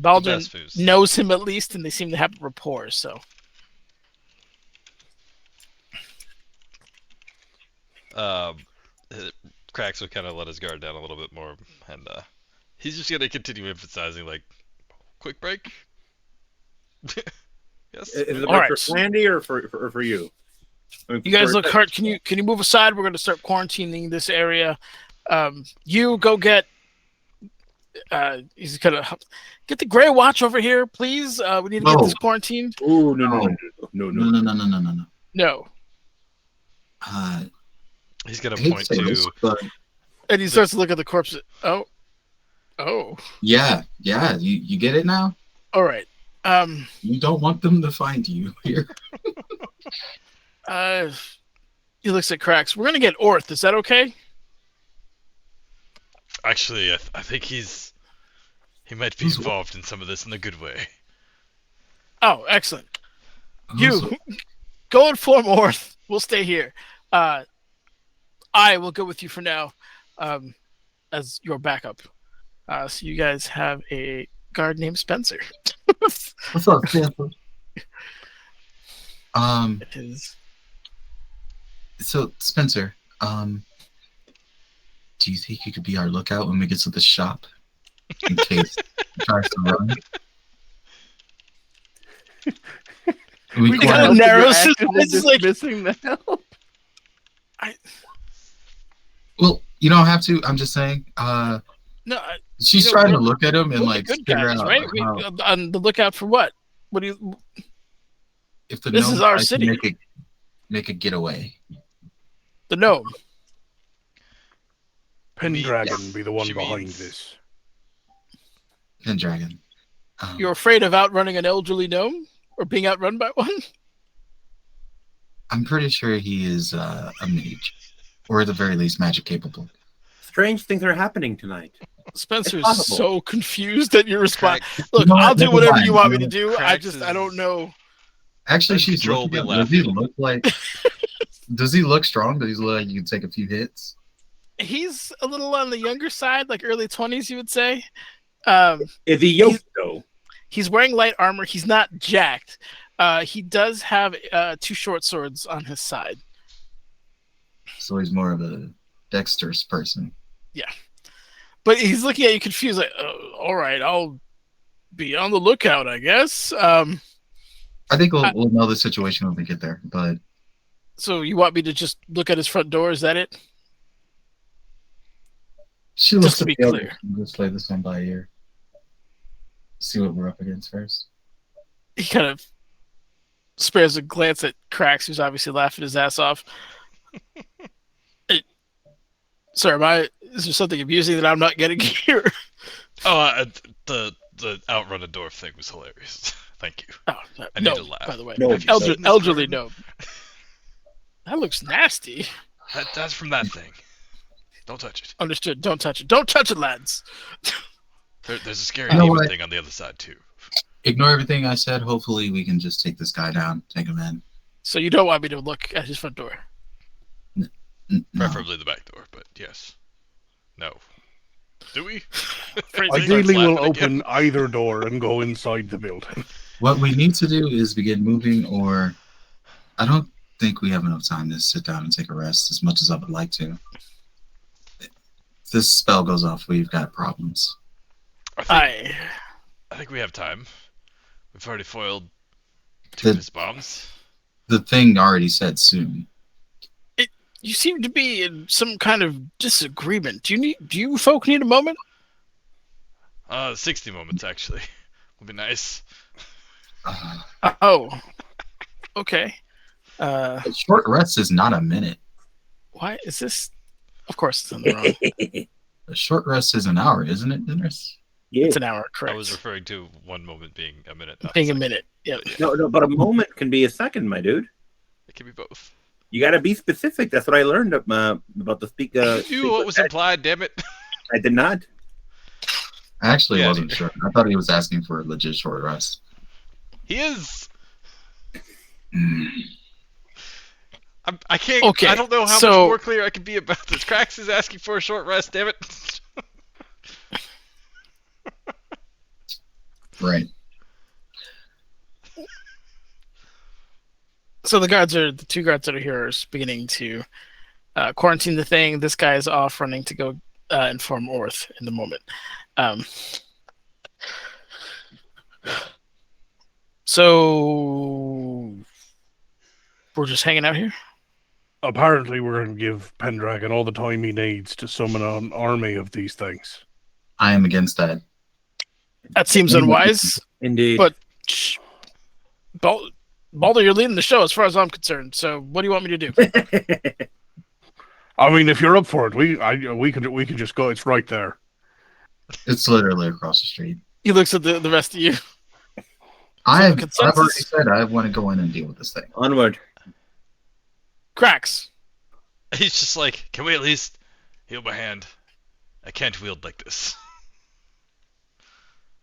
best Foos. knows him at least, and they seem to have rapport. So Cracks would kind of let his guard down a little bit more, and he's just gonna continue emphasizing, like, quick break. Yes. Is it All better right. for Sandy or for you? I mean, You guys for- look hurt. Can you move aside? We're going to start quarantining this area. You go get. He's gonna get the Gray Watch over here, please. We need to get this quarantined. Oh no. No. He's gonna I hate point say this, to. but And he starts to look at the corpse. Oh. yeah, you get it now. All right. You don't want them to find you here. He looks at Cracks. We're gonna get Orth. Is that okay? Actually, I think he might be involved in some of this in a good way. Oh, excellent. You go inform Orth. We'll stay here. I will go with you for now, as your backup. So you guys have a guard named Spencer. What's up, Stanford? It is. So Spencer, do you think you could be our lookout when we get to the shop in case he tries to run? We kind of narrows his eyes, like missing the help. Well, you don't have to. I'm just saying. No, She's trying to look at him and we're like good figure guys, out right? how, On the lookout for what? What do you? if the This gnome is our tries to city. make a getaway. The gnome. Pendragon be the one She behind means- this. Pendragon. You're afraid of outrunning an elderly gnome or being outrun by one? I'm pretty sure he is a mage, or at the very least, magic capable. Strange things are happening tonight. Spencer's possible. so confused at your response. Crack- Look, You know what? I'll do Never whatever mind. you want me You to know, do. Cracks I don't know. Actually, she's Uncontrollably looking at, does he look like? Does he look strong? Does he look like you can take a few hits? He's a little on the younger side, like early 20s, you would say. Is he yoked though? He's wearing light armor. He's not jacked. He does have 2 short swords on his side. So he's more of a dexterous person. But he's looking at you confused, like, all right, I'll be on the lookout, I guess. I think we'll know the situation when we get there. But So you want me to just look at his front door? Is that it? she Just looks to at be the other. clear. Let's play this one by ear. See what we're up against first. He kind of spares a glance at Cracks, who's obviously laughing his ass off. Sir, is there something amusing that I'm not getting here? Oh, the outrun a dwarf thing was hilarious. Thank you. Oh, I need to laugh. by the way. No, Have you seen this Elderly garden? gnome. That looks nasty. That's from that thing. Don't touch it. Understood. Don't touch it. Don't touch it, lads. There's a scary You know demon what? thing on the other side too. Ignore everything I said. Hopefully, we can just take this guy down, take him in. So you don't want me to look at his front door? No. Preferably the back door, but yes. No. Do we? Ideally, we'll Laughing again. open either door and go inside the building. What we need to do is begin moving, or I don't think we have enough time to sit down and take a rest as much as I would like to. If this spell goes off, we've got problems. I think we have time. We've already foiled 2 of his bombs. The thing already said soon. You seem to be in some kind of disagreement. Do you folk need a moment? 60 moments actually. Would be nice. Oh. Okay. A short rest is not a minute. Why is this? Of course, it's in the wrong. A short rest is an hour, isn't it, Dennis? Yeah. It's an hour, correct? I was referring to 1 moment being a minute. Not Being a second. minute. Yeah. No, but a moment can be a second, my dude. It can be both. You got to be specific. That's what I learned about the speak. Ew, what was implied? Damn it! I did not. I actually Yeah, wasn't neither. sure. I thought he was asking for a legit short rest. He is. Mm. I can't. Okay, I don't know how much so- more clear I can be about this. Cracks is asking for a short rest. Damn it! Right. So the 2 guards that are here are beginning to quarantine the thing. This guy is off running to go inform Orth in the moment. So we're just hanging out here. Apparently, we're going to give Pendragon all the time he needs to summon an army of these things. I am against that. That seems unwise. Indeed. But Balder, you're leading the show as far as I'm concerned. So what do you want me to do? I mean, if you're up for it, we could just go. It's right there. It's literally across the street. He looks at the rest of you. I've consensus? already said I want to go in and deal with this thing. Onward. Cracks. He's just like, can we at least heal my hand? I can't wield like this.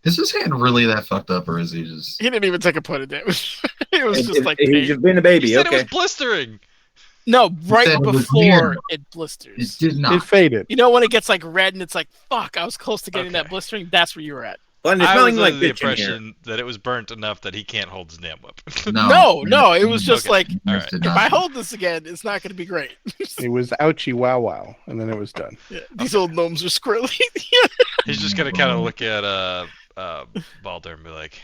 Is his hand really that fucked up, or is he just? He didn't even take a point of damage. It was just like he's pain. just being a baby. He said Okay. it was blistering. No, right said it was before near. it It blisters. did not. It faded. You know when it gets like red and it's like, fuck, I was close to getting that Okay. blistering? That's where you were at. Glenn, you're I was smelling under like the bitch in here. impression that it was burnt enough that he can't hold his damn weapon. No, it was just Okay. like, All right. Did if not. I hold this again, it's not going to be great. It was ouchie wow wow, and then it was done. Yeah, these old gnomes are squirrely. He's just gonna kind of look at Balder and be like,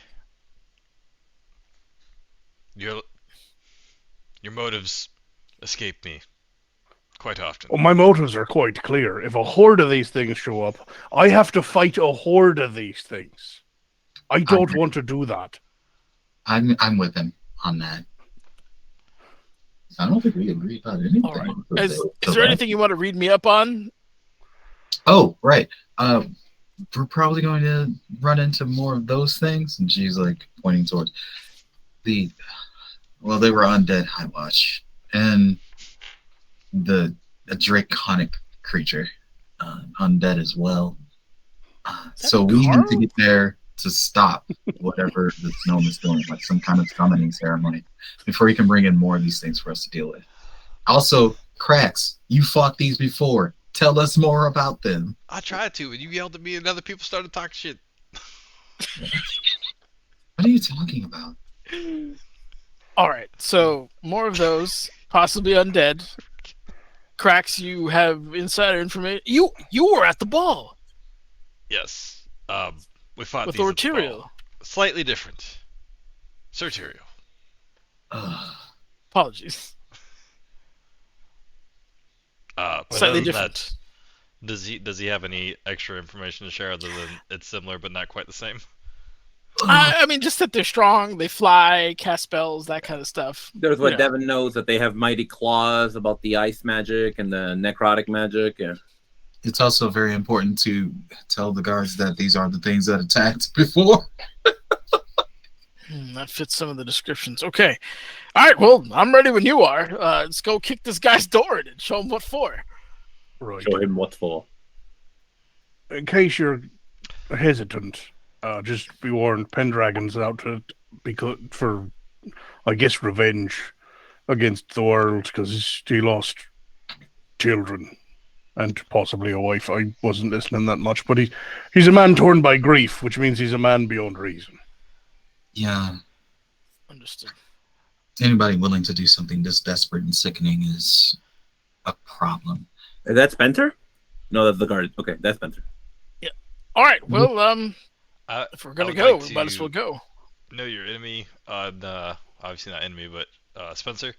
your motives escape me quite often. Well, my motives are quite clear. If a horde of these things show up, I have to fight a horde of these things. I don't want to do that. I'm with him on that. I don't think we agree about anything. All right. Is there anything you want to read me up on? Oh, right. We're probably going to run into more of those things. And she's like pointing towards they were undead High Watch and a draconic creature, undead as well. So we need to get there to stop whatever this gnome is doing, like some kind of summoning ceremony, before he can bring in more of these things for us to deal with. Also, Cracks, you fought these before. Tell us more about them. I tried to, and you yelled at me, and other people started talking shit. What are you talking about? All right, so more of those, possibly undead. Cracks, you have insider information. You were at the ball Yes. We fought with these at the Orterial. ball. Slightly different. Sorterial. Apologies. But Slightly other than different. that, does he have any extra information to share other than it's similar but not quite the same? I mean, just that they're strong, they fly, cast spells, that kind of stuff. There's what You know. Devin knows, that they have mighty claws, about the ice magic and the necrotic magic. Yeah. It's also very important to tell the guards that these are the things that attacked before. That fits some of the descriptions. Okay. All right, well, I'm ready when you are. Let's go kick this guy's door in and show him what for. Right. Show him what's for. In case you're hesitant, just be warned, Pendragon's out for, I guess, revenge against the world because he lost children and possibly a wife. I wasn't listening that much, but he's a man torn by grief, which means he's a man beyond reason. Yeah. Understood. Anybody willing to do something this desperate and sickening is a problem. Is that Spencer? No, that's the guard. Okay, that's Spencer. All right, well, if we're going to would go, like we might as to- well go. Know your enemy on obviously not enemy, but Spencer.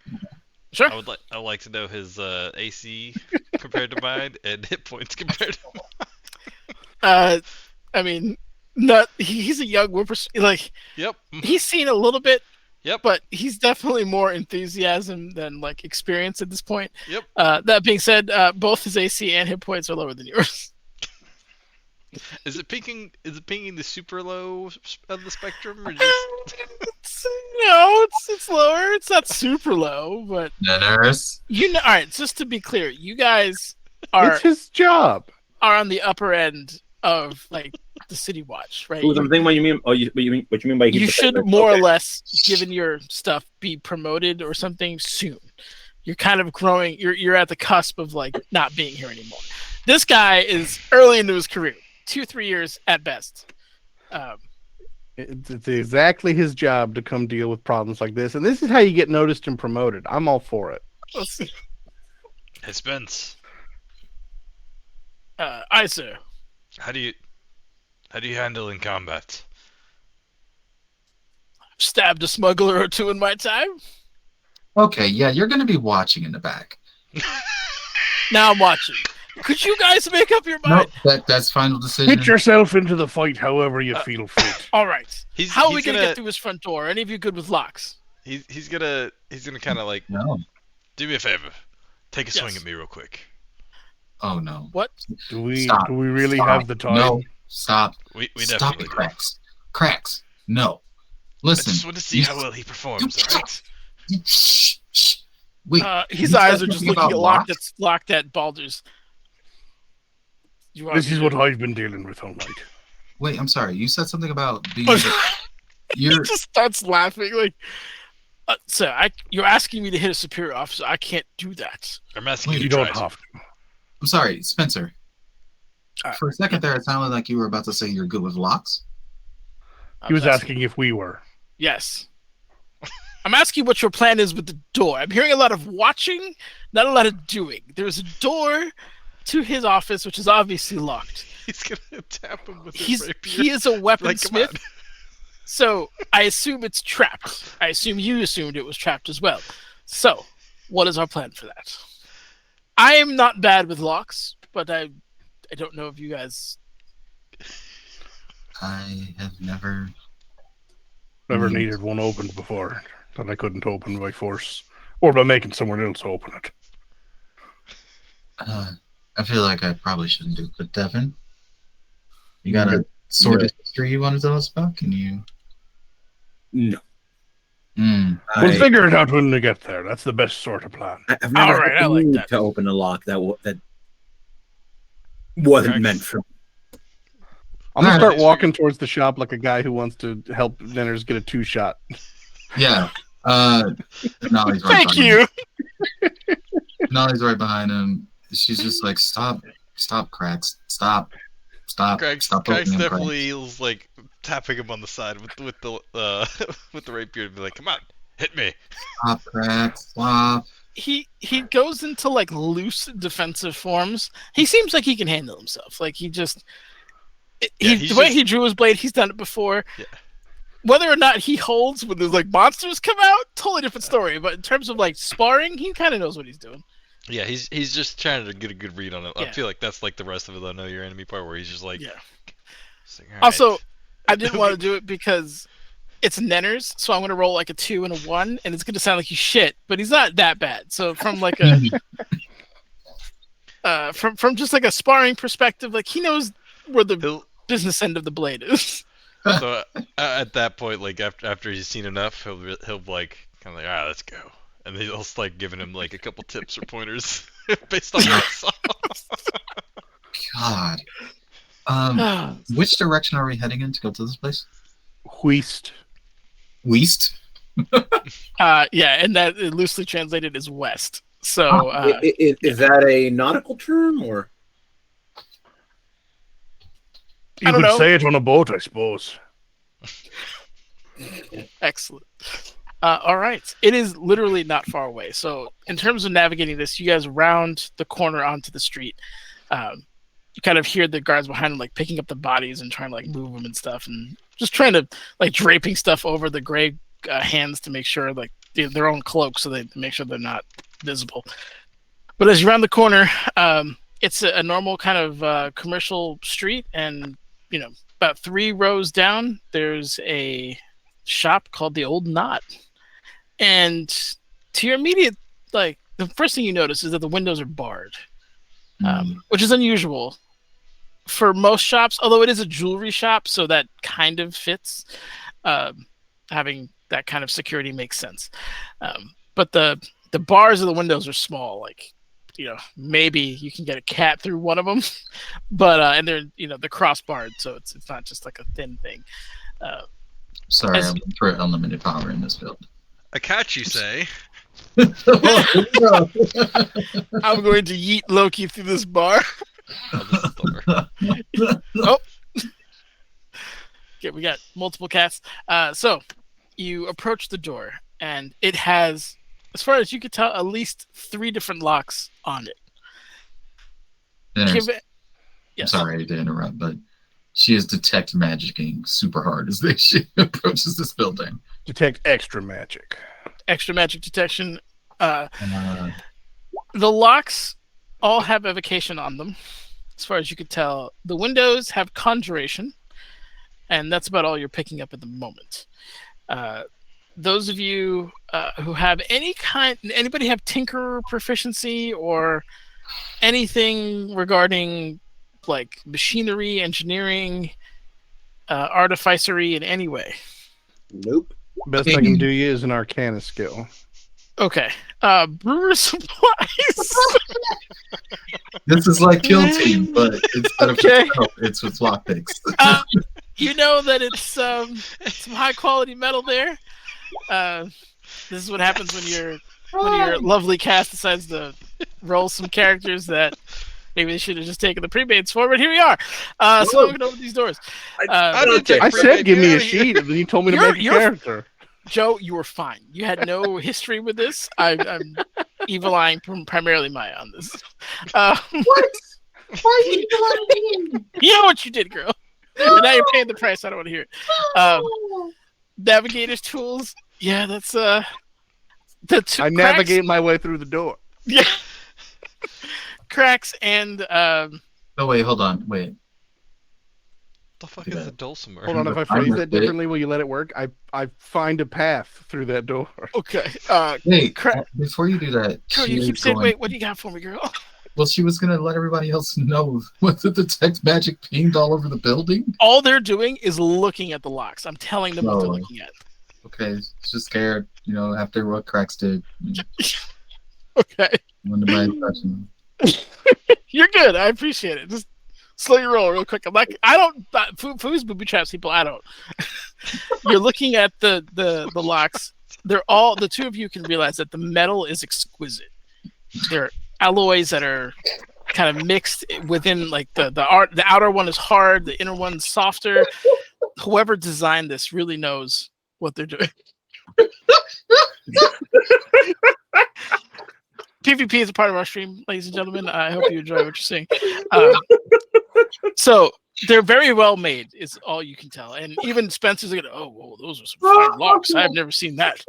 Sure. I would like to know his AC compared to mine and hit points compared to mine. I mean, he's a young whippersnapper. Like, Yep. he's seen a little bit, Yep. but he's definitely more enthusiasm than like experience at this point. Yep. That being said, both his AC and hit points are lower than yours. Is it pinging the super low of the spectrum, or just? It's lower. It's not super low, but Nurse. you know. All right, just to be clear, you guys are It's his job. on the upper end of like the City Watch, right? Ooh, something what you mean? Oh, what you mean by You should more or less, given your stuff, be promoted or something soon. You're kind of growing. You're at the cusp of like not being here anymore. This guy is early into his career, 2-3 years at best. It's exactly his job to come deal with problems like this, and this is how you get noticed and promoted. I'm all for it. Let's see. Hey Spence, Aye, sir. how do you handle in combat? stabbed a smuggler or two in my time. Okay, yeah, you're gonna be watching in the back. Now I'm watching. Could you guys make up your mind? Nope, that's final decision. Put yourself into the fight however you feel fit. All right. He's- How are he's we gonna gonna- get through his front door? Are any of you good with locks? He's gonna kind of like, No. do me a favor, take a swing Yes. at me real quick. Oh no. What? Do we Stop. really Stop. have the time? No. Stop. We Stop definitely it, do. cracks. Cracks. No. I Listen. just want to see how well he performs. All right. Shh, shh. Wait. His you eyes said are just something looking about at locked at Baldur's. This is what I've been dealing with all night. Wait, I'm sorry. You said something about being. he You're. just starts laughing like, sir, you're asking me to hit a superior officer. I can't do that. I'm asking Wait, you You to don't try. have to. I'm sorry, Spencer. Alright. For a second there, it sounded like you were about to say you're good with locks. I He was asking if we were. Yes. I'm asking what your plan is with the door. I'm hearing a lot of watching, not a lot of doing. There's a door to his office, which is obviously locked. He's gonna tap him with his rapier. He is a Like, come weaponsmith, on. so I assume it's trapped. I assume you assumed it was trapped as well. So, what is our plan for that? I am not bad with locks, but I don't know if you guys. I have never. Never Mhm. needed one opened before that I couldn't open by force or by making someone else open it. I feel like I probably shouldn't do it, but Devin, you got a sort of history you want to tell us about? Can you? No. Mm. We'll I, figure it out when we get there. That's the best sort of plan. I've never All right, had I like need that. to open a lock that wasn't Correct. meant for. I'm gonna Alright. start walking towards the shop like a guy who wants to help Nenners get a 2-shot. Yeah. Nolly's right Thank behind you. him. Nolly's right behind him. She's just like, stop, cracks, stop. Craig's Stop opening them, definitely is like tapping him on the side with the with the rapier and be like, "Come on, hit me." Stop, cracks, stop. He goes into like loose defensive forms. He seems like he can handle himself. Like he just he's the way just- he drew his blade, he's done it before. Yeah. Whether or not he holds when there's like monsters come out, totally different story. But in terms of like sparring, he kind of knows what he's doing. Yeah, he's just trying to get a good read on it. I Yeah. feel like that's like the rest of it. I know your enemy part where he's just like, Yeah. it's like, "All Also, right." I didn't want to do it because it's Nenners, so I'm gonna roll like a 2 and a 1, and it's gonna sound like he's shit, but he's not that bad. So from like a from just like a sparring perspective, like he knows where the he'll business end of the blade is. so at that point, like after he's seen enough, he'll like kind of like, all right, let's go, and he'll start giving him like a couple tips or pointers based on what he saw. God. Which direction are we heading in to go to this place? Wheast. West? Yeah, and that loosely translated is west. So Is that a nautical term or? I You don't could know. say it on a boat, I suppose. excellent. All right, it is literally not far away. So in terms of navigating this, you guys round the corner onto the street. You kind of hear the guards behind them like picking up the bodies and trying to like move them and stuff, and just trying to like draping stuff over the gray hands to make sure like their own cloaks so they make sure they're not visible. But as you round the corner, it's a normal kind of commercial street, and you know about 3 rows down, there's a shop called the Old Knot, and to your immediate like the first thing you notice is that the windows are barred, which is unusual for most shops, although it is a jewelry shop, so that kind of fits. Having that kind of security makes sense. But the bars of the windows are small, like, you know, maybe you can get a cat through one of them, but and they're, you know, they're cross-barred, so it's not just like a thin thing. Sorry, as- I'm for unlimited power in this build. A catch, you say? I'm going to yeet Loki through this bar. Oh, this is dumber. Okay, we got multiple cats. So you approach the door, and it has, as far as you could tell, at least 3 different locks on it. Give it. I'm Yes. sorry to interrupt, but she is detect magicking super hard as she approaches this building. Detect extra magic. Extra magic detection. Uh, The locks all have evocation on them, as far as you could tell. The windows have conjuration, and that's about all you're picking up at the moment. Those of you who have anybody have tinker proficiency or anything regarding like machinery, engineering, artificery in any way? Nope. Best I can do you is an Arcana skill. Okay. Brewer supplies. This is like Kill Team, but instead of Okay. itself, it's with lockpicks. You know that it's some high quality metal there. This is what happens when your lovely cast decides to roll some characters that maybe they should have just taken the pre-mates for, but here we are. So I'm going to open these doors. I said give me a sheet, and then you told me to make a character. Joe, you were fine. You had no history with this. I'm evil-eyeing primarily Maya on this. What? Why are you eyeing? You know what you did, girl. And now you're paying the price. I don't want to hear it. Navigator's tools. Yeah, that's the two. I navigate my way through the door. Yeah. Cracks and Oh wait, hold on, wait. The fuck is a dulcimer? Hold on, if I phrase that differently, will you let it work? I find a path through that door. okay. Wait, before you do that, Girl, you keep saying, wait, what do you got for me, girl? Well, she was gonna let everybody else know what the detect magic pinged all over the building. All they're doing is looking at the locks. I'm telling them what they're looking at. Okay, just scared, after what Cracks did. Okay. Wonder my impression. You're good. I appreciate it. Just slow your roll real quick. I'm like, I don't. Foos booby traps people. I don't. You're looking at the locks. They're all, the two of you can realize that the metal is exquisite. They're alloys that are kind of mixed within, like the outer one is hard, the inner one's softer. Whoever designed this really knows what they're doing. PvP is a part of our stream, ladies and gentlemen. I hope you enjoy what you're seeing. So they're very well made, is all you can tell. And even Spencer's like, oh, whoa, those are some fine locks. I've never seen that.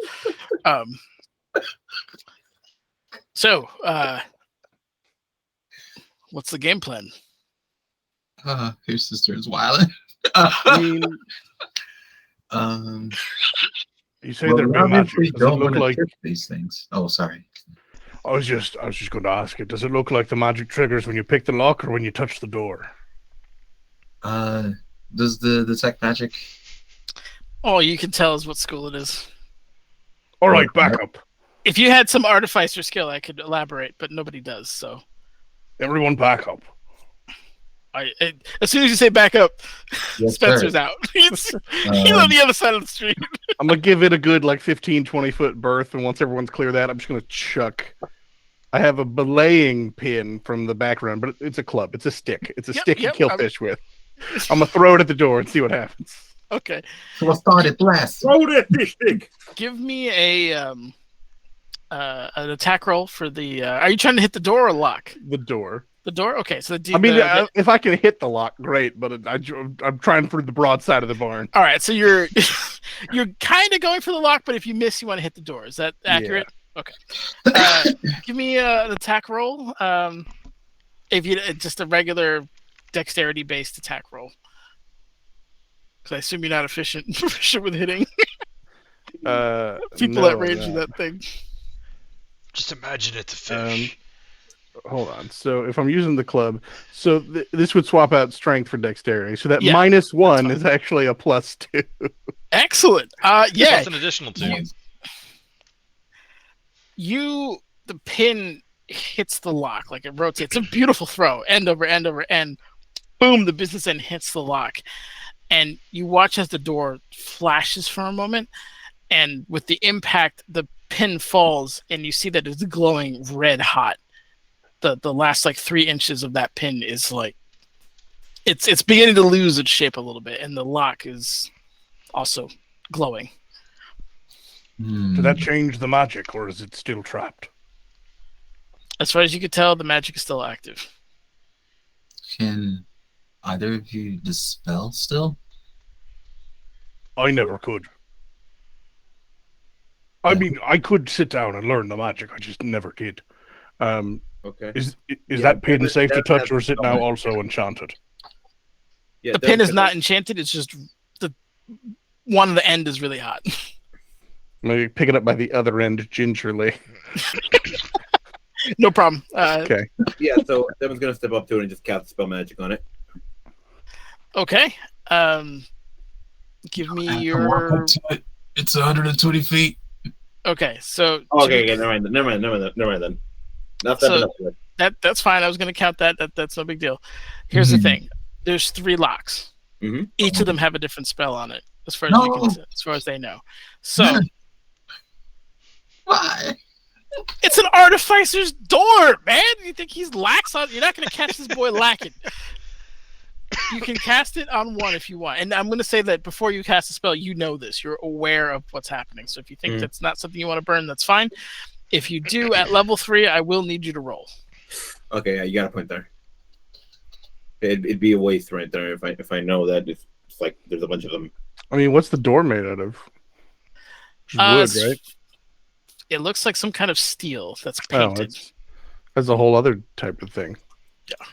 So, what's the game plan? Your sister is wilding. I mean, you say they're real magic. Does it look like these things? Oh, sorry. I was just going to ask it. Does it look like the magic triggers when you pick the lock or when you touch the door? Does the detect magic? All you can tell is what school it is. All right, back up. If you had some artificer skill, I could elaborate, but nobody does. So, everyone, back up. As soon as you say back up, Yes, Spencer's sir. out. He's on the other side of the street. I'm going to give it a good 15, 20-foot berth, and once everyone's clear that, I'm just going to chuck. I have a belaying pin from the background, but it's a club. It's a stick. It's a stick you kill fish with. I'm going to throw it at the door and see what happens. Okay. So we'll start it blast. Throw that fish stick. Give me an attack roll for the. Are you trying to hit the door or lock? The door. The door? Okay, so if I can hit the lock, great. But I'm trying for the broad side of the barn. All right, so you're kind of going for the lock, but if you miss, you want to hit the door. Is that accurate? Yeah. Okay. Give me an attack roll. If you just a regular dexterity-based attack roll, because I assume you're not efficient with hitting. People that range in that thing. Just imagine it's a fish. Hold on. So if I'm using the club, so this would swap out strength for dexterity. So that -1 is actually a +2. Excellent. Yeah. That's an additional 2. The pin hits the lock, like it rotates. It's a beautiful throw, end over end over end. Boom, the business end hits the lock. And you watch as the door flashes for a moment. And with the impact, the pin falls, and you see that it's glowing red hot. The last 3 inches of that pin is it's beginning to lose its shape a little bit, and the lock is also glowing. Did that change the magic, or is it still trapped? As far as you can tell, the magic is still active. Can either of you dispel still? I never could. I mean, I could sit down and learn the magic. I just never did. Okay. Is Yeah, that pin Devin- safe to Devin touch, has or is it spell now magic. also enchanted? Yeah, The pin is not enchanted. It's just the one of the end is really hot. Maybe pick it up by the other end gingerly. No problem. Okay. Yeah, so Devin's gonna step up to it and just cast spell magic on it. Okay. Give me I can walk your. up to it. It's 120 feet. Okay, so Okay, never mind then. Not So- stepping up to it. that's fine. I was going to count that. That's no big deal. Here's the thing. There's 3 locks. Mhm. Each of them have a different spell on it, as far as No. as far as they know. So Why? it's an artificer's door, man. You think he's lax on? You're not going to catch this boy lacking. You can cast it on one if you want, and I'm going to say that before you cast a spell, you know this. You're aware of what's happening. So if you think that's not something you want to burn, that's fine. If you do at level 3, I will need you to roll. Okay, yeah, you got a point there. It'd be a waste right there if I know that it's like there's a bunch of them. I mean, what's the door made out of? Just wood, right? It looks like some kind of steel that's Oh, painted. that's a whole other type of thing. Yeah.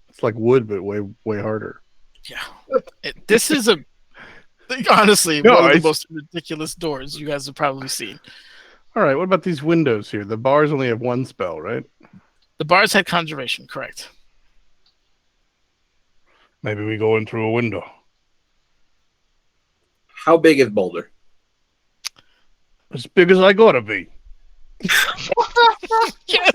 It's like wood, but way harder. Yeah. This is honestly No, one of the it's- most ridiculous doors you guys have probably seen. All right, what about these windows here? The bars only have one spell, right? The bars had conjuration, correct? Maybe we go in through a window. How big is Boulder? As big as I gotta be.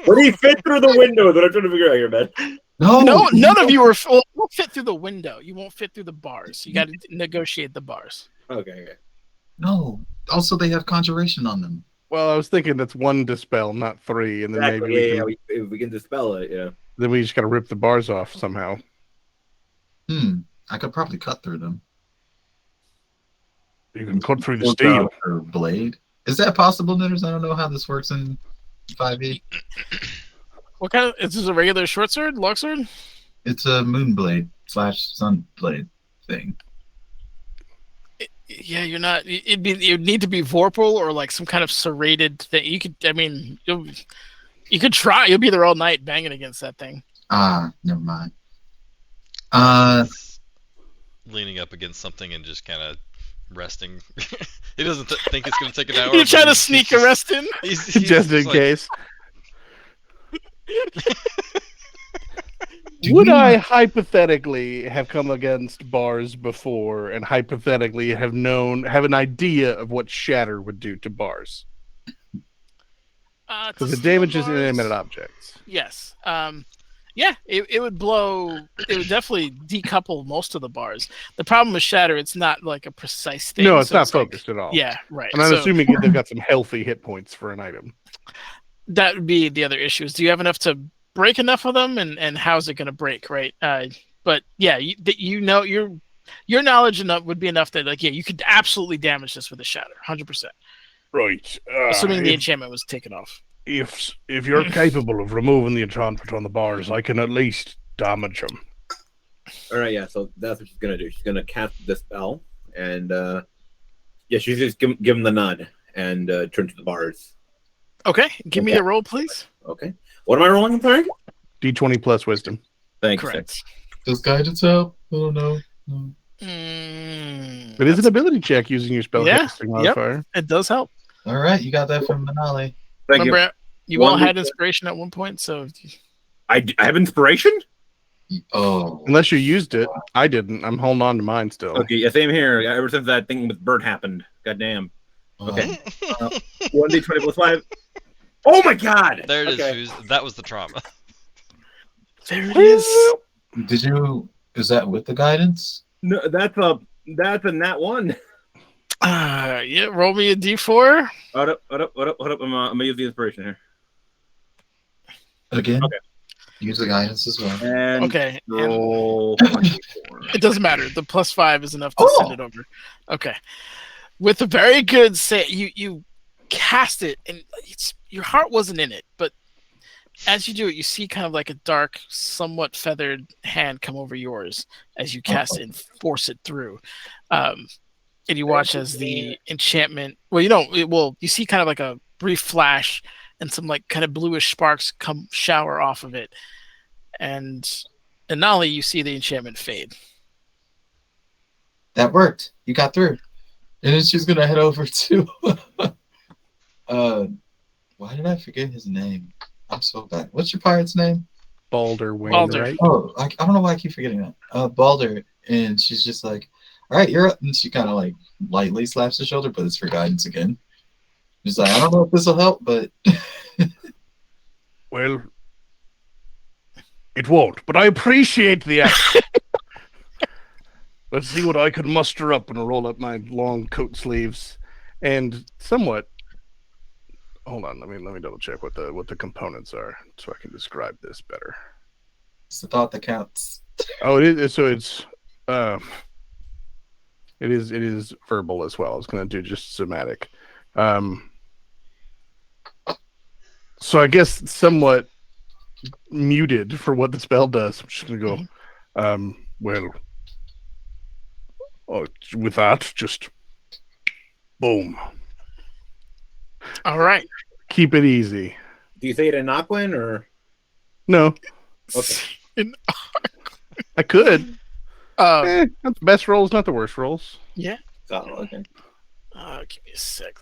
What do you fit through the window that I'm trying to figure out here, man? No, No, none of you are. Well, you won't fit through the window. You won't fit through the bars. You got to negotiate the bars. Okay. No. Also, they have conjuration on them. Well, I was thinking that's one dispel, not 3, and then Exactly. maybe If we can dispel it, yeah. then we just gotta rip the bars off somehow. I could probably cut through them. You can cut through the Or steel. or blade. Is that possible, Knitters? I don't know how this works in 5e. What kind of? Is this a regular short sword, long sword? It's a moon blade / sun blade thing. Yeah, you're not. It would need to be vorpal or like some kind of serrated thing. You could. I mean, you could try. You'll be there all night banging against that thing. Ah, never mind. Leaning up against something and just kind of resting. He doesn't think it's going to take an hour. You're but trying to he's sneak just- arrest him. He's Just in like- case. Would I hypothetically have come against bars before and hypothetically have an idea of what shatter would do to bars? Because it damages inanimate objects. Yes. Yeah, it would blow. It would definitely decouple most of the bars. The problem with shatter, it's not like a precise thing. No, it's so not like- focused at all. Yeah, right. And I'm So assuming they've got some healthy hit points for an item. that would be the other issue. Is do you have enough to break enough of them, and how's it going to break, right? But yeah, your knowledge enough would be enough that like you could absolutely damage this with a shatter, 100%. Right. Assuming the enchantment was taken off. If you're capable of removing the enchantment on the bars, I can at least damage them. All right, yeah. So that's what she's gonna do. She's gonna cast the spell, and she's just give him the nod and turn to the bars. Okay, give me Okay. the roll, please. Okay. What am I rolling? I'm sorry. D20 plus wisdom. Thanks. Correct. Does guidance help? I don't know. Mm, It is an ability check using your spell Yeah, casting yep. modifier. it does help. All right, you got that from Manali. Thank you. Remember, you all One had week- inspiration at one point, so I have inspiration. Oh, Unless you used it. I didn't. I'm holding on to mine still. Okay, yeah, same here. Ever since that thing with Bert happened, goddamn. Okay. 1d20 plus 5. Oh my god! There it is. Okay. Foos. That was the trauma. there it is. Did you? Is that with the guidance? No, that's a nat 1. Yeah, roll me a d4. Hold up. I'm gonna use the inspiration here. Again? Okay. Use the guidance as well. And Okay, and roll. it doesn't matter. The +5 is enough to send it over. Okay, with a very good say, you cast it, and your heart wasn't in it, but as you do it, you see kind of like a dark, somewhat feathered hand come over yours as you cast it and force it through. and you watch as the enchantment. Well, you see kind of like a brief flash, and some like kind of bluish sparks come shower off of it, and Nolly, you see the enchantment fade. That worked. You got through. And then she's gonna head over to. Why did I forget his name? I'm so bad. What's your pirate's name? Balder Balder. Wainwright. Oh, I don't know why I keep forgetting that. Balder, and she's just like, "All right, you're up." And she kind of like lightly slaps his shoulder, but it's for guidance again. She's like, "I don't know if this will help, but." Well, it won't, but I appreciate the effort. Let's see what I can muster up and roll up my long coat sleeves, and somewhat. Hold on, let me double check what the components are so I can describe this better. It's the thought that counts. Oh, it is. So it is verbal as well. I was going to do just somatic. So I guess somewhat muted for what the spell does. I'm just going to go. Well, with that, just boom. All right. Keep it easy. Do you say it in Aquan or? No, Okay. I could. Uh, Not the best rolls, not the worst rolls. yeah. Oh, okay. Give me a sec.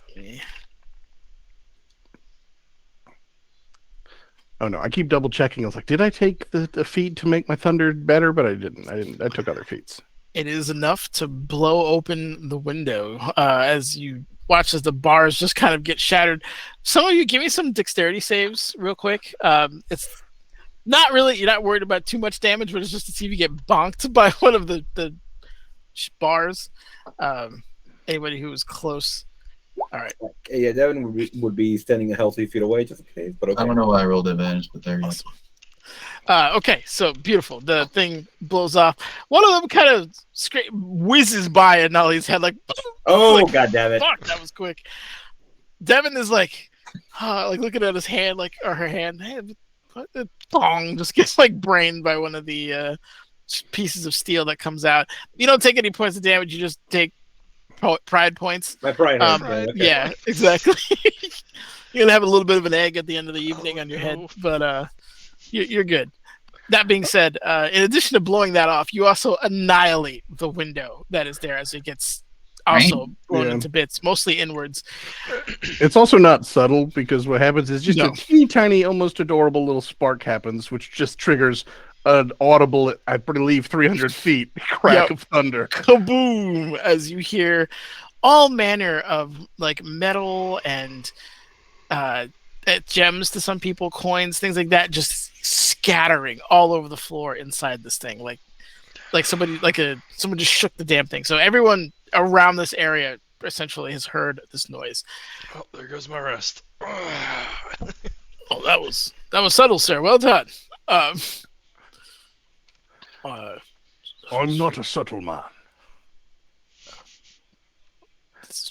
Oh no, I keep double checking. I was like, did I take the feat to make my thunder better? But I didn't. I took other feats. It is enough to blow open the window as you watch as the bars just kind of get shattered. Some of you give me some dexterity saves real quick. It's not really, you're not worried about too much damage, but it's just to see if you get bonked by one of the bars. Anybody who is close. All right. Yeah, Devin would be standing a healthy feet away just in case. But okay. I don't know why I rolled advantage, but there you go. Okay, so beautiful. The thing blows off. One of them kind of whizzes by at Nolly's head, like, Oh, like, God damn it! fuck, that was quick. Devin is like looking at his hand, like, or her hand. Hey, what the thong just gets like brained by one of the pieces of steel that comes out. You don't take any points of damage. You just take pride points. My pride. Pride. Okay. Yeah, exactly. You're gonna have a little bit of an egg at the end of the evening on your head, but you're good. That being said, in addition to blowing that off, you also annihilate the window that is there as it gets also blown into bits, mostly inwards. It's also not subtle because what happens is just No. a teeny tiny, almost adorable little spark happens, which just triggers an audible, I believe, 300 feet crack of thunder. Kaboom! As you hear all manner of like metal and gems to some people, coins, things like that, just scattering all over the floor inside this thing, like somebody someone just shook the damn thing. So everyone around this area essentially has heard this noise. Oh, there goes my rest. Oh, that was subtle, sir. Well done. I'm not a subtle man.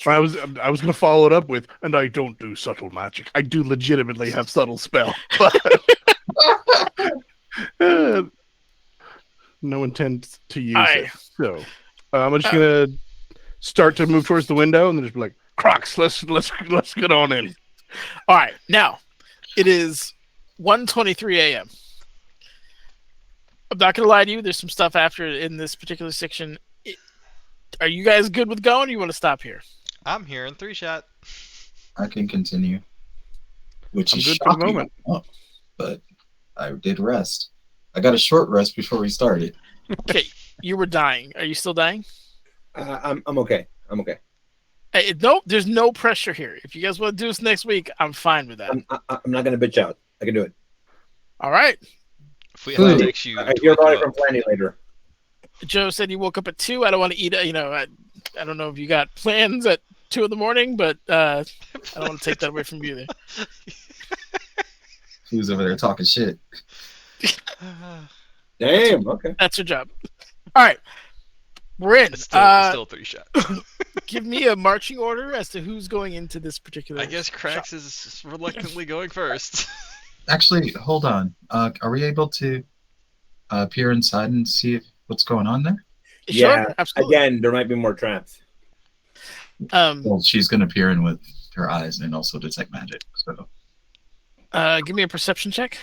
I was going to follow it up with, and I don't do subtle magic. I do legitimately have subtle spell, but no intent to use it. So I'm just gonna start to move towards the window, and then just be like, "Crocs, let's get on in." All right, now it is 1:23 a.m. I'm not gonna lie to you. There's some stuff after in this particular section. Are you guys good with going? Or you want to stop here? I'm here in 3-shot. I can continue. Which I'm is good for the shocking, moment. but I did rest. I got a short rest before we started. Okay, you were dying. Are you still dying? I'm okay. I'm okay. Hey, no, there's no pressure here. If you guys want to do this next week, I'm fine with that. I'm not gonna bitch out. I can do it. All right. If we have to text you, I to hear wake about you it from up. Planny later. Joe said he woke up at 2. I don't want to eat. I don't know if you got plans at 2 in the morning, but I don't want to take that away from you there. Who's over there talking shit? Damn. Okay. That's your job. All right. We're in. It's still 3-shot. Give me a marching order as to who's going into this particular. I guess Krax shop. is reluctantly going first. Actually, hold on. Are we able to peer inside and see what's going on there? Sure, Yeah. absolutely. Again, there might be more traps. Well, she's gonna peer in with her eyes and also detect magic. So Give me a perception check.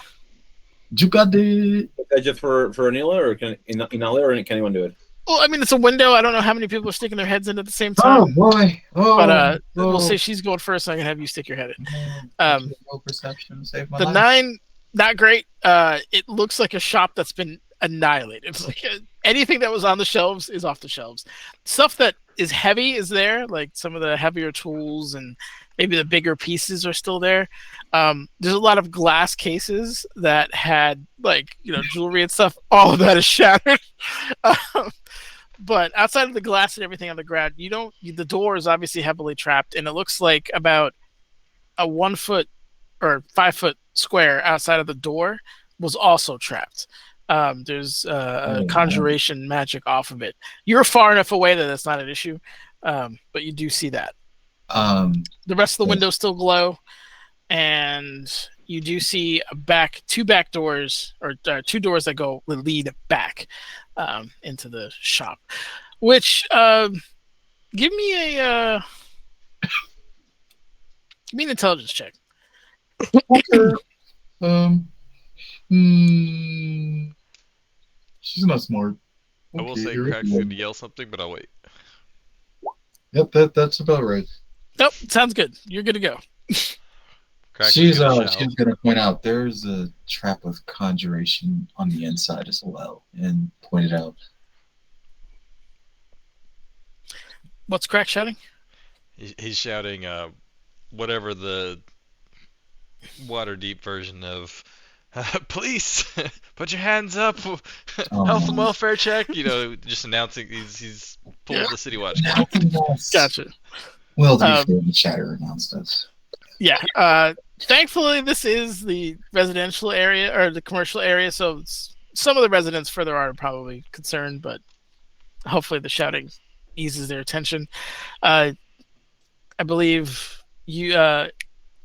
you got it. Just for Anila, or can Inala, or can anyone do it? Well, I mean, it's a window. I don't know how many people are sticking their heads in at the same Oh time. boy! Oh, But we'll oh. say she's going first. So I can have you stick your head in. Roll perception, save my The life. 9, not great. It looks like a shop that's been annihilated. It's like anything that was on the shelves is off the shelves. Stuff that is heavy is there, like some of the heavier tools and maybe the bigger pieces are still there. There's a lot of glass cases that had like jewelry and stuff. All of that is shattered. But outside of the glass and everything on the ground, the door is obviously heavily trapped, and it looks like about a 1 foot or 5 foot square outside of the door was also trapped. There's conjuration magic off of it. You're far enough away that that's not an issue, but you do see that. The rest of the windows still glow, and you do see two back doors, or 2 doors that lead back into the shop. Which give me an intelligence check. She's not smart. I will Okay, say here we Crack's go. going to yell something, but I'll wait. Yep, that's about right. Nope, sounds good. You're good to go. Crack She's is gonna shout. she's gonna point out there's a trap of conjuration on the inside as well, and point it out. What's Crack shouting? He's shouting whatever the Waterdeep version of police, put your hands up, health and welfare check. Just announcing he's pulled the City Watch card. Gotcha. Well, to be fair, the chatter announced us. Yeah. Thankfully, this is the residential area or the commercial area, so some of the residents further on are probably concerned, but hopefully the shouting eases their attention. I believe you,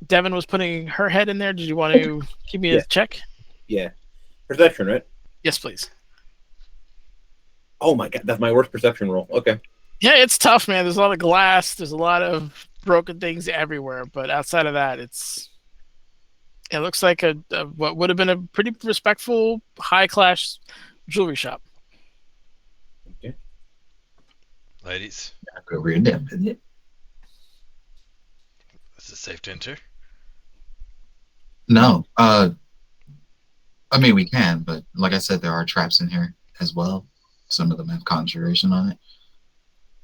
Devin was putting her head in there. Did you want to give me a check? Yeah. Perception, right? Yes, please. Oh my god, that's my worst perception roll. Okay. Yeah, it's tough, man. There's a lot of glass. There's a lot of broken things everywhere. But outside of that, it looks like what would have been a pretty respectful, high-class jewelry shop. Okay. Ladies, Go read them, isn't it? is it safe to enter? No. I mean, we can, but like I said, there are traps in here as well. Some of them have conjuration on it.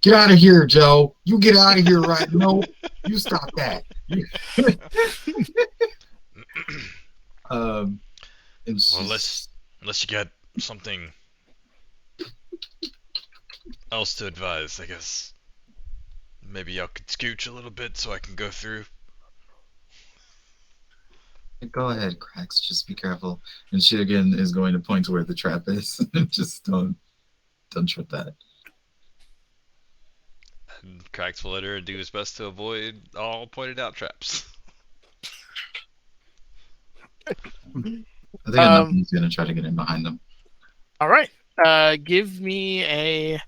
Get out of here, Joe. You get out of here right now. You stop that. Well, unless you got something else to advise, I guess maybe y'all could scooch a little bit so I can go through. Go ahead, Cracks. Just be careful. And she again is going to point to where the trap is. Just don't trip that. And Cracks will let her do his best to avoid all pointed out traps. I think he's going to try to get in behind them. All right. Give me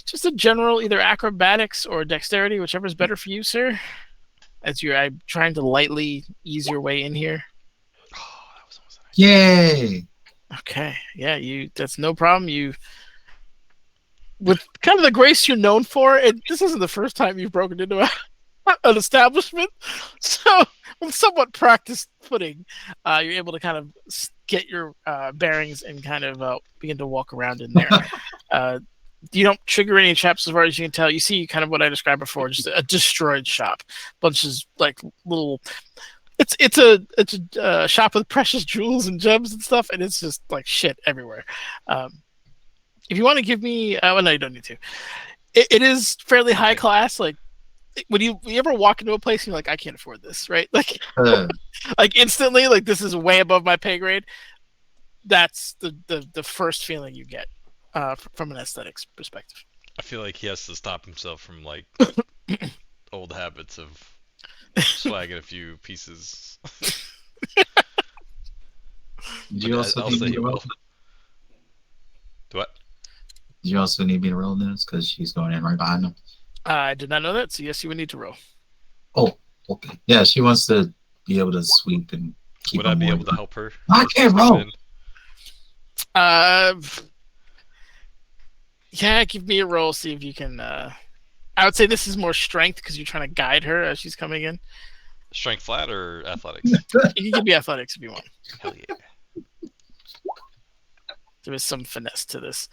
just a general either acrobatics or dexterity, whichever is better for you, sir. As I'm trying to lightly ease your way in here. Oh, that was almost nice. Yay! Okay. Yeah, that's no problem. With kind of the grace you're known for, this isn't the first time you've broken into an establishment. So with somewhat practiced footing, you're able to kind of get your bearings and kind of begin to walk around in there. You don't trigger any traps as far as you can tell. You see kind of what I described before, just a destroyed shop. Bunches like little. It's a shop with precious jewels and gems and stuff, and it's just like shit everywhere. If you want to give me, well, no, you don't need to. It is fairly high class. Like when you ever walk into a place and you're like, I can't afford this, right? Like, like instantly, like this is way above my pay grade. That's the first feeling you get from an aesthetics perspective. I feel like he has to stop himself from like old habits of swagging a few pieces. Did you also I'll need say me he to will. roll? What? Did you also need me to roll this? Because she's going in right behind them. I did not know that, so yes, you would need to roll. Oh, okay. Yeah, she wants to be able to sweep and keep. Would I be able to help her? I can't roll. Yeah, give me a roll. See if you can. I would say this is more strength because you're trying to guide her as she's coming in. Strength flat or athletics? You can give me athletics if you want. Hell yeah. There is some finesse to this.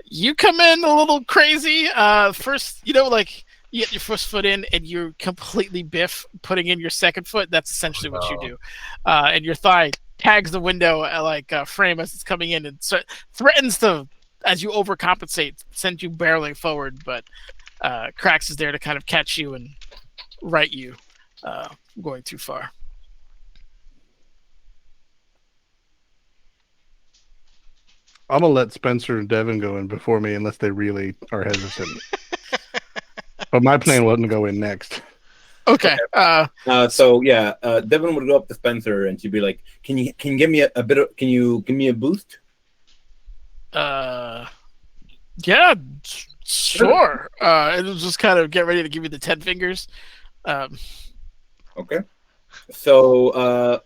You come in a little crazy. First, like you get your first foot in and you're completely biff putting in your second foot. That's essentially what you do. And your thigh tags the window frame as it's coming in and threatens to, as you overcompensate, send you barreling forward. But Krax is there to kind of catch you and right you going too far. I'm gonna let Spencer and Devin go in before me unless they really are hesitant. But my plan wasn't to go in next. Okay. Devin would go up to Spencer and she'd be like, "Can you give me a bit of? Can you give me a boost?" Yeah, sure. It'll just kind of get ready to give you the 10 fingers. Okay. So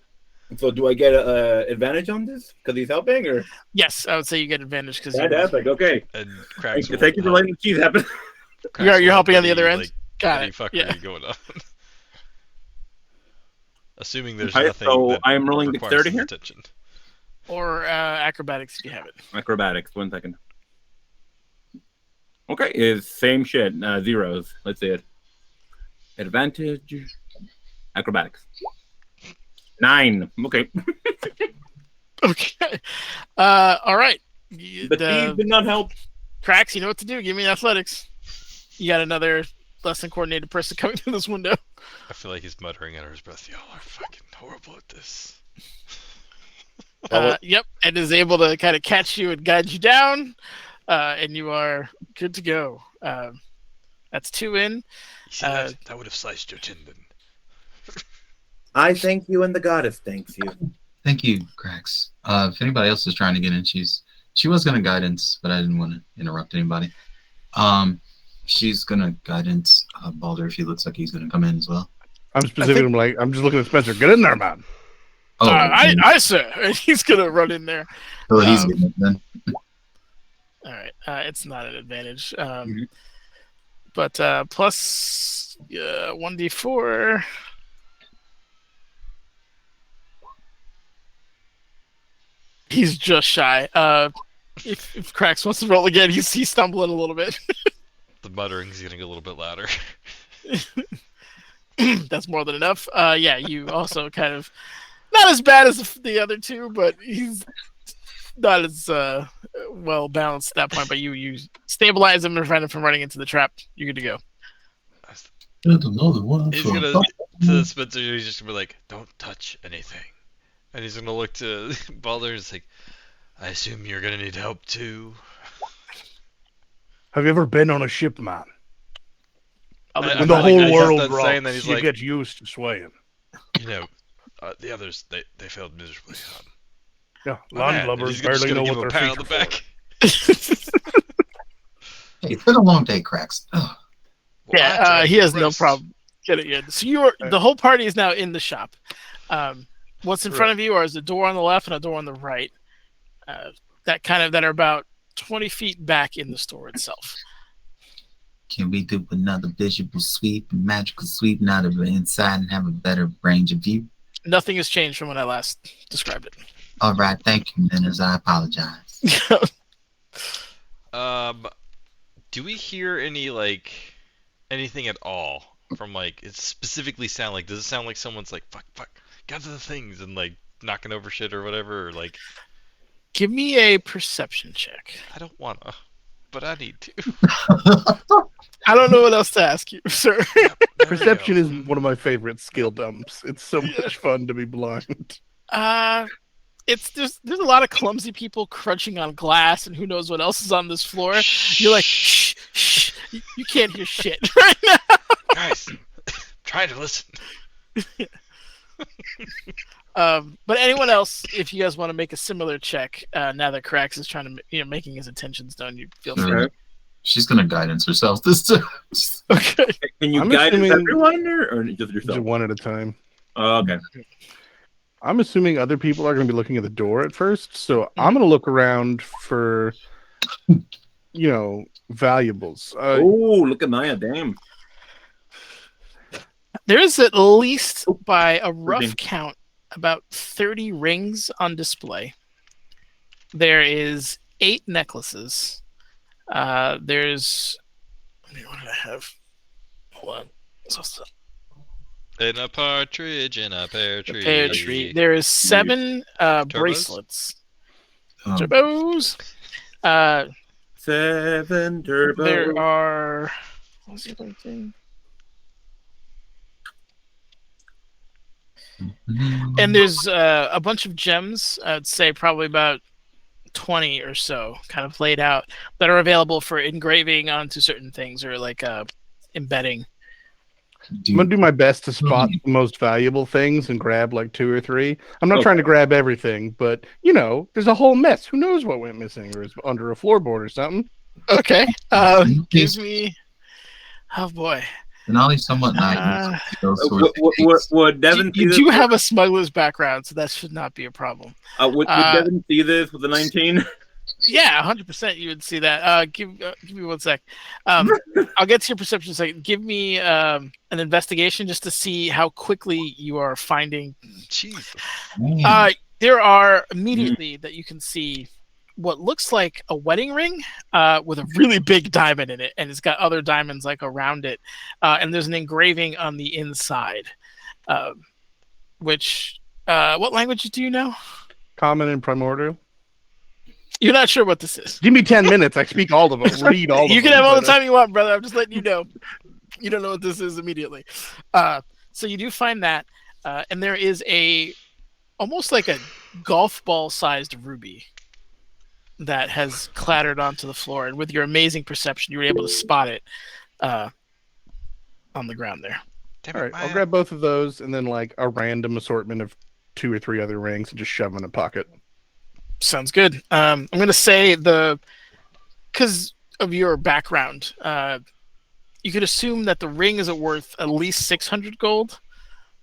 do I get an advantage on this because he's helping, or? Yes, I would say you get advantage because Fantastic. Okay. And Krax Thank you for letting the cheese happen. You're helping on the other end. Got Any it. fuckery Yeah. going on. Assuming there's Alright, nothing so that I'm rolling requires dexterity his here? attention. Or acrobatics if you have it. Acrobatics. 1 second. Okay, is same shit. Zeros. Let's see it. Advantage. Acrobatics. 9. Okay. Okay. All right. The cheese did not help. Krax, you know what to do. Give me athletics. You got another less than coordinated person coming through this window. I feel like he's muttering under his breath, "Y'all are fucking horrible at this." Yep, and is able to kind of catch you and guide you down, and you are good to go. That's 2 in. You see that? That would have sliced your tendon. I thank you, and the goddess thanks you. Thank you, Krax. If anybody else is trying to get in, she was gonna guidance, but I didn't want to interrupt anybody. She's gonna guidance Baldur if he looks like he's gonna come in as well. I'm specifically I'm just looking at Spencer. Get in there, man. Oh, I sir. And he's gonna run in there. so he's getting it then. All right. It's not an advantage. But plus 1d4. He's just shy. If Krax wants to roll again, he's stumbling a little bit. The muttering's getting a little bit louder. That's more than enough. Yeah, you also kind of not as bad as the other two, but he's not as well balanced at that point. But you stabilize him and prevent him from running into the trap. You're good to go. He's gonna to Spencer. He's just gonna be like, "Don't touch anything," and he's gonna look to Baldur and say, "I assume you're gonna need help too." Have you ever been on a ship, man? I When the feel like whole he's world done saying that, rocks, he's you like, get used to swaying. The others they failed miserably. Yeah, My man, landlubbers he's just barely gonna know give what him a they're pat on the featured back. for. Hey, it's been a long day, Krax. Ugh. Well, I Yeah, tried he to has no rest. problem getting in. So the whole party is now in the shop. What's in front of you is a door on the left and a door on the right. That are about 20 feet back in the store itself. Can we do another visual sweep, magical sweep, now that we're inside and have a better range of view? Nothing has changed from when I last described it. All right, thank you, Miners. I apologize. Do we hear anything at all from it specifically sound like? Does it sound like someone's like fuck, gather the things and knocking over shit or whatever, or Give me a perception check. I don't wanna, but I need to. I don't know what else to ask you, sir. Yep, there we Perception go. is one of my favorite skill dumps. It's so much fun to be blind. There's a lot of clumsy people crunching on glass, and who knows what else is on this floor. You're like, shh. You can't hear shit right now. Guys, trying to listen. But anyone else, if you guys want to make a similar check, now that Krax is trying to, making his intentions known, you feel free. Okay. She's gonna guidance herself this time. Okay. Can you I'm guide assuming- everyone or just Just yourself? one at a time. Oh, okay. I'm assuming other people are going to be looking at the door at first, so I'm going to look around for, valuables. Oh, look at Maya, damn. There is at least, by a rough 13. count, about 30 rings on display. There is 8 necklaces. There's... What did I have? Hold on. In a partridge in a pear tree. Pear tree. There is 7 bracelets. Turbos. 7 turbo. There are... What's the other thing? And there's a bunch of gems. I'd say probably about 20 or so, kind of laid out, that are available for engraving onto certain things or like embedding. I'm going to do my best to spot the most valuable things and grab like 2 or 3. I'm not trying to grab everything, but, there's a whole mess. Who knows what went missing or is under a floorboard or something? Okay. Gives me... Oh, boy. Denali somewhat naive. Would Devin see You this? do have a smuggler's background, so that should not be a problem. Would Devin see this with a 19? Yeah, 100% you would see that. Give me 1 sec. I'll get to your perception in a second. Give me an investigation just to see how quickly you are finding. Jesus. There are immediately that you can see what looks like a wedding ring with a really big diamond in it, and it's got other diamonds like around it. And there's an engraving on the inside, which what language do you know? Common and primordial. You're not sure what this is. Give me 10 minutes. I speak all of them. Read all of them. You can have all the time you want, brother. I'm just letting you know. You don't know what this is immediately. So you do find that, and there is almost like a golf ball sized ruby that has clattered onto the floor, and with your amazing perception, you were able to spot it on the ground there. Damn All it, right, I'll Maya. grab both of those and then like a random assortment of 2 or 3 other rings and just shove them in a pocket. Sounds good. I'm going to say because of your background, you could assume that the ring is worth at least 600 gold.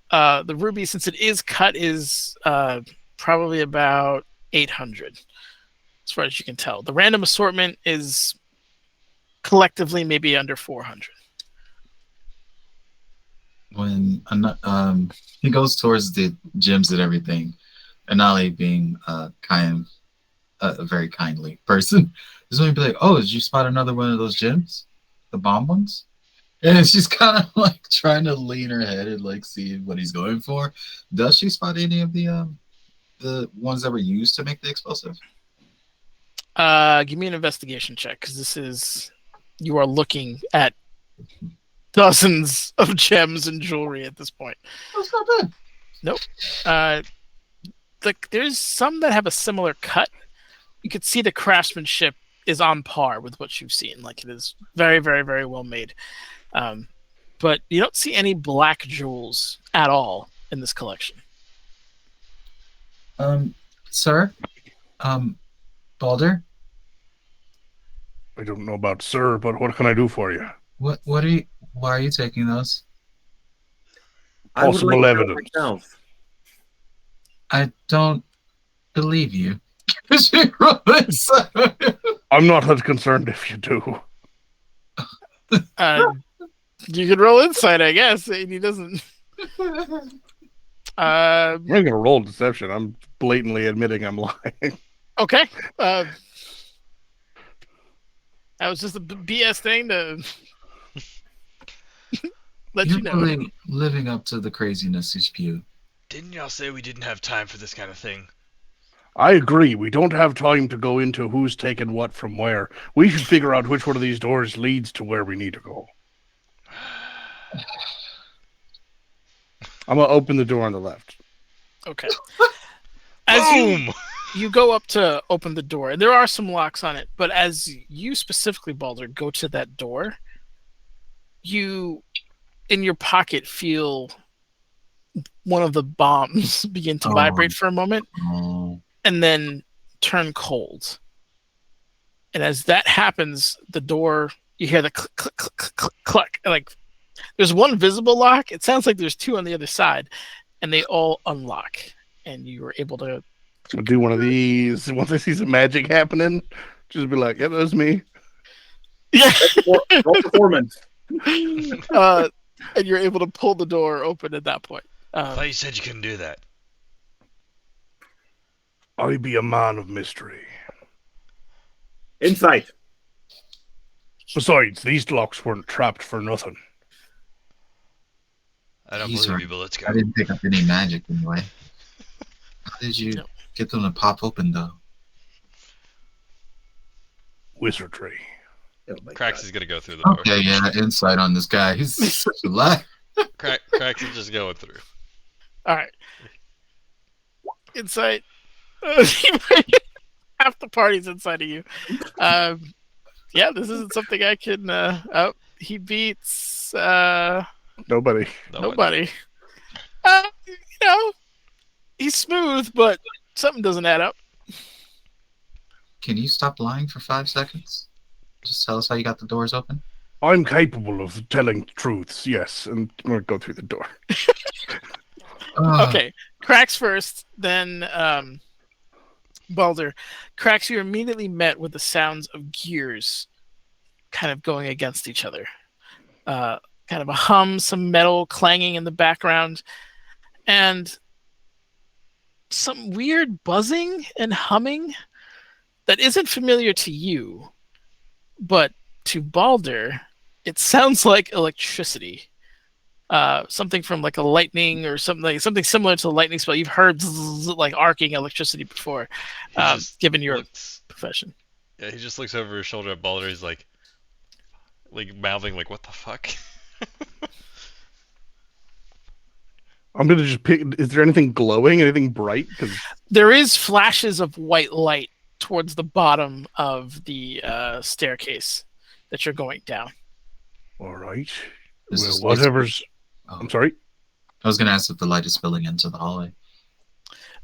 The ruby, since it is cut, is probably about 800, as far as you can tell. The random assortment is collectively maybe under 400. When he goes towards the gyms and everything, Anali being a very kindly person, is going to be like, "Oh, did you spot another one of those gyms, the bomb ones?" And she's kind of like trying to lean her head and like see what he's going for. Does she spot any of the ones that were used to make the explosive? Give me an investigation check, because you are looking at dozens of gems and jewelry at this point. That's not bad. Nope. There's some that have a similar cut. You could see the craftsmanship is on par with what you've seen. Like, it is very, very, very well made. But you don't see any black jewels at all in this collection. Sir, Balder, I don't know about sir, but what can I do for you? why are you taking those? I would Possible like to evidence. myself. I don't believe you. I'm not as concerned if you do. You could roll insight, I guess. And he doesn't. I'm not going to roll deception. I'm blatantly admitting I'm lying. Okay. That was just a BS thing to let you know. Really living up to the craziness you spew. Didn't y'all say we didn't have time for this kind of thing? I agree. We don't have time to go into who's taken what from where. We should figure out which one of these doors leads to where we need to go. I'm going to open the door on the left. Okay. As you go up to open the door, and there are some locks on it, but as you specifically, Balder, go to that door, you, in your pocket, feel one of the bombs begin to vibrate for a moment, and then turn cold. And as that happens, the door, you hear the click, click, click, click, click, click. Like there's one visible lock. It sounds like there's two on the other side, and they all unlock. And you were able to do one of these. Once I see some magic happening, just be like, "Yeah, that was me." Yeah. Roll performance. And you're able to pull the door open at that point. I thought you said you couldn't do that. I be a man of mystery. Insight. Besides, these locks weren't trapped for nothing. I don't He's believe right. you, but let's go. I didn't pick up any magic anyway. How did you get them to pop open though? Wizardry. Oh my Krax God. is gonna go through the door. Okay, yeah, insight on this guy. He's such a lie. Krax is just going through. All right. Insight. Half the party's inside of you. Yeah, this isn't something I can. Oh, he beats Nobody. nobody. You know, he's smooth, but something doesn't add up. Can you stop lying for 5 seconds? Just tell us how you got the doors open. I'm capable of telling truths, yes, and I'm gonna go through the door. Okay, Krax first, then Balder. Krax, you're immediately met with the sounds of gears kind of going against each other. Kind of a hum, some metal clanging in the background, and some weird buzzing and humming that isn't familiar to you, but to Balder, it sounds like electricity. Something from like a lightning or something similar to a lightning spell. You've heard like arcing electricity before, given your profession. Yeah, he just looks over his shoulder at Balder. He's like mouthing like, "What the fuck?" I'm gonna just pick. Is there anything glowing? Anything bright? Because there is flashes of white light towards the bottom of the staircase that you're going down. all right. This Well, is- whatever's. Oh, I'm sorry. I was gonna ask if the light is spilling into the hallway.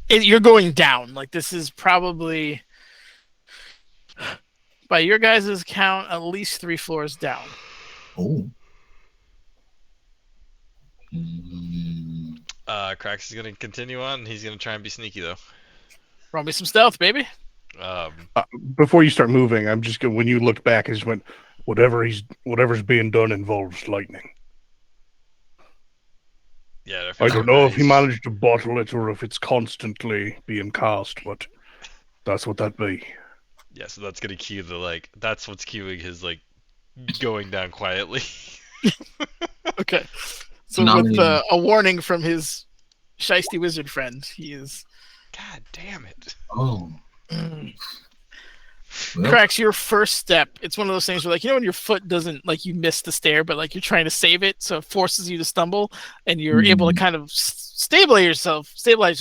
You're going down. Like this is probably, by your guys' count, at least 3 floors down. Oh. Krax is gonna continue on. He's gonna try and be sneaky though. Roll me some stealth, baby. Before you start moving, I'm just gonna. When you looked back, I just went. Whatever's being done involves lightning. Yeah. I don't know if he managed to bottle it or if it's constantly being cast, but that's what that be. Yeah, so that's gonna cue the That's what's cueing his going down quietly. Okay. So Not with really. a warning from his shiesty wizard friend, he is. God damn it. Oh. Well, Krax, your first step, it's one of those things where, when your foot doesn't, you miss the stair, but, you're trying to save it, so it forces you to stumble, and you're able to kind of stabilize yourself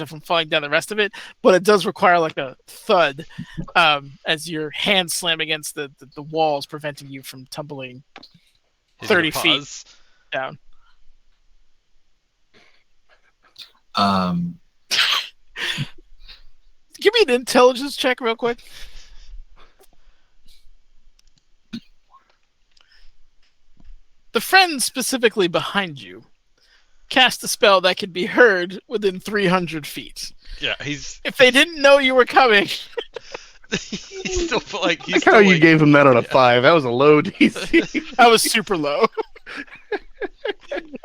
from falling down the rest of it, but it does require, a thud as your hands slam against the walls, preventing you from tumbling He's 30 gonna feet pause. down. Give me an intelligence check real quick. The friend specifically behind you cast a spell that could be heard within 300 feet. Yeah, he's If they didn't know you were coming, he's still I like how you gave him that on a 5. That was a low DC. I was super low.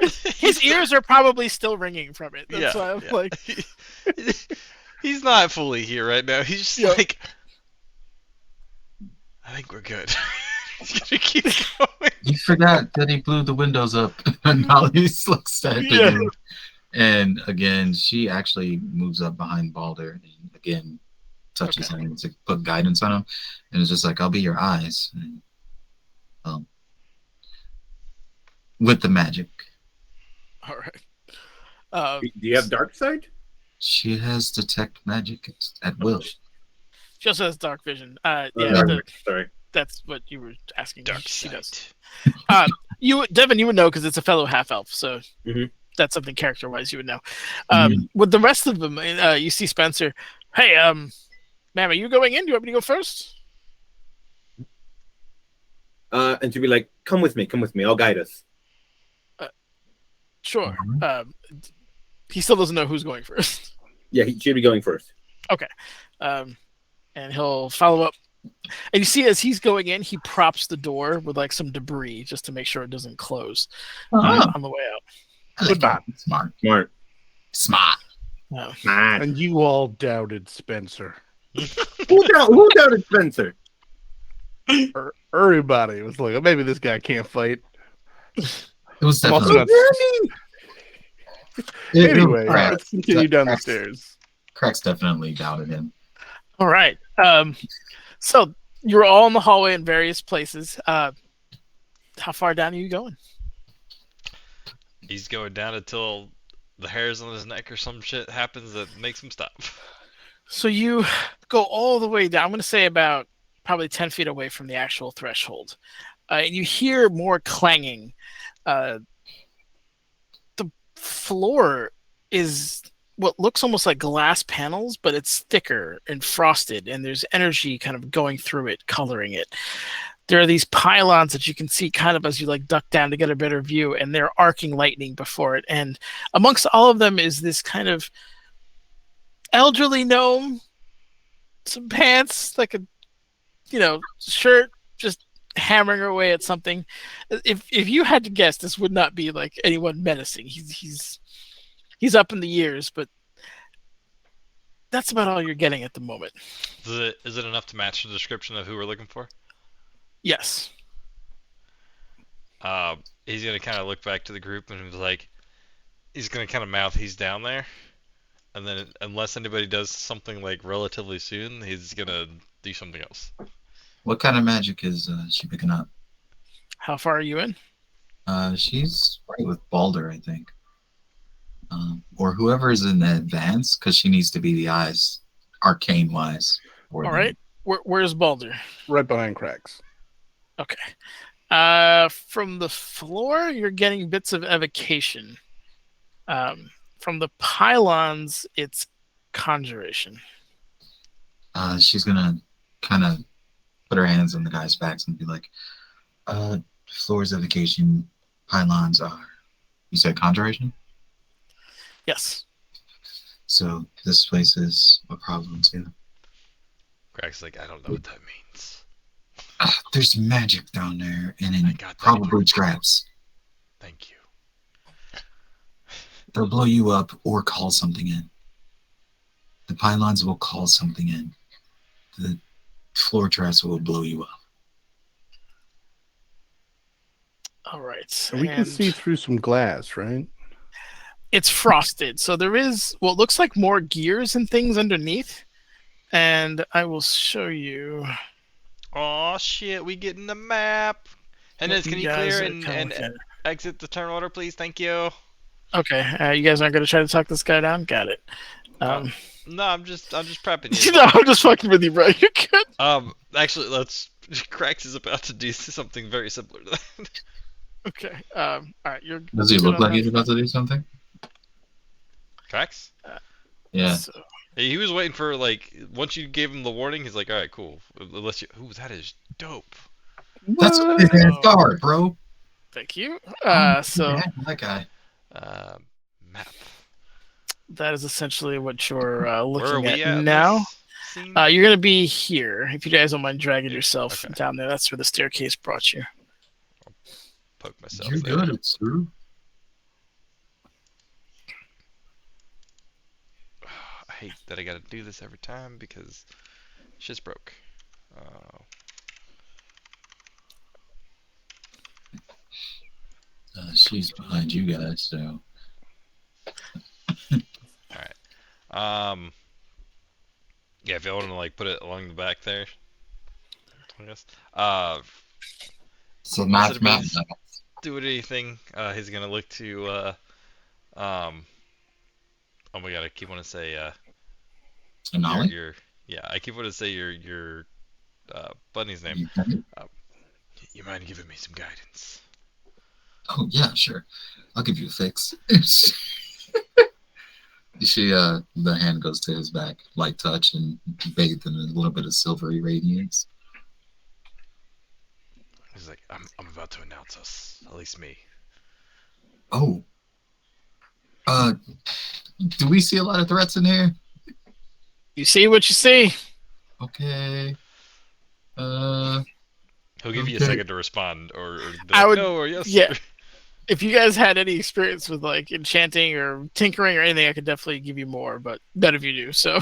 His ears are probably still ringing from it. That's why I'm like, he's not fully here right now. He's just like, I think we're good. He's gonna keep going. you forgot that he blew the windows up, and now he's standing there. And again, she actually moves up behind Balder and again touches him to put guidance on him, and it's just like, "I'll be your eyes." And, with the magic. all right. Do you have dark side? She has detect magic at will. She also has dark vision. Sorry. That's what you were asking. Dark She sight. does. Devin, you would know because it's a fellow half elf, so that's something character-wise you would know. With the rest of them, you see Spencer. Hey, ma'am, are you going in? Do you want me to go first? and she'll be like, come with me, I'll guide us. Sure. He still doesn't know who's going first. Yeah, she'll be going first. Okay. And he'll follow up. And you see, as he's going in, he props the door with like some debris just to make sure it doesn't close on the way out. Good man. Smart. Smart. And you all doubted Spencer. Who doubted Spencer? Everybody was like, oh, maybe this guy can't fight. It was I'm also definitely. not... Anyway, let's continue down the stairs. Cracks definitely doubted him. All right. So you're all in the hallway in various places. How far down are you going? He's going down until the hairs on his neck or some shit happens that makes him stop. So you go all the way down. I'm going to say about probably 10 feet away from the actual threshold. And you hear more clanging. The floor is what looks almost like glass panels, but it's thicker and frosted, and there's energy kind of going through it, coloring it. There are these pylons that you can see kind of as you like duck down to get a better view, and they're arcing lightning before it. And amongst all of them is this kind of elderly gnome, some pants, like a shirt, just hammering away at something. If you had to guess, this would not be like anyone menacing. He's up in the years, but that's about all you're getting at the moment. Is it enough to match the description of who we're looking for? Yes. He's gonna kind of look back to the group and he's like, he's gonna kind of mouth he's down there, and then unless anybody does something like relatively soon, he's gonna do something else. What kind of magic is she picking up? How far are you in? She's right with Balder, I think. Or whoever is in the advance, because she needs to be the eyes, arcane-wise. All right. Where's Balder? Right behind Cracks. Okay. From the floor, you're getting bits of evocation. From the pylons, it's conjuration. She's gonna kind of put her hands on the guy's backs and be like, floor's evocation, pylons are... You said conjuration? Yes. So this place is a problem too. Craig's like, I don't know what that means. There's magic down there, and I it got that. probably traps. Thank you. They'll blow you up or call something in. The pylons will call something in. The floor traps will blow you up. All right. And we can see through some glass, right? It's frosted, so there is what looks like more gears and things underneath. And I will show you. Oh shit, we getting the map. Hennes, can you clear and exit the turn order, please? Thank you. Okay, you guys aren't going to try to talk this guy down? Got it. No, I'm just prepping you. No, I'm just fucking with you, bro. You're good. Actually, Crax is about to do something very similar to that. Okay. All right. Does he look like he's about to do something? Crax? Yeah. So, he was waiting for, like, once you gave him the warning, he's like, all right, cool. Unless you... Ooh, that is dope. That's what his hands are, bro. thank you. So that guy. Map. That is essentially what you're looking Where are we at now. Scene? You're going to be here. If you guys don't mind dragging yourself down there, that's where the staircase brought you. I'll poke myself You're there. good, it's true. I hate that I gotta do this every time because shit's broke. She's behind you guys, so. Alright. Yeah, if you want to like put it along the back there. I guess. So math. Do anything. He's gonna look to oh my god, I keep wanting to say I keep wanting to say your bunny's name. You mind giving me some guidance? Oh yeah, sure. I'll give you a fix. The hand goes to his back, light touch, and bathed in a little bit of silvery radiance. He's like, I'm about to announce us. At least me. Oh. Do we see a lot of threats in here? You see what you see. Okay. He'll give you a Okay. second to respond, or be I like, would- no, or yes. yeah. If you guys had any experience with like enchanting or tinkering or anything, I could definitely give you more, but none of you do. So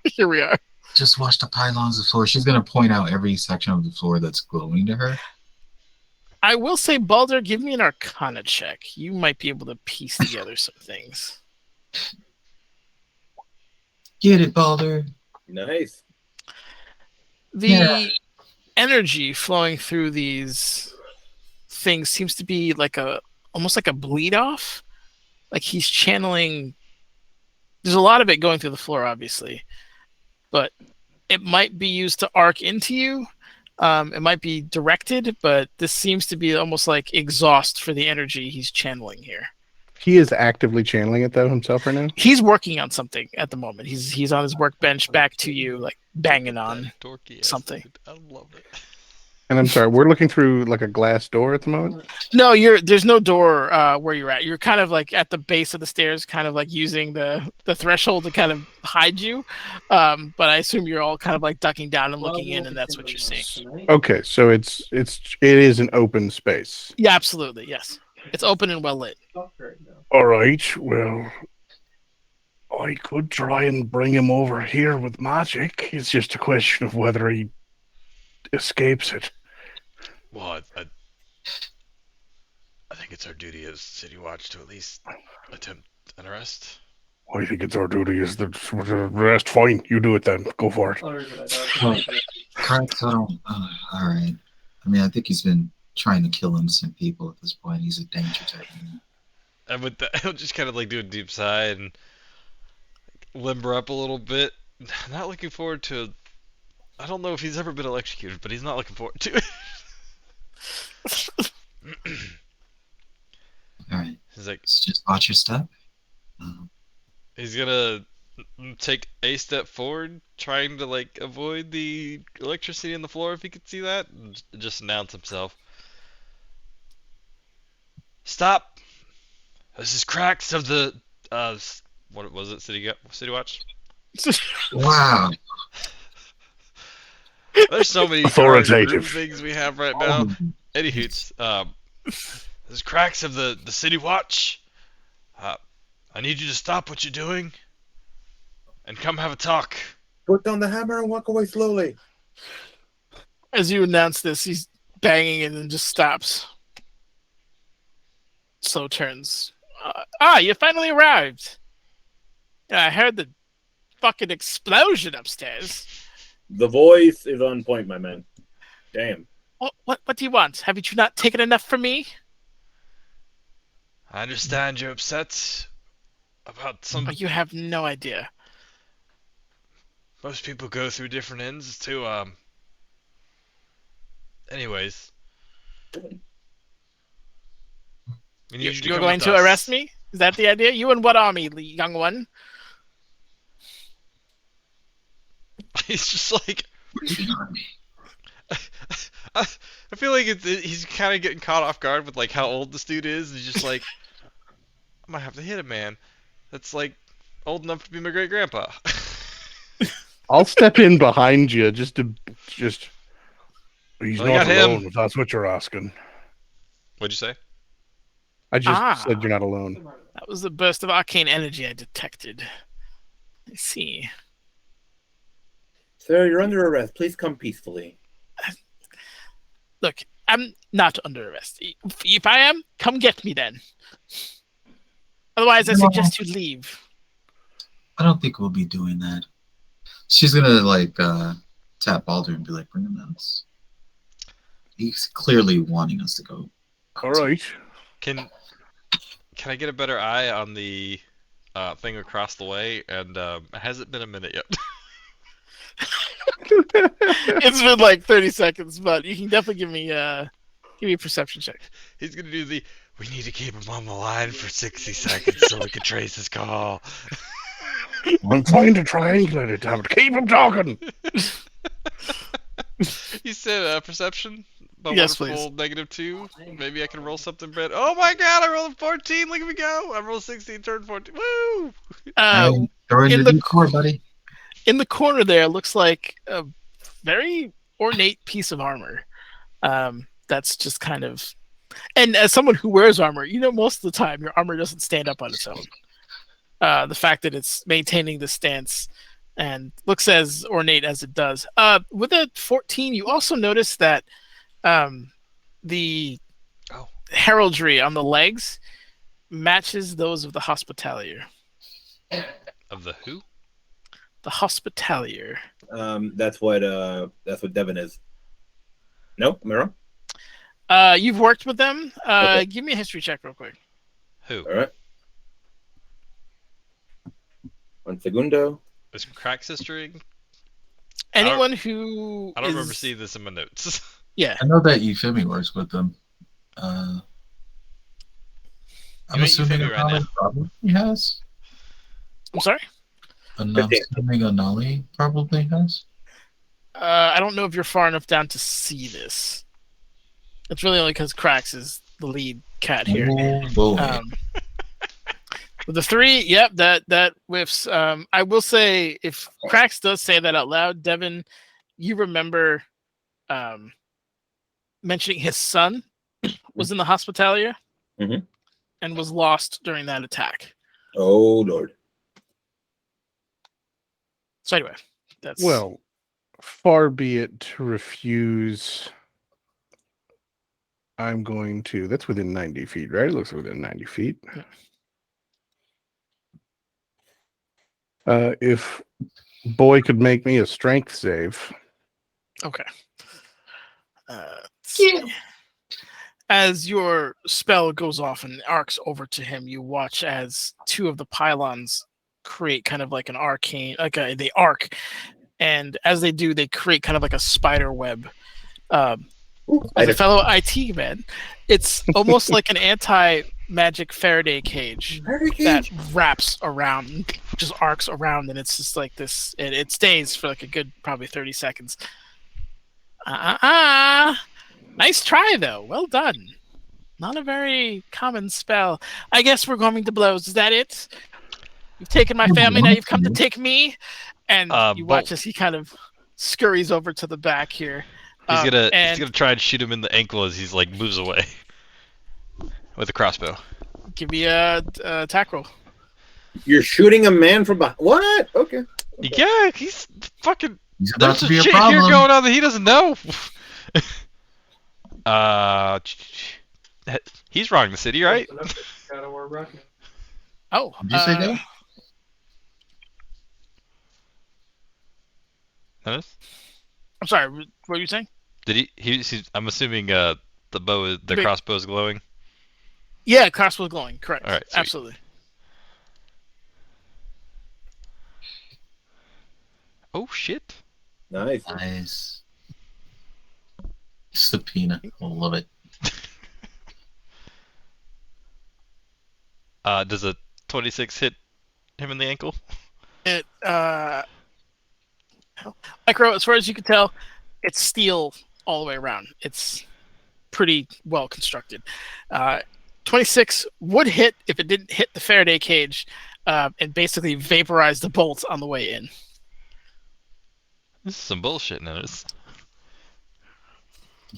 here we are. Just watch the pylons of the floor. She's gonna point out every section of the floor that's glowing to her. I will say, Baldur, give me an Arcana check. You might be able to piece together some things. Get it, Baldur. Nice. The energy flowing through these things seems to be like almost like a bleed off. Like he's channeling. There's a lot of it going through the floor, obviously, but it might be used to arc into you. It might be directed, but this seems to be almost like exhaust for the energy he's channeling here. He is actively channeling it though himself right now. He's working on something at the moment. He's on his workbench back to you, like banging on Dorky something. I love it. And I'm sorry, we're looking through like a glass door at the moment. No, there's no door where you're at. You're kind of like at the base of the stairs, kind of like using the threshold to kind of hide you. But I assume you're all kind of like ducking down and looking in, and that's what you're seeing. Okay, so it is an open space. Yeah, absolutely. Yes, it's open and well lit. All right, well, I could try and bring him over here with magic. It's just a question of whether he escapes it. Well, I think it's our duty as City Watch to at least attempt an arrest. I think it's our duty is the rest. Fine, you do it then. Go for it. Cracks, I don't. All right. I mean, I think he's been trying to kill innocent people at this point. He's a danger to him. And with that, he'll just kind of like do a deep sigh and limber up a little bit. Not looking forward to. I don't know if he's ever been electrocuted, but he's not looking forward to it. All right. He's like, Just watch your step. he's gonna take a step forward, trying to like avoid the electricity in the floor if he could see that, and just announce himself. Stop! This is Cracks of the what was it? City Watch. Wow. There's so many Authoritative things we have right now. Anywho, this is Cracks of the City Watch. I need you to stop what you're doing and come have a talk. Put down the hammer and walk away slowly. As you announce this, he's banging and then just stops. Slow turns. You finally arrived. I heard the fucking explosion upstairs. The voice is on point, my man. Damn. What do you want? Haven't you not taken enough from me? I understand you're upset about some. Oh, you have no idea. Most people go through different ends to Anyways. We need you to You're come going with to us. arrest me? Is that the idea? You and what army, young one? He's just like. I feel like he's kind of getting caught off guard with like how old this dude is. He's just like, I might have to hit a man that's like old enough to be my great grandpa. I'll step in behind you just. He's Well, I not got him. alone. If that's what you're asking. What'd you say? I just said you're not alone. That was the burst of arcane energy I detected. I see. Sir, you're under arrest. Please come peacefully. Look, I'm not under arrest. If I am, come get me then. Otherwise, I suggest you leave. I don't think we'll be doing that. She's gonna like tap Baldur and be like, "Bring him to us." He's clearly wanting us to go. All right. Can I get a better eye on the thing across the way? And has it been a minute yet? It's been like 30 seconds, but you can definitely give me a perception check. He's gonna do the. We need to keep him on the line for 60 seconds so we can trace his call. I'm trying to triangulate it. Damn it. Keep him talking. You said perception, a Yes, wonderful -2. Maybe I can roll something, Brett. Oh my god, I rolled a 14. Look at me go. I rolled 16, turned 14. Woo! Hey, throw in in the the D4, buddy. in the corner there looks like a very ornate piece of armor. That's just kind of, and as someone who wears armor, most of the time your armor doesn't stand up on its own. The fact that it's maintaining the stance and looks as ornate as it does. With a 14, you also notice that the heraldry on the legs matches those of the Hospitalier. Of the who? The Hospitalier. That's what Devin is. Nope, am I wrong? You've worked with them. Okay. Give me a history check real quick. Who? All right. Un segundo. Is Crack's history? Anyone who I don't remember seeing this in my notes. Yeah. I know that Euphemy works with them. I'm assuming Euphemy right Anali now. probably has. I'm sorry? I'm assuming Anali probably has. I don't know if you're far enough down to see this. It's really only because Krax is the lead cat here. Oh, boy. With the 3, yep, that whiffs. I will say, if Krax does say that out loud, Devin, you remember mentioning his son was in the Hospitalier and was lost during that attack. Oh, Lord. So anyway, that's... Well, far be it to refuse. I'm going to... That's within 90 feet, right? It looks within 90 feet. If Boy could make me a strength save. Okay. As your spell goes off and arcs over to him, you watch as 2 of the pylons create kind of like an arcane, they arc, and as they do, they create kind of like a spider web. As a fellow IT man, it's almost like an anti-magic Faraday cage that wraps around, just arcs around, and it's just like this. It stays for like a good probably 30 seconds. Nice try, though. Well done. Not a very common spell. I guess we're going to blows. Is that it? You've taken my family, now you've come to take me? And you watch as he kind of scurries over to the back here. He's gonna try and shoot him in the ankle as he's like moves away with a crossbow. Give me a attack roll. You're shooting a man from behind. What? Okay. Yeah, he's fucking... He's about There's to some be a shit here problem. going on that he doesn't know. He's wrong the city, right? Oh. Did you say that? Dennis? I'm sorry, what were you saying? Did he's I'm assuming the crossbow is glowing. Yeah, crossbow glowing, correct. All right, sweet. Absolutely. Oh shit. Nice. Nice. Subpoena. I love it. Does a 26 hit him in the ankle? It Micro, as far as you can tell, it's steel all the way around. It's pretty well constructed. 26 would hit if it didn't hit the Faraday cage and basically vaporize the bolts on the way in. This is some bullshit, Notice.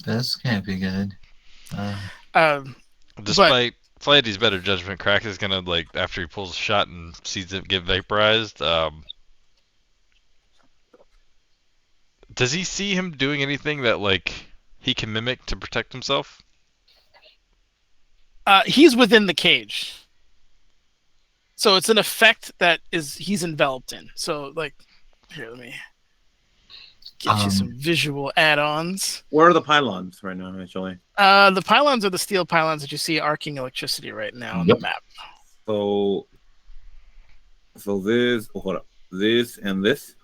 This can't be good. Despite Flaherty's better judgment, Crack is gonna, like, after he pulls a shot and sees it get vaporized, does he see him doing anything that, like, he can mimic to protect himself? He's within the cage. So it's an effect that he's enveloped in. So, like, here, let me get you some visual add-ons. Where are the pylons right now, actually? The pylons are the steel pylons that you see arcing electricity right now on the map. So this, hold up, this and this.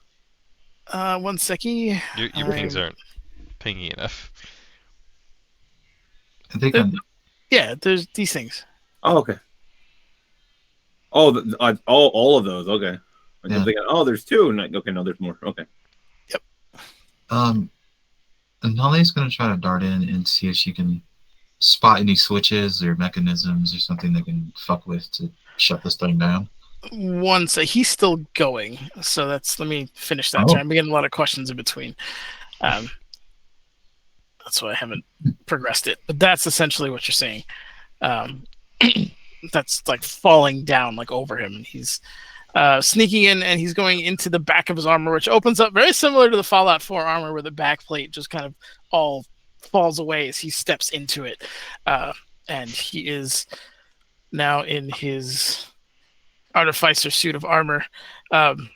1 seckie. Your pings aren't pingy enough. I think Yeah, there's these things. Oh, okay. Oh, all of those. Okay. I'm Yeah. thinking, oh, there's 2. Okay, no, there's more. Okay. Yep. Nolly's gonna try to dart in and see if she can spot any switches or mechanisms or something they can fuck with to shut this thing down. Once he's still going, so let me finish that. Oh. I'm getting a lot of questions in between. That's why I haven't progressed it. But that's essentially what you're saying. That's like falling down like over him, and he's sneaking in, and he's going into the back of his armor, which opens up very similar to the Fallout 4 armor, where the back plate just kind of all falls away as he steps into it, and he is now in his artificer suit of armor. And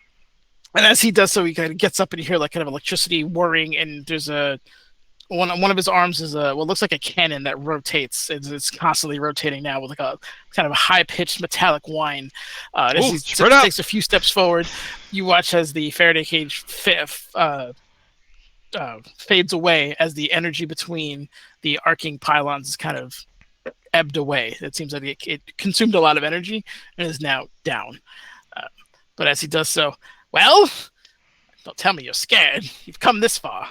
as he does so, he kind of gets up and you hear like kind of electricity whirring, and there's one of his arms is what looks like a cannon that rotates. It's constantly rotating now with like a kind of a high-pitched metallic whine. As he takes a few steps forward, you watch as the Faraday cage fades away as the energy between the arcing pylons is kind of ebbed away. It seems like it consumed a lot of energy and is now down. But as he does so, well, don't tell me you're scared. You've come this far.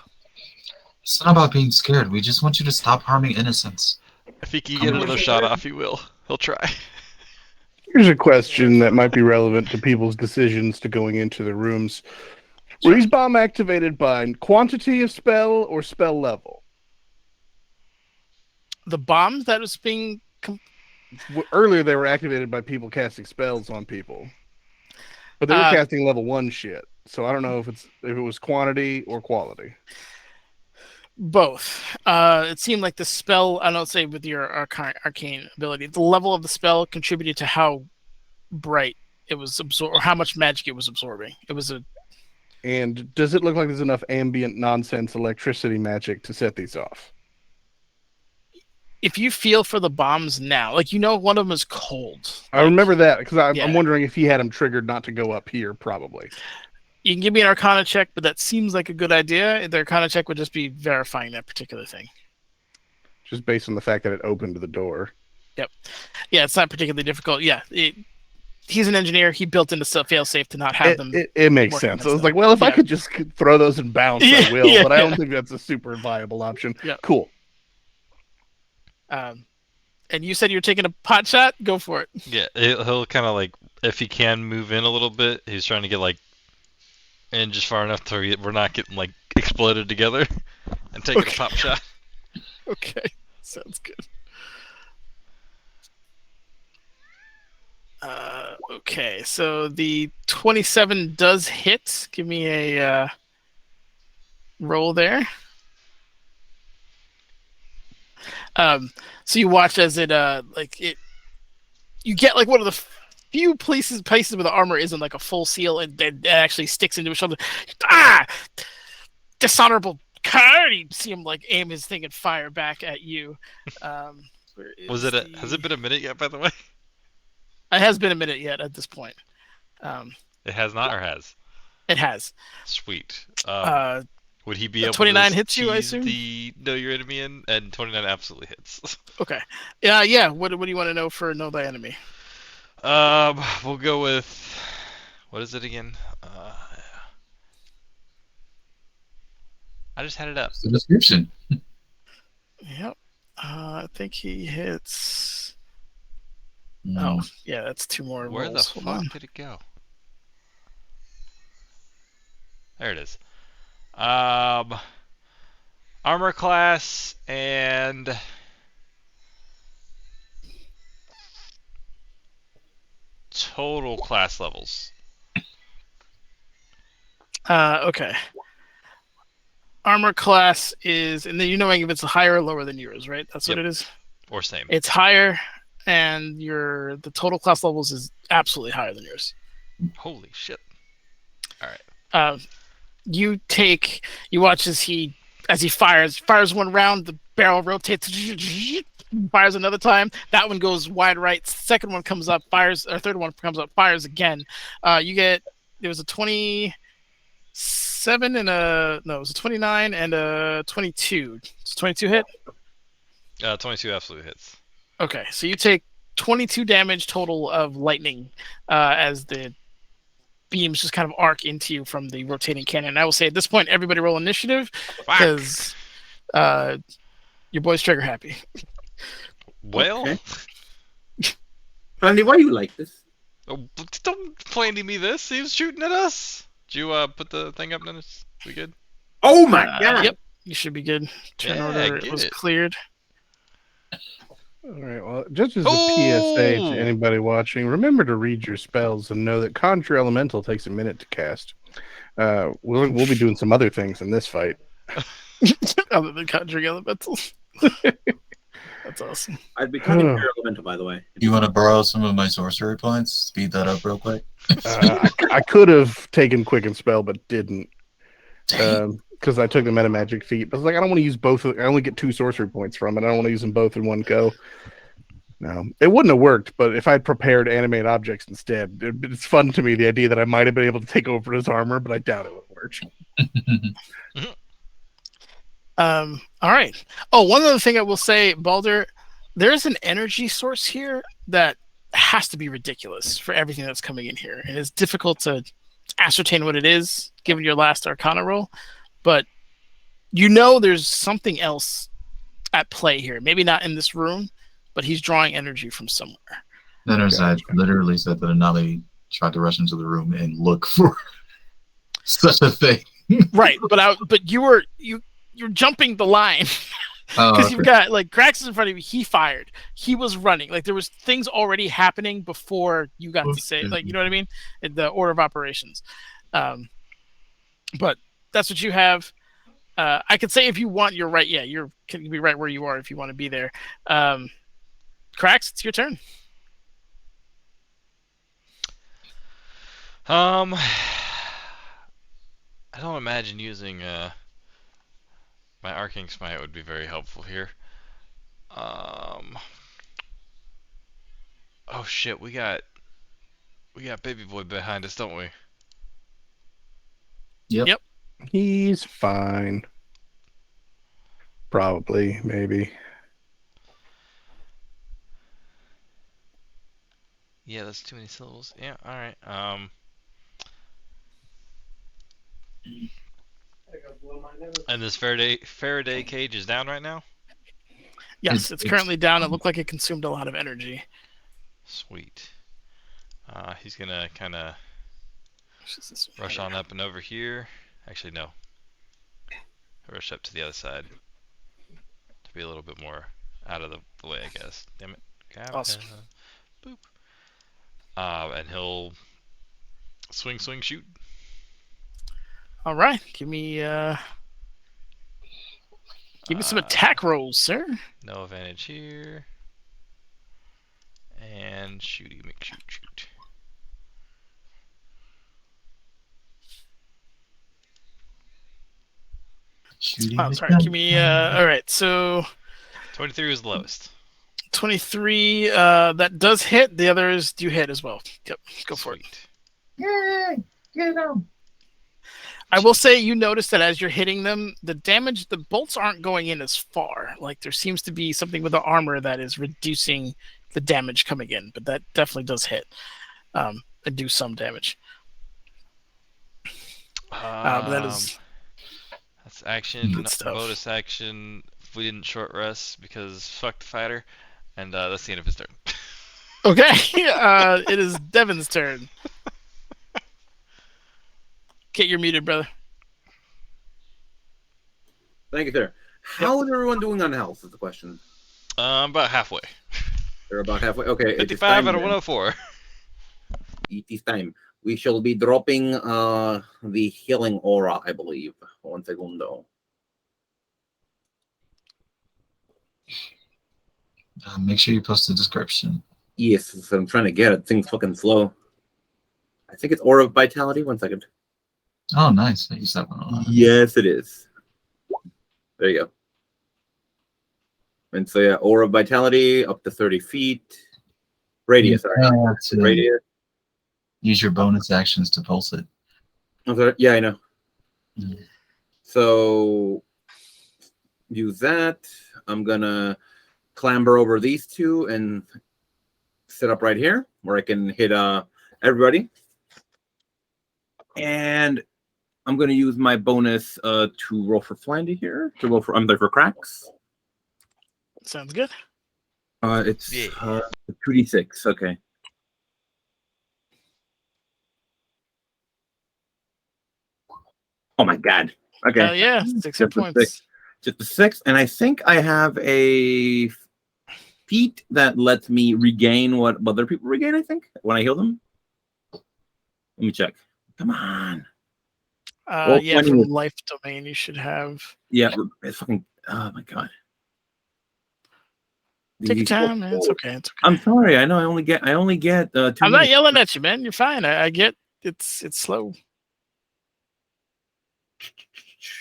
It's not about being scared. We just want you to stop harming innocents. If he can get another shot off, he will. He'll try. Here's a question that might be relevant to people's decisions to going into the rooms. Were these bomb activated by quantity of spell or spell level? The bomb that was being... Earlier, they were activated by people casting spells on people. But they were casting level 1 shit. So I don't know if it was quantity or quality. Both. It seemed like the spell, I don't say with your arcane ability, the level of the spell contributed to how bright it was or how much magic it was absorbing. It was a... And does it look like there's enough ambient nonsense electricity magic to set these off? If you feel for the bombs now, like one of them is cold. I remember that because I'm wondering if he had them triggered not to go up here, probably. You can give me an Arcana check, but that seems like a good idea. The Arcana check would just be verifying that particular thing. Just based on the fact that it opened the door. Yep. Yeah, it's not particularly difficult. Yeah, he's an engineer. He built in the fail-safe to not have them. It makes sense. I was like, well, if I could just throw those and bounce, I will. But I don't think that's a super viable option. Yeah. Cool. And you said you're taking a pot shot? Go for it. Yeah, he'll kind of like, if he can move in a little bit, he's trying to get like in just far enough to we're not getting like exploded together and taking a pop shot. Okay, sounds good. Okay, so the 27 does hit. Give me a roll there. So you watch as it you get like one of the few places where the armor isn't like a full seal and it actually sticks into his shoulder. Dishonorable coward! You see him like aim his thing and fire back at you. Has it been a minute yet, by the way? It has been a minute yet at this point. It has not, or has? It has. Sweet. Would he be able 29 to hits you, I assume? the know your enemy in? And 29 absolutely hits. Okay. Yeah. What do you want to know for know thy enemy? We'll go with, what is it again? I just had it up. It's the description. Yep. I think he hits. No. Oh, yeah, that's 2 more Where rolls. the Hold on. fuck did it go? There it is. Armor class and total class levels. Okay. Armor class is, and then if it's higher or lower than yours, right? That's what it is. Or same. It's higher, and the total class levels is absolutely higher than yours. Holy shit! All right. You watch as he fires one round, the barrel rotates, fires another time. That one goes wide right. Second one comes up, fires, or third one comes up, fires again. There was a 27 and it was a 29 and a 22. Does 22 hit? 22 absolute hits. Okay, so you take 22 damage total of lightning as the beams just kind of arc into you from the rotating cannon. I will say at this point, everybody roll initiative because Your boy's trigger happy. Well, Okay. Andy, why you like this? don't planty me this. He was shooting at us. Did you put the thing up, Dennis? We good? Oh my god! Yep, you should be good. Turn Yeah, order get was it. cleared. All right. Well, just as a PSA to anybody watching, remember to read your spells and know that Conjure Elemental takes a minute to cast. We'll be doing some other things in this fight. Other than conjuring elementals. That's awesome. I'd be cutting your elemental, by the way. You want to borrow some of my sorcery points? Speed that up real quick. I could have taken Quicken Spell, but didn't. Because I took the meta magic feat. I was like, I don't want to use both. I only get 2 sorcery points from it. I don't want to use them both in one go. No, it wouldn't have worked. But if I'd prepared animate objects instead, it's fun to me the idea that I might have been able to take over his armor, but I doubt it would work. All right. Oh, one other thing I will say, Baldur, there's an energy source here that has to be ridiculous for everything that's coming in here, and it's difficult to ascertain what it is given your last Arcana roll. But you know, there's something else at play here. Maybe not in this room, but he's drawing energy from somewhere. Leonard's I literally said that Anali tried to rush into the room and look for such a thing. Right, but you're jumping the line because you've got like Grax is in front of you. He fired. He was running. Like there was things already happening before you got to say. Like you know what I mean? In the order of operations. But that's what you have. I could say if you want, you're right. Yeah, you can be right where you are if you want to be there. Krax, it's your turn. I don't imagine using my Arcane Smite would be very helpful here. Oh shit, we got Baby Boy behind us, don't we? Yep. He's fine. Probably, maybe. Yeah, that's too many syllables. Yeah, all right. And this Faraday cage is down right now? Yes, it's currently down. It looked like it consumed a lot of energy. Sweet. He's gonna kind of rush on up and over here. Actually, no. Rush up to the other side to be a little bit more out of the way, I guess. Damn it. Grab awesome. Boop. And he'll swing, shoot. All right, give me some attack rolls, sir. No advantage here. And shooty McShoot. Oh, sorry. Give me all right. So 23 was the lowest. 23. That does hit. The others do hit as well. Yep. Go for it. Yay! Get him! I will say you notice that as you're hitting them, the bolts aren't going in as far. Like there seems to be something with the armor that is reducing the damage coming in, but that definitely does hit and do some damage. But that's action, bonus action. If we didn't short rest because fuck the fighter, and that's the end of his turn. Okay, it is Devin's turn. Kit, you're muted, brother. Thank you, sir. How is everyone doing on health? Is the question. About halfway. They're about halfway. Okay. 55 out of 104. It is time. We shall be dropping the healing aura, I believe. One segundo. Make sure you post the description. Yes, so I'm trying to get it. Thing's fucking slow. I think it's Aura of Vitality. 1 second. Oh, nice. I used that one a lot. Yes, it is. There you go. And so, yeah, Aura of Vitality up to 30 feet. Radius, radius. Use your bonus actions to pulse it. Okay. Yeah, I know. So, use that. I'm going to clamber over these two and sit up right here where I can hit everybody. And I'm going to use my bonus to roll for Flandy here. To roll for for cracks. Sounds good. It's Yeah. 2d6. Okay. Oh my god. Okay. Yeah, 6 hit Just a points. 6. Just a 6, and I think I have a feat that lets me regain what other people regain. I think when I heal them. Let me check. Come on. Yeah, from life domain, you should have. Yeah, it's fucking. Oh my god. Take your time, man. It's okay. It's okay. I'm sorry. I know. I only get. 2 I'm minutes. not yelling at you, man. You're fine. I get it's slow.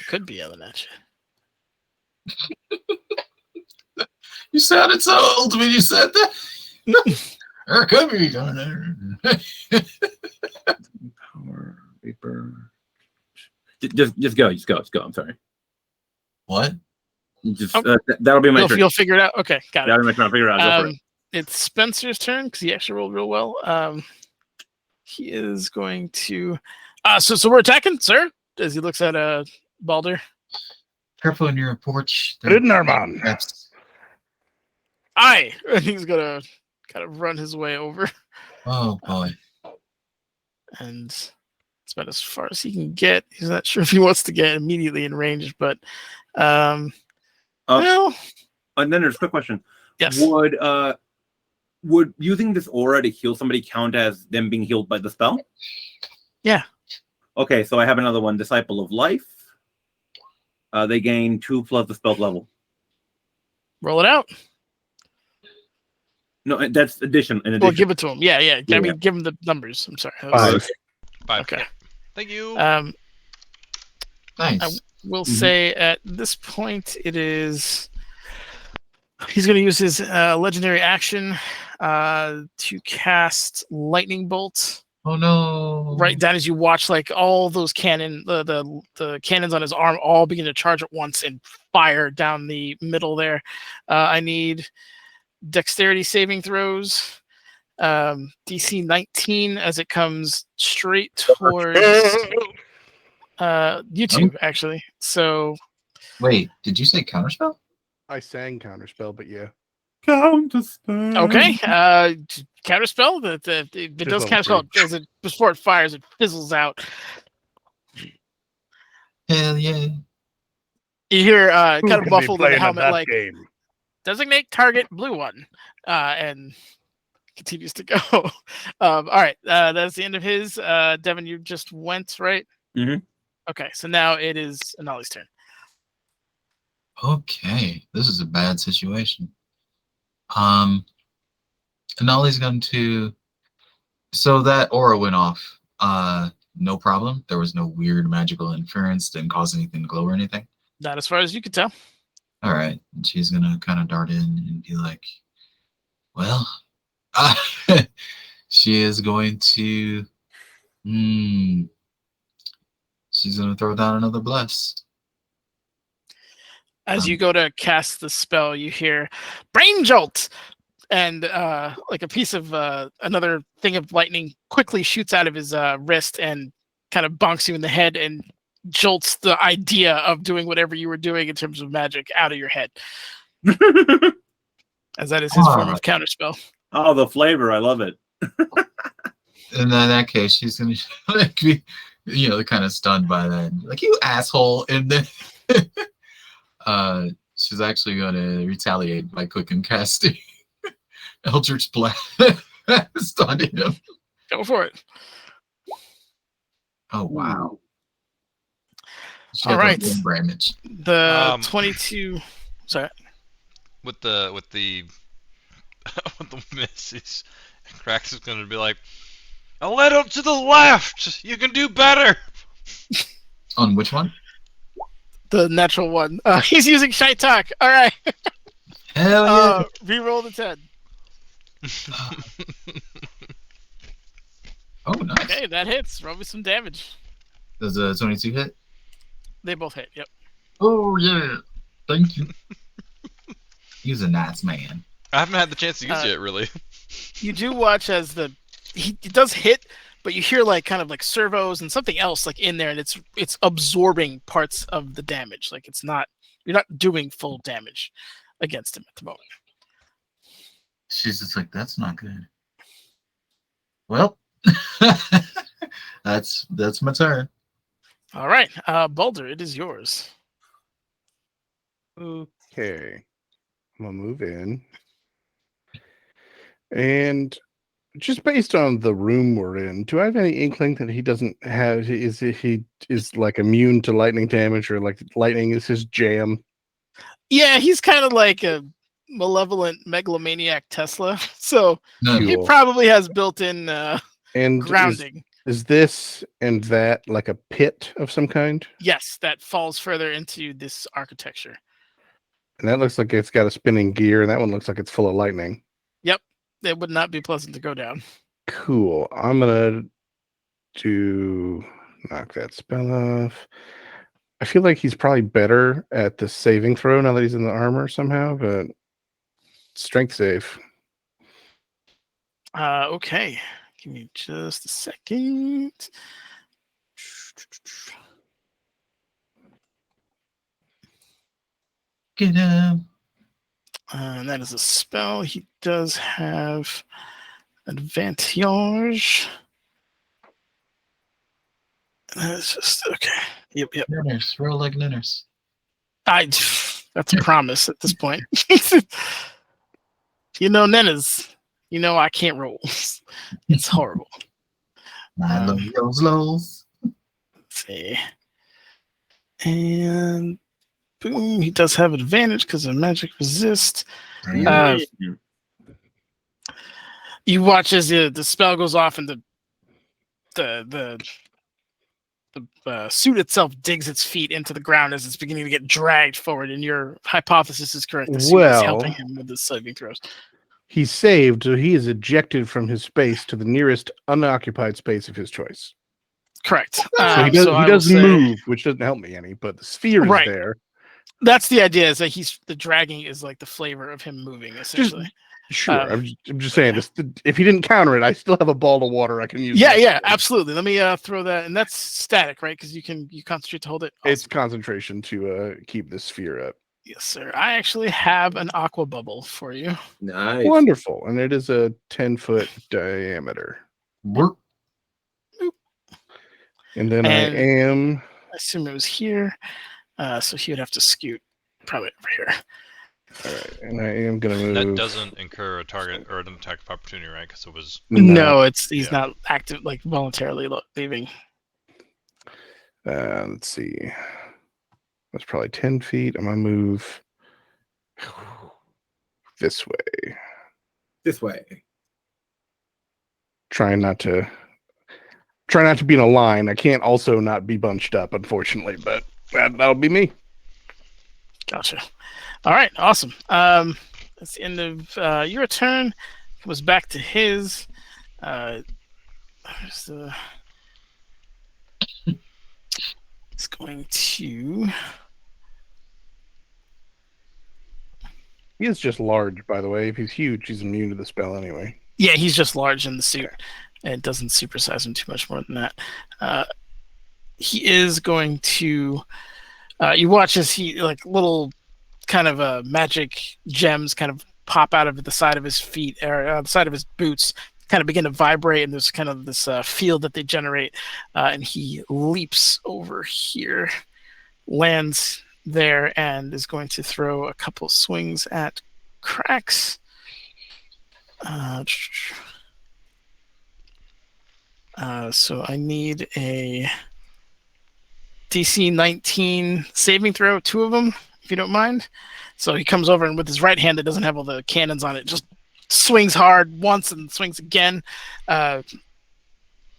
Could be yelling at you. You sounded so old when you said that. Or it could be going there. Power vapor. Just go. I'm sorry. What? Just that'll be my turn. You'll figure it out. Okay, got it. That'll be my turn. I'll figure it out. Go for it. It's Spencer's turn because he actually rolled real well. He is going to. So we're attacking, sir. As he looks at Balder. Careful on your porch. Riddenarman. That's Aye, and he's gonna kind of run his way over, oh boy. and it's about as far as he can get. He's not sure if he wants to get immediately in range, but well, And then there's a quick question. yes. Would using this aura to heal somebody count as them being healed by the spell? Yeah. Okay, so I have another one. Disciple of Life. They gain 2 plus the spell level. Roll it out. No, that's addition. In addition. Well, give it to him. Yeah. Yeah. I mean, give him the numbers. I'm sorry. 5. 5. Okay. Thank you. Nice. I will say at this point it is. He's going to use his legendary action to cast Lightning Bolt. Oh no! Right down as you watch, like all those the cannons on his arm all begin to charge at once and fire down the middle there. I need dexterity saving throws, DC 19 as it comes straight towards you two, actually. So wait, did you say counterspell? I sang counterspell, but yeah. Counterspell. okay, counterspell. It does counterspell as it before it fires, it fizzles out. Hell yeah! You hear Who kind of can be muffled in the playing helmet, that like game? designate target blue one, and continues to go. All right, that's the end of his. Devin, you just went, right? Mhm. Okay, so now it is Anali's turn. Okay, this is a bad situation. Anali's going to. So that aura went off. No problem. There was no weird magical interference. Didn't cause anything to glow or anything. Not as far as you could tell. All right. And she's gonna kind of dart in and be like, "Well," she is going to. She's gonna throw down another bless. As you go to cast the spell, you hear brain jolt, and like a piece of another thing of lightning quickly shoots out of his wrist and kind of bonks you in the head and jolts the idea of doing whatever you were doing in terms of magic out of your head. As that is his form of counterspell. Oh, the flavor! I love it. In that case, she's gonna like be, kind of stunned by that. Like, you asshole! And then she's actually gonna retaliate by quick and casting Eldritch Blast on him. Go for it. Oh wow! She All got right. one damage. The 22. Sorry. With the with the misses, Krax is going to be like, "A little to the left. You can do better." On which one? The natural one. He's using Shite Talk. All right. Hell yeah! Reroll the 10. Oh, nice. Okay, that hits. Roll me some damage. Does a 22 hit? They both hit. Yep. Oh yeah! Thank you. He's a nice man. I haven't had the chance to use it yet, really. You do watch as he does hit, but you hear like kind of like servos and something else like in there, and it's absorbing parts of the damage. Like you're not doing full damage against him at the moment. She's just like, that's not good. Well, that's my turn. All right, Baldur, it is yours. Okay. I'm gonna move in. And just based on the room we're in, do I have any inkling that he doesn't have he is like immune to lightning damage, or like lightning is his jam? Yeah, he's kind of like a malevolent megalomaniac Tesla, so No, he Cool. probably has built-in And grounding. is this and that like a pit of some kind? Yes, that falls further into this architecture. And that looks like it's got a spinning gear, and that one looks like it's full of lightning. Yep, it would not be pleasant to go down. Cool. I'm gonna knock that spell off. I feel like he's probably better at the saving throw now that he's in the armor somehow, but strength save. Okay, give me just a second. get him. And that is a spell. He does have advantage. That's just okay. Yep. Ninners, roll like ninners. That's a promise at this point. Nenna's. I can't roll. It's horrible. I love those lows. Let's see. And boom, he does have advantage because of magic resist. You watch as the spell goes off and the suit itself digs its feet into the ground as it's beginning to get dragged forward, and your hypothesis is correct. The suit is helping him with his saving throws. He's saved, so he is ejected from his space to the nearest unoccupied space of his choice. Correct. So he doesn't move, which doesn't help me any, but the sphere is there. That's the idea, is that the dragging is like the flavor of him moving, essentially. Sure. I'm just saying, if he didn't counter it, I still have a ball of water I can use. Yeah, absolutely. Let me throw that, and that's static, right? Because you concentrate to hold it. Awesome. It's concentration to keep the sphere up. Yes, sir. I actually have an aqua bubble for you. Nice. Wonderful. And it is a 10-foot diameter. Work. And then I assume it was here. So he would have to scoot probably over here. All right. And I am going to move. That doesn't incur a target or an attack of opportunity, right? Because it was. No, he's not active, like voluntarily leaving. Let's see. That's probably 10 feet. I'm going to move this way. This way. Trying not to be in a line. I can't also not be bunched up, unfortunately, but that'll be me. Gotcha. All right, awesome. That's the end of your turn. It was back to his. It's going to. He is just large, by the way. If he's huge, he's immune to the spell anyway. Yeah, he's just large in the suit. And it doesn't supersize him too much more than that. He is going to. You watch as he, like, little kind of magic gems kind of pop out of the side of his feet, or the side of his boots, kind of begin to vibrate, and there's kind of this field that they generate. And he leaps over here, lands there, and is going to throw a couple swings at Cracks. So I need a DC 19 saving throw, 2 of them, if you don't mind. So he comes over, and with his right hand that doesn't have all the cannons on it, just swings hard once and swings again. If you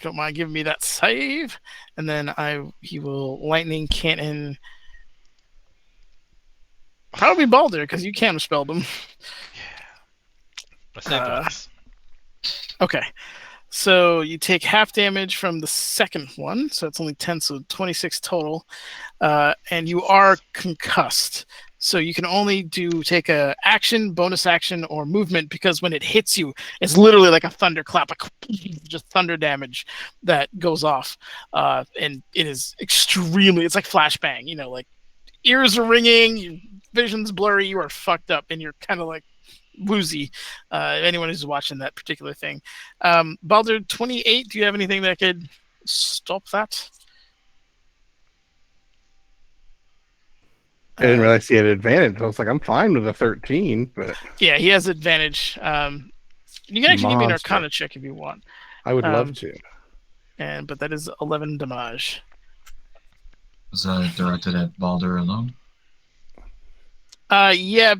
don't mind giving me that save. And then he will lightning cannon. Probably Baldur, because you counterspelled him. I saved once. Okay. So you take half damage from the second one, so it's only 10, so 26 total. And you are concussed. So you can only take a action, bonus action, or movement, because when it hits you, it's literally like a thunderclap, like just thunder damage that goes off. And it is extremely, it's like flashbang, like ears are ringing, your vision's blurry, you are fucked up, and you're kind of like woozy. Anyone who's watching that particular thing. Baldur 28, do you have anything that could stop that? I didn't realize he had advantage. I was like, I'm fine with a 13, but Yeah, he has advantage. You can actually give me an Arcana check if you want. I would love to. But that is 11 damage. Was that directed at Baldur alone? Yeah, yeah,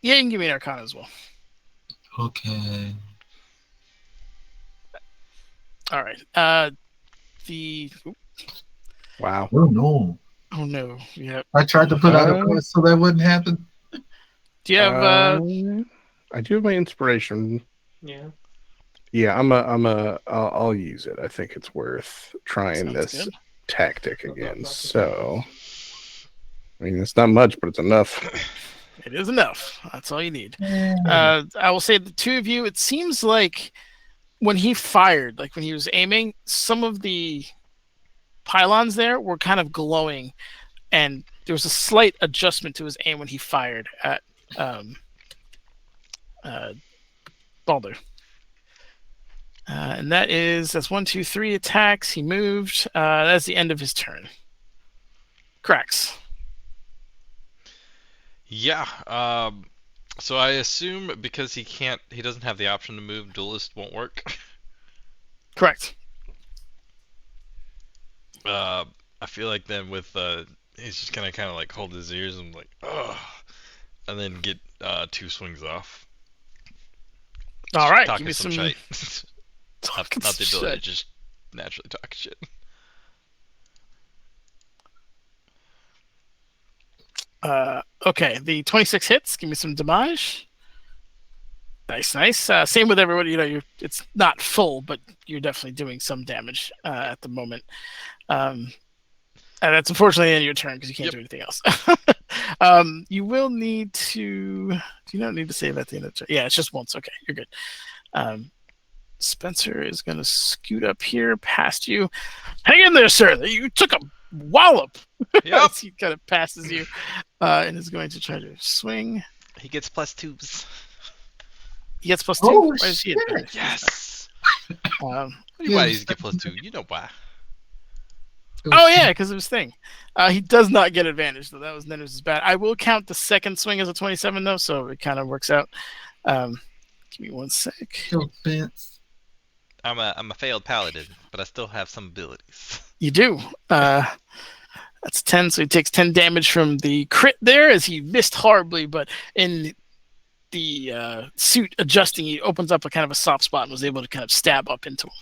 you can give me an Arcana as well. Okay. All right. Wow. Oh no. Oh no. Yeah. I tried to put out a quest so that wouldn't happen. Do you have I do have my inspiration. Yeah. Yeah, I'll use it. I think it's worth trying this good. tactic again. So, I mean, it's not much, but it's enough. It is enough. That's all you need. I will say the two of you, it seems like when he fired, like when he was aiming, some of the pylons there were kind of glowing, and there was a slight adjustment to his aim when he fired at Baldur. And that's 1, 2, 3 attacks. He moved. That's the end of his turn. Cracks. Yeah. So I assume because he doesn't have the option to move, Duelist won't work. Correct. I feel like then with he's just gonna kind of like hold his ears and like, ugh, and then get 2 swings off. All right. Talking Give me some some. shit. not the ability to just naturally talk shit. Okay, the 26 hits. Give me some damage. Nice. Same with everybody. It's not full, but you're definitely doing some damage at the moment. And that's unfortunately the end of your turn because you can't do anything else. You will need to. Do you not need to save at the end of the turn? Yeah, it's just once. Okay, you're good. Spencer is going to scoot up here past you. Hang in there, sir. You took a wallop. Yep. He kind of passes you and is going to try to swing. He gets +2s. He gets +2. Oh, Why does he advantage? Yes. Um, Why does he get +2? You know why? oh yeah, because of his thing. He does not get advantage, though. That was Nenner's bad. I will count the second swing as a 27, though, so it kind of works out. Give me 1 sec. I'm a failed paladin, but I still have some abilities. You do. That's 10, so he takes 10 damage from the crit there as he missed horribly, but in the suit adjusting, he opens up a kind of a soft spot and was able to kind of stab up into him.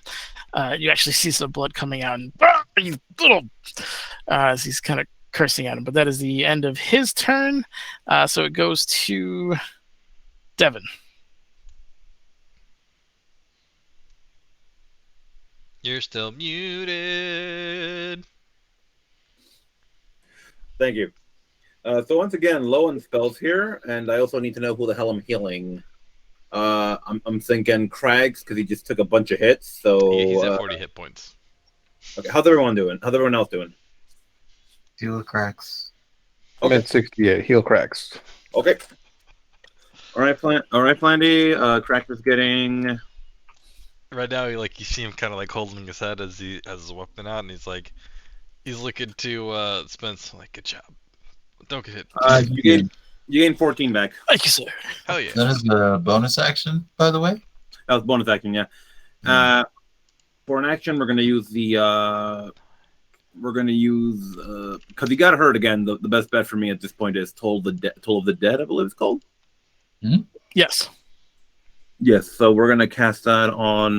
You actually see some blood coming out, and you little, as he's kind of cursing at him. But that is the end of his turn. So it goes to Devin. You're still muted. Thank you. So once again, low on spells here, and I also need to know who the hell I'm healing. I'm thinking Craigs because he just took a bunch of hits. So He's at 40 hit points. Okay, how's everyone doing? How's everyone else doing? Deal with cracks. I'm at 68. Heal cracks. Okay. All right, Flandy. Cracker's getting. Right now, you see him kind of like holding his head as he has his weapon out, and he's looking to Spence like, good job. Don't get hit. You gain 14 back. Thank you, sir. Hell yeah. That is a bonus action, by the way. That was bonus action, yeah. For an action, we're gonna use the. Because he got hurt again. The best bet for me at this point is Toll of the Dead, I believe it's called. Mm-hmm. Yes. Yes. So we're gonna cast that on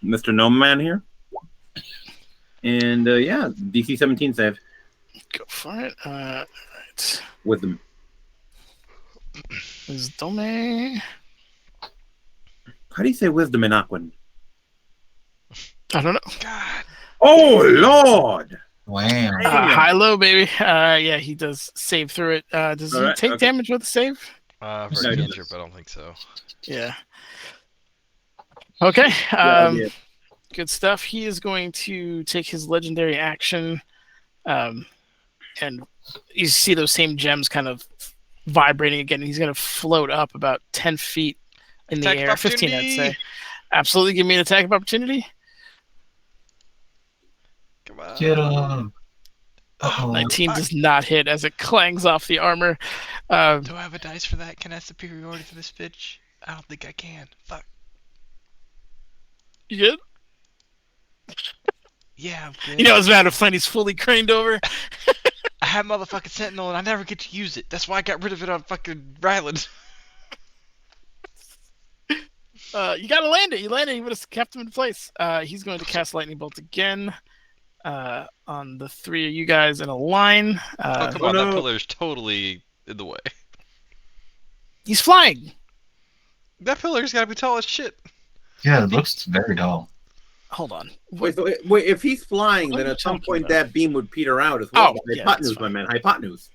Mr. Gnome Man here. And yeah, DC 17 save. Go for it. All right. Wisdom. Wisdom. How do you say wisdom in Aquan? I don't know. God. Oh Lord! Wow. High low, baby. Yeah, he does save through it. Does he Alright, take okay. damage with a save? I've No, heard he cantrip, does. but I don't think so. Yeah. Okay. Yeah. Good stuff. He is going to take his legendary action, and you see those same gems kind of vibrating again. He's going to float up about 10 feet in Attack the of air. 15, I'd opportunity! say. Absolutely, give me an attack of opportunity. Come on. Get him. Uh-oh. 19 fuck. does not hit as it clangs off the armor. Um, Do I have a dice for that? Can I have superiority to this bitch? I don't think I can. Fuck. you good? Yeah, I'm good. You know, it's bad if Flanny's fully craned over. I have motherfucking Sentinel and I never get to use it. That's why I got rid of it on fucking Ryland. You gotta land it. You landed. You would have kept him in place. He's going to cast Lightning Bolt again on the three of you guys in a line. Oh, come on. That pillar's totally in the way. He's flying. That pillar's gotta be tall as shit. Yeah, it looks very dull. Hold on. Wait, if he's flying, What then are you at some talking point about? that beam would peter out as well. Oh, yeah, that's Hypotenuse, my fine. man. Hypotenuse.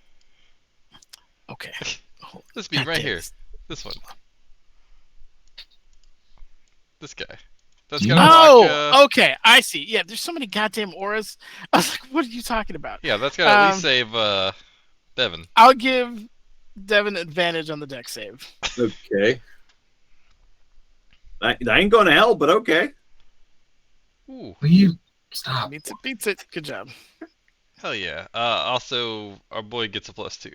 Okay. Hold- This beam God right damn here. it. This one. This guy. That's Yeah. gotta Oh, block. okay. I see. Yeah, there's so many goddamn auras. I was like, what are you talking about? Yeah, that's gotta at least save Devin. I'll give Devin advantage on the deck save. Okay. I ain't going to hell, but okay. Ooh, Will you stop? Beats it. Beats it. Good job. hell yeah. Also, our boy gets a +2.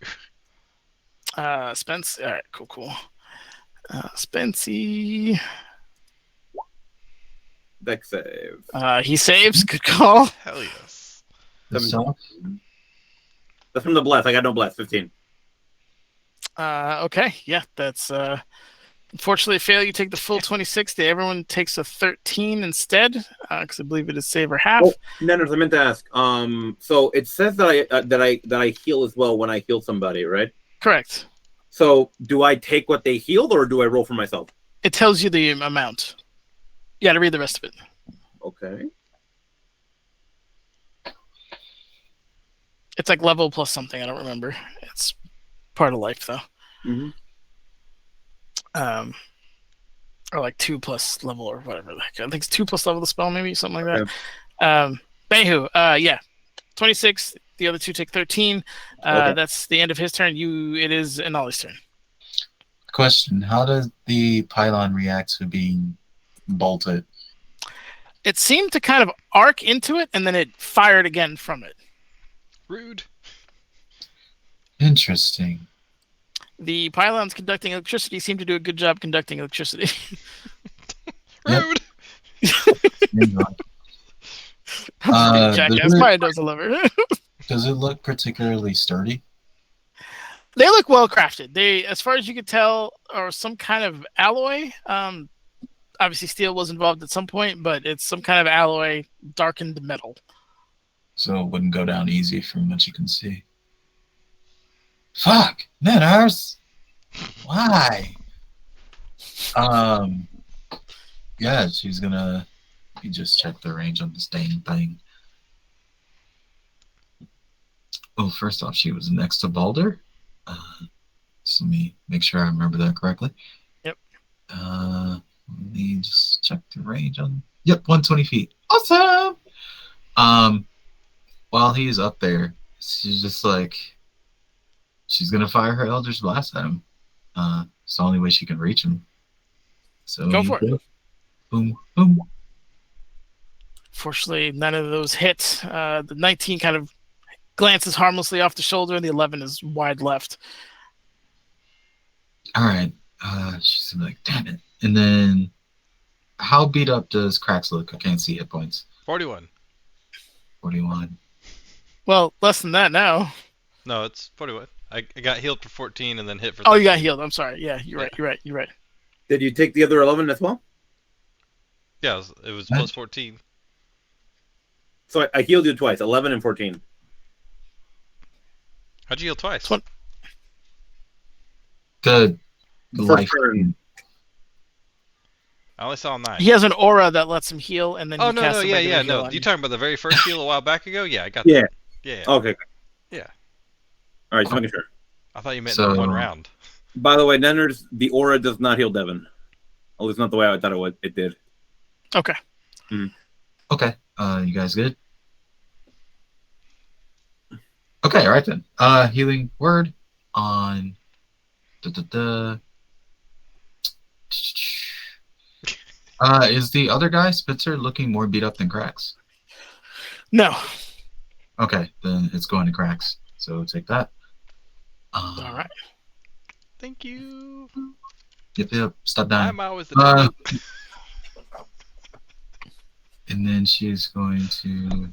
Spence. All right. Cool. Spencey. Deck save. He saves. Good call. Hell yes. So, That's from the bless. I got no bless. 15. Okay. Yeah, that's unfortunately a fail. You take the full 26. Everyone takes a 13 instead, because I believe it is save or half. Oh, Nanners, I meant to ask. So it says that I heal as well when I heal somebody, right? Correct. So do I take what they healed, or do I roll for myself? It tells you the amount. You got to read the rest of it. Okay. It's like level plus something. I don't remember. It's part of life though. Mhm. Or like 2 plus level or whatever. Like, I think it's 2 plus level of the spell, maybe something like Okay. that. Behu, yeah, 26. The other two take 13. Okay. That's the end of his turn. It is Anali's turn. question: how does the pylon react to being bolted? It seemed to kind of arc into it, and then it fired again from it. Rude. Interesting. The pylons conducting electricity seem to do a good job conducting electricity. Yep. Rude. Jackass probably knows a lover. Does it look particularly sturdy? They look well crafted. They, as far as you could tell, are some kind of alloy. Obviously, steel was involved at some point, but it's some kind of alloy, darkened metal. So it wouldn't go down easy from what you can see. Fuck, man, ours. Why? Yeah, she's gonna. You just check the range on this dang thing. Oh, first off, she was next to Balder. So let me make sure I remember that correctly. Yep. Let me just check the range on. Yep, 120 feet. Awesome. While he's up there, she's just like, she's gonna fire her Eldritch Blast at him. It's the only way she can reach him. So Go for it. Boom, boom. Fortunately, none of those hit. The 19 kind of glances harmlessly off the shoulder, and the 11 is wide left. All right. She's gonna be like, damn it. And then, how beat up does Cracks look? I can't see hit points. 41. 41. Well, less than that now. No, it's 41. I got healed for 14 and then hit for. Oh, you got 13. healed. I'm sorry. Yeah, you're right. You're right. Did you take the other 11 as well? Yeah, it was Huh? plus 14. So I healed you twice, 11 and 14. How'd you heal twice? Twen- The The life. first turn. I only saw 9. He has an aura that lets him heal, and then Oh he no, casts a regular heal no. on You talking about the very first heal a while back ago? Yeah, I got Yeah. that. Yeah. Okay. Yeah. All right, just making sure. I thought you meant So- in 1 round. By the way, Nenners, the aura does not heal Devin. At least not the way I thought it would. It did. Okay. Okay. You guys good? Okay, all right then. Healing word on is the other guy, Spitzer, looking more beat up than Cracks? No. Okay, then it's going to Cracks. So take that. All right. Thank you. Yep. Stop dying. I'm always the And then she's going to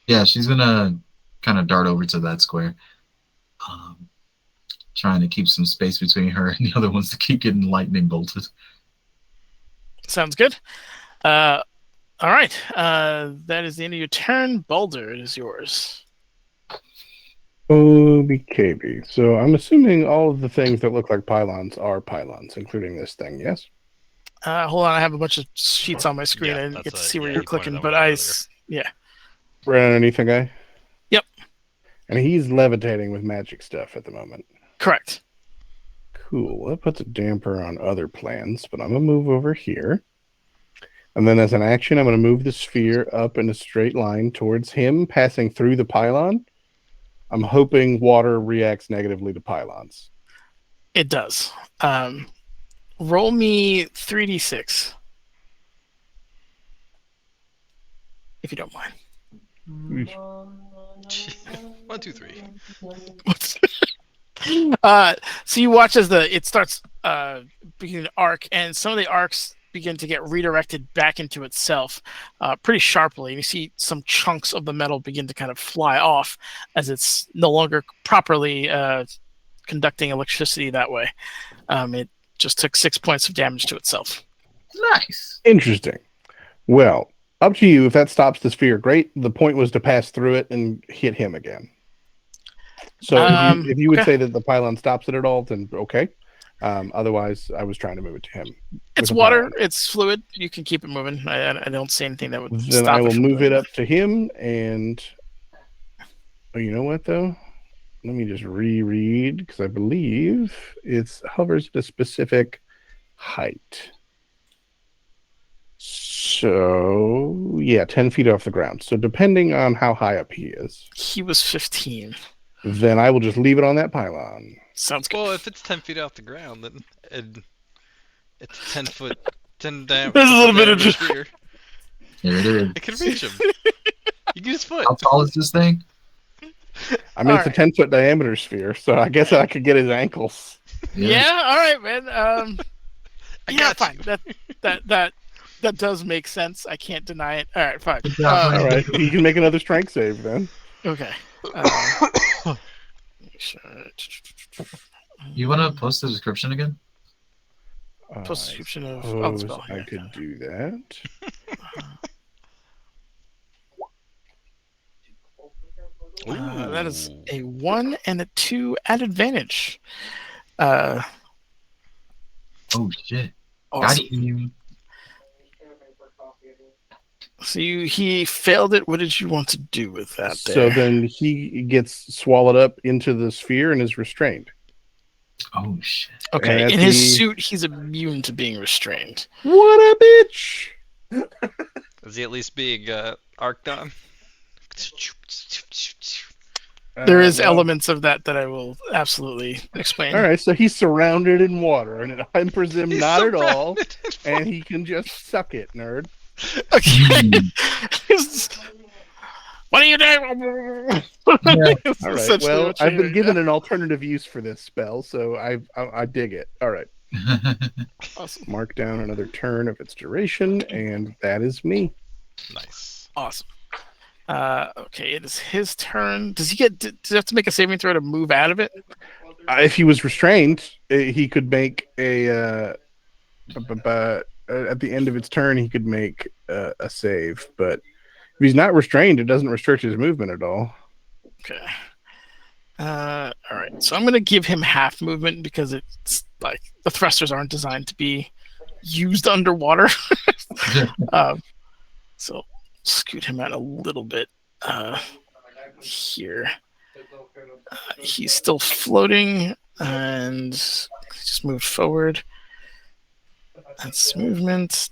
yeah, she's gonna kind of dart over to that square, trying to keep some space between her and the other ones to keep getting lightning bolted. Sounds good. All right. That is the end of your turn. Baldur, it is yours. OBKB. So I'm assuming all of the things that look like pylons are pylons, including this thing, yes? Hold on, I have a bunch of sheets on my screen. Yeah, I didn't that's get to a- see where yeah, you're you pointed clicking, that but one out I, earlier. yeah. Right underneath the guy? Yep. And he's levitating with magic stuff at the moment. Correct. Cool. That puts a damper on other plans, but I'm going to move over here. And then as an action, I'm going to move the sphere up in a straight line towards him, passing through the pylon. I'm hoping water reacts negatively to pylons. It does. Roll me 3d6. If you don't mind. 1, 2, 3. So you watch as it starts beginning to arc, and some of the arcs begin to get redirected back into itself pretty sharply. And you see some chunks of the metal begin to kind of fly off as it's no longer properly conducting electricity that way. It just took 6 points of damage to itself. Nice. Interesting. Well, up to you. If that stops the sphere, great. The point was to pass through it and hit him again. So if you would okay. say that the pylon stops it at all, then okay. Otherwise, I was trying to move it to him. It's with a water. pylon. It's fluid. You can keep it moving. I don't see anything that would Then stop I will from move doing it up to him, and oh, you know what though? Let me just reread because I believe it hovers at a specific height. So yeah, 10 feet off the ground. So depending on how high up he is, He was 15. then I will just leave it on that pylon. Sounds good. Well, if it's 10 feet off the ground, then it's 10 foot, 10 down. There's a little bit of just. just- Here it is. It can reach him. You can use foot. How tall is this thing? I mean, All it's a right. 10-foot diameter sphere, so I guess I could get his ankles. Yeah. All right, man. I Yeah, got fine. you. That does make sense. I can't deny it. All right, fine. Good job, All right, he can make another strength save then. Okay. You want to post the description again? Post description of suppose spell. I could do that. That is a 1 and a 2 at advantage. Uh, Oh shit! awesome. Got you. So he failed it. What did you want to do with that? So There? then he gets swallowed up into the sphere and is restrained. Oh shit! Okay, and in his the- suit, he's immune to being restrained. What a bitch! Is he at least being arced on? There is well, elements of that I will absolutely explain. All right, so he's surrounded in water, and it hampers him He's not at all, surrounded in and he can just suck it, nerd. Okay. What are you doing? Yeah. That's All right. essentially Well, what you're I've been hearing. given an alternative use for this spell, so I dig it. All right, Awesome. mark down another turn of its duration, and that is me. Nice. Awesome. Okay, it is his turn. Does he have to make a saving throw to move out of it? If he was restrained, he could make at the end of its turn, he could make a save. But if he's not restrained, it doesn't restrict his movement at all. Okay. All right, so I'm gonna give him half movement because it's like the thrusters aren't designed to be used underwater. So scoot him out a little bit here. He's still floating and just move forward. That's movement.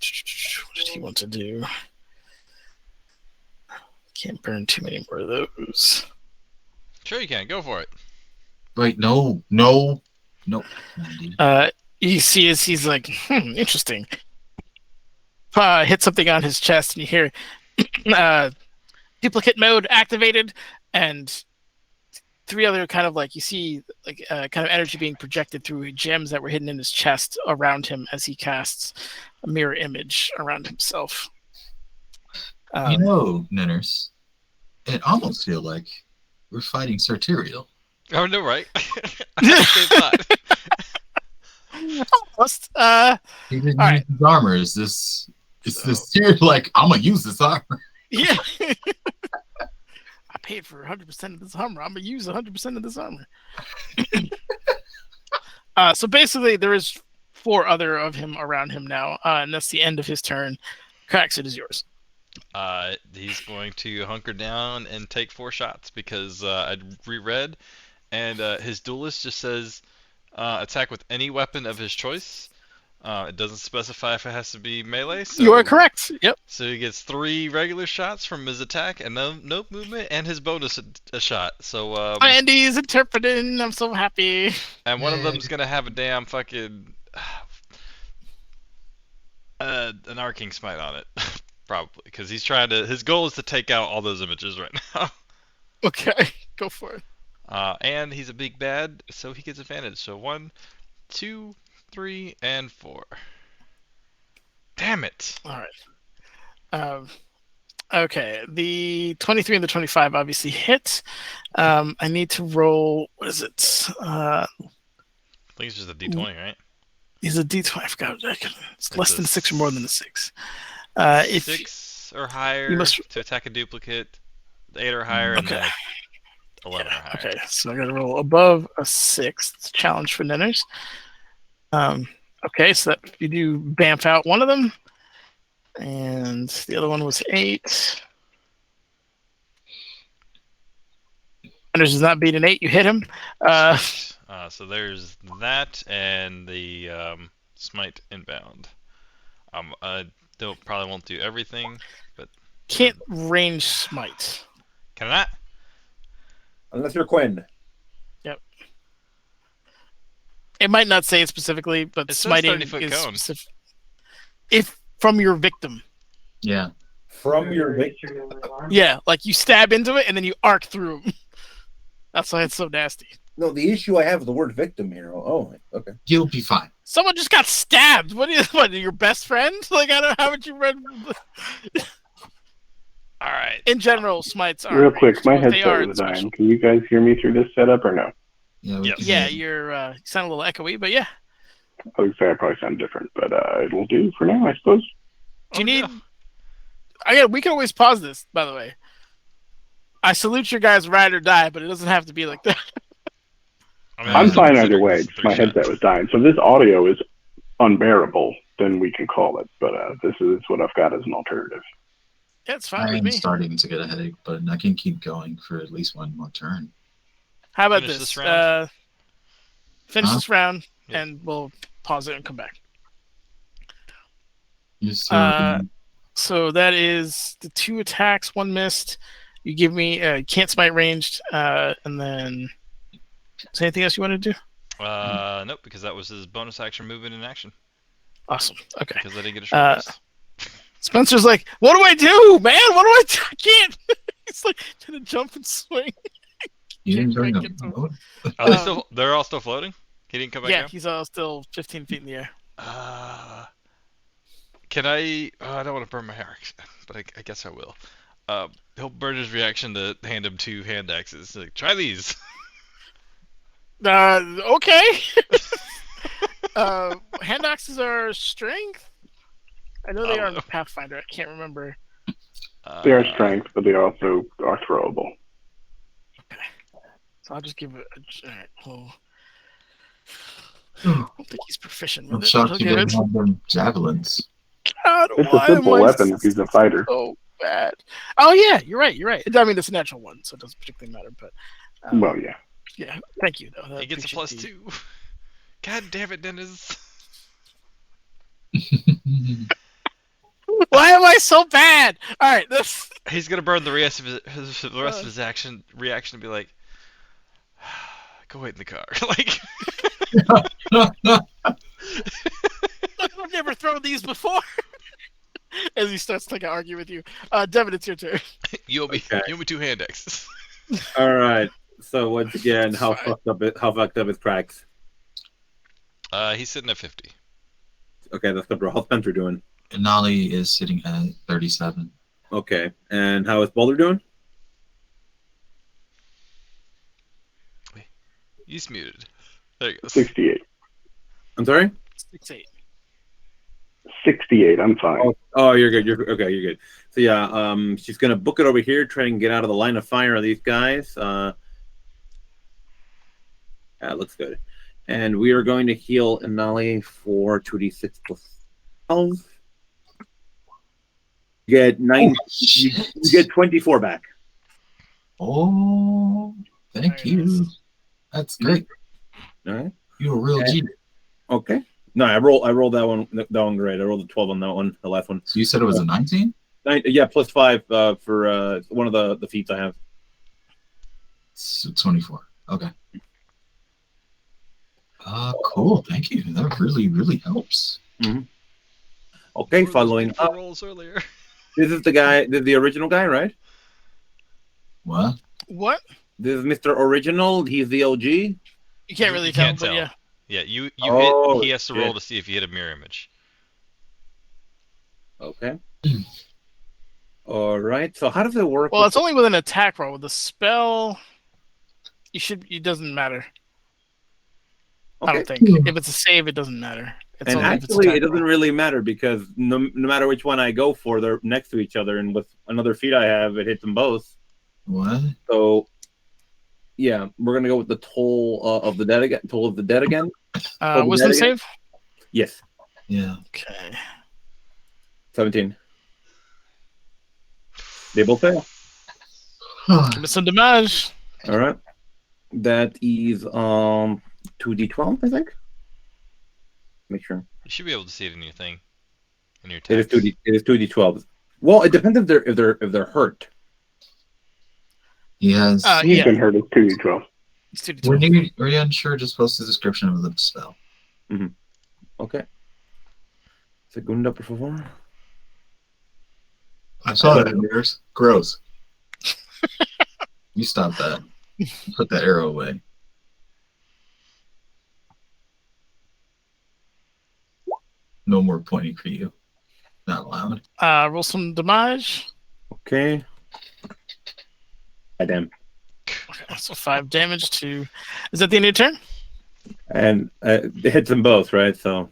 What did he want to do? Can't burn too many more of those. Sure you can. Go for it. Wait, no. You see as he's like, interesting. Hit something on his chest, and you hear duplicate mode activated, and 3 other kind of like you see like kind of energy being projected through gems that were hidden in his chest around him as he casts a mirror image around himself. Ninners, it almost feels like we're fighting Sartorial. Oh no, right? I had the same thought. Almost. He didn't All use right. his armor. Is this like I'm gonna use this armor? Yeah. I paid for 100% of this armor. I'm gonna use 100% of this armor. So basically, there is 4 other of him around him now, and that's the end of his turn. Cracks, it is yours. He's going to hunker down and take 4 shots because I reread, and his duelist just says attack with any weapon of his choice. It doesn't specify if it has to be melee. So, You are correct. Yep. So he gets 3 regular shots from his attack and no movement and his bonus a shot. So And he's interpreting. I'm so happy. and one of them's gonna have a damn fucking an arcing smite on it, probably because he's trying to. His goal is to take out all those images right now. Okay, go for it. And he's a big bad, so he gets advantage. So 1, 2, 3, and 4. Damn it! All right. Okay, the 23 and the 25 obviously hit. I need to roll. What is it? I think it's just a D20, right? Is a D20. I forgot. It's less than 6 or more than a 6. 6 or higher you must... to attack a duplicate. 8 or higher, and then 11 or higher. Okay, so I got to roll above a 6. It's a challenge for Ninners. Okay, so that you do bamf out one of them, and the other one was 8. Ninners does not beat an 8. You hit him. So there's that and the smite inbound. I probably won't do everything, but can't range smite. Can I not? Unless you're Quinn. Yep. It might not say it specifically, but It says smiting 30-foot is cone. specific. If from your victim. Yeah. From your victim. Yeah, like you stab into it and then you arc through him. That's why it's so nasty. No, the issue I have with the word victim here. Oh, okay. You'll be fine. Someone just got stabbed. What, your best friend? Like, I don't know, how would you read? All right. In general, smites are Real quick, my ranged, but they are headset was special. dying. Can you guys hear me through this setup or no? Yeah. We Yep. can Yeah, hear you. you sound a little echoey, but yeah. I would say I probably sound different, but it'll do for now, I suppose. Do you need? No. We can always pause this, by the way. I salute your guys' ride or die, but it doesn't have to be like that. I mean, I'm this is fine either considered way. as Just 3 my headset shots. was dying. So if this audio is unbearable, then we can call it. But this is what I've got as an alternative. Yeah, it's fine I with am me. starting to get a headache, but I can keep going for at least one more turn. How about Finish this? this round? Finish Huh? this round, Yeah. and we'll pause it and come back. Just So that is the 2 attacks, 1 missed. You give me can't smite ranged, and then is there anything else you want to do? Nope, because that was his bonus action movement in action. Awesome. Okay. Because I didn't get a short rest. Spencer's like, what do I do, man? What do I do? I can't. He's like trying to jump and swing. you didn't can't bring get them. to Are they still? They're all still floating. He didn't come back Yeah, down. he's still 15 feet in the air. Can I? I don't want to burn my hair, but I guess I will. He'll burn his reaction to hand him 2 hand axes. Like, try these. Okay. Hand axes are strength. I know they are in no. Pathfinder. I can't remember. They are strength, but they also are throwable. So I'll just give it a. All right, well, I I'm don't think he's proficient with it. shocked But you he'll get didn't it. have them javelins. God, It's a why simple am I weapon if he's a fighter. so bad? Oh yeah, you're right. You're right. I mean, it's a natural one, so it doesn't particularly matter. But Well, yeah. yeah, thank you though. I He gets a appreciate the- +2. God damn it, Dennis. Why am I so bad? All right, this. He's gonna burn the rest of his action reaction and be like, "Go wait in the car." Like, I've never thrown these before. As he starts to argue with you, Devin, it's your turn. you owe me Okay. 2 hand axes. All right. So once again, how Fine. fucked up is Cracks? He's sitting at 50. Okay, that's good. How's Spencer doing? Nolly is sitting at 37. Okay, and how is Boulder doing? He's muted. There he goes. 68. I'm sorry. 6'8". 68. I'm fine. Oh, you're good. You're okay. You're good. So yeah, she's gonna book it over here, try and get out of the line of fire of these guys. Yeah, looks good. And we are going to heal Anali for 2d6 plus 12. You get 9. You get 24 back. Oh, thank Very you. nice. That's great. All right. You're a real Okay. G. Okay. No, I rolled that one. That one great. I rolled a 12 on that one. The last one. So you said it was a 19? Yeah, plus 5 for one of the feats I have. So 24. Okay. Cool. Thank you. That really, really helps. Okay, One of those following beautiful up. rolls earlier. This is the guy, the original guy, right? What? What? This is Mr. Original. He's the OG. You can't really tell, can't but tell. yeah. Yeah, you Oh, hit. He has to roll shit. to see if you hit a mirror image. Okay. All right. So how does it work? Well, it's only with an attack roll. With the spell, it doesn't matter. I don't think. If it's a save, it doesn't matter. It's And only if it's actually, attack it doesn't roll. really matter because no matter which one I go for, they're next to each other, and with another feat I have, it hits them both. What? So, yeah, we're gonna go with the toll of the dead again. Toll of the dead again. Wisdom that again? save? Yes, Yeah. Okay. 17. They both fail. Give me some damage. All right. That is 2d12, I think. Make sure. You should be able to see it in your thing. In your It is text. 2d. It is 2d12. Well, it depends if they're hurt. He has. He's Yeah. been hurt at 2d12. It's 2d12. Were you unsure? Just post the description of the spell. Okay. Segunda, por favor. I saw that in yours. Gross. You stop that. Put that arrow away. No more pointing for you. Not allowed. Roll some damage. Okay. I damn. Okay, so 5 damage to. Is that the end of your turn? And it hits them both, right? So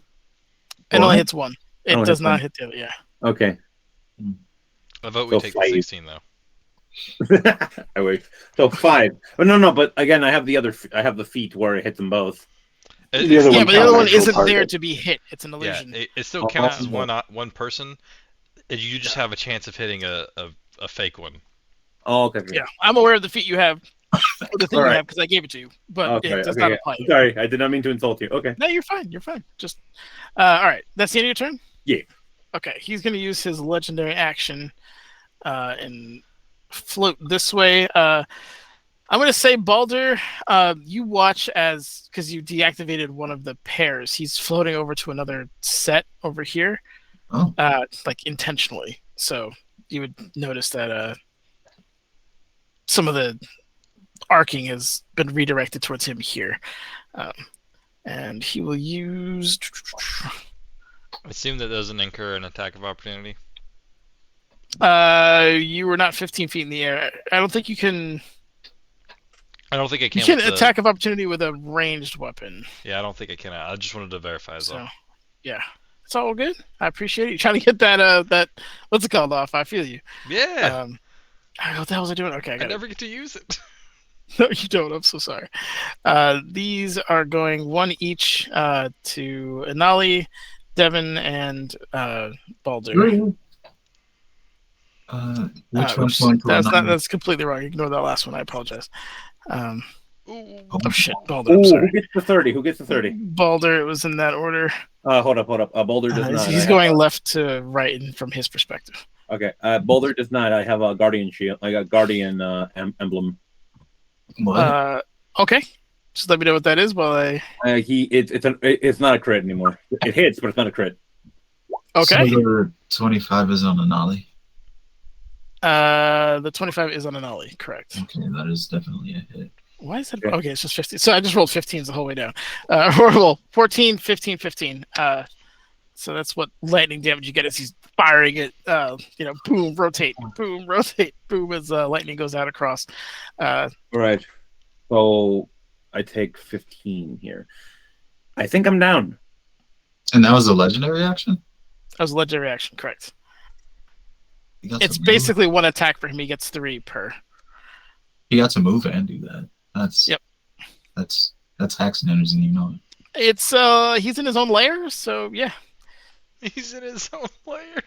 It only What? hits one. It Only does hits not one. hit the other. Yeah. okay. I vote we So take the fight. 16 though. I wait. So 5. Oh, no. But again, I have the feet where it hits them both. The other Yeah, one but the other one counts as isn't target. there to be hit. It's an Yeah, illusion. it still Oh, counts as oh. one person. And you just have a chance of hitting a fake one. Oh, okay. Yeah, I'm aware of the feat you have, or the thing you Alright. have, because I gave it to you, but Okay. it does Okay. not Yeah. apply. Here. Sorry, I did not mean to insult you. Okay. No, you're fine. You're fine. Just all right. That's the end of your turn. Yeah. Okay, he's going to use his legendary action and float this way. I'm going to say, Baldur, you watch because you deactivated one of the pairs. He's floating over to another set over here, Oh. like intentionally. So you would notice that some of the arcing has been redirected towards him here. And he will use... Assume that doesn't incur an attack of opportunity. You were not 15 feet in the air. I don't think you can... I don't think I You can. can with the- attack of opportunity with a ranged weapon. Yeah, I don't think I can. I just wanted to verify as So, well. yeah. It's all good. I appreciate it. You're trying to get that what's it called off? I feel you. Yeah, What the hell was I doing? Okay, I I got it. never get to use it. No, you don't. I'm so sorry. These are going one each to Anali, Devin, and Baldur. Which one's Oops, going to Anali? that's completely wrong. Ignore that last one. I apologize. Ooh. Oh shit, Baldur. I'm Ooh, who sorry. gets the 30? Who gets the 30? Baldur. It was in that order. Hold up. Boulder does not. He's going left to right from his perspective. Okay. Boulder does not. I have a guardian shield. I got guardian emblem. What? Okay. Just let me know what that is while I. It's not a crit anymore. It hits, but it's not a crit. Okay. So the 25 is on Anali. The 25 is on an ollie, correct. Okay, that is definitely a hit. Why is that? Okay. Okay, it's just 15. So I just rolled 15s the whole way down. Roll 14, 15, 15. So that's what lightning damage you get as he's firing it. Boom, rotate, boom as lightning goes out across. Right. So I take 15 here. I think I'm down. And that was a legendary action? That was a legendary action, correct. It's to basically one attack for him. He gets 3 per. He got to move and do that. That's hacks and you know it. It's he's in his own lair, so yeah. He's in his own lair.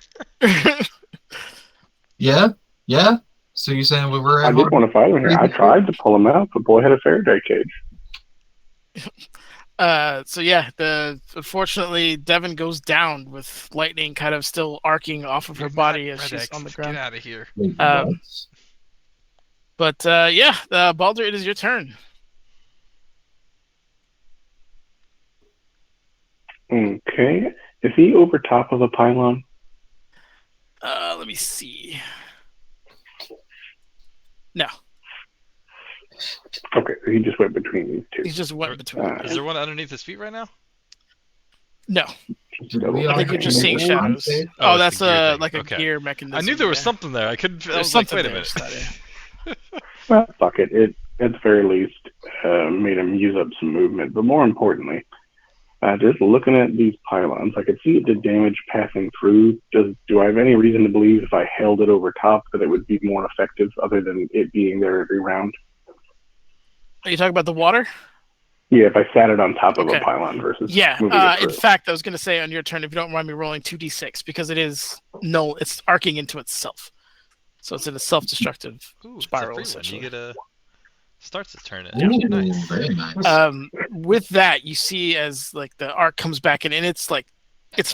Yeah. So you're saying we were I at did want to fight him here. I tried to pull him out, but boy had a Faraday cage. So yeah, unfortunately Devin goes down with lightning kind of still arcing off of her body as she's on the ground. Get out of here. But Baldur, it is your turn. Okay. Is he over top of a pylon? Let me see. No. Okay, so he just went between these two. He just went between. Is there one underneath his feet right now? No. I think you're just seeing shadows. Oh, That's a gear mechanism. I knew there was something there. I couldn't. I was something like, wait a there, minute. Well, fuck it. It at the very least made him use up some movement. But more importantly, just looking at these pylons, I could see it did damage passing through. Do I have any reason to believe if I held it over top that it would be more effective, other than it being there every round? Are you talking about the water? Yeah, if I sat it on top of Okay. a pylon versus Yeah. moving it In through. fact, I was going to say on your turn, if you don't mind me rolling 2d6, because it's arcing into itself. So it's in a self-destructive Ooh, it's a spiral, free one. essentially. You get starts to turn it. Ooh, Nice. very nice. With that, you see as like the arc comes back in, and it's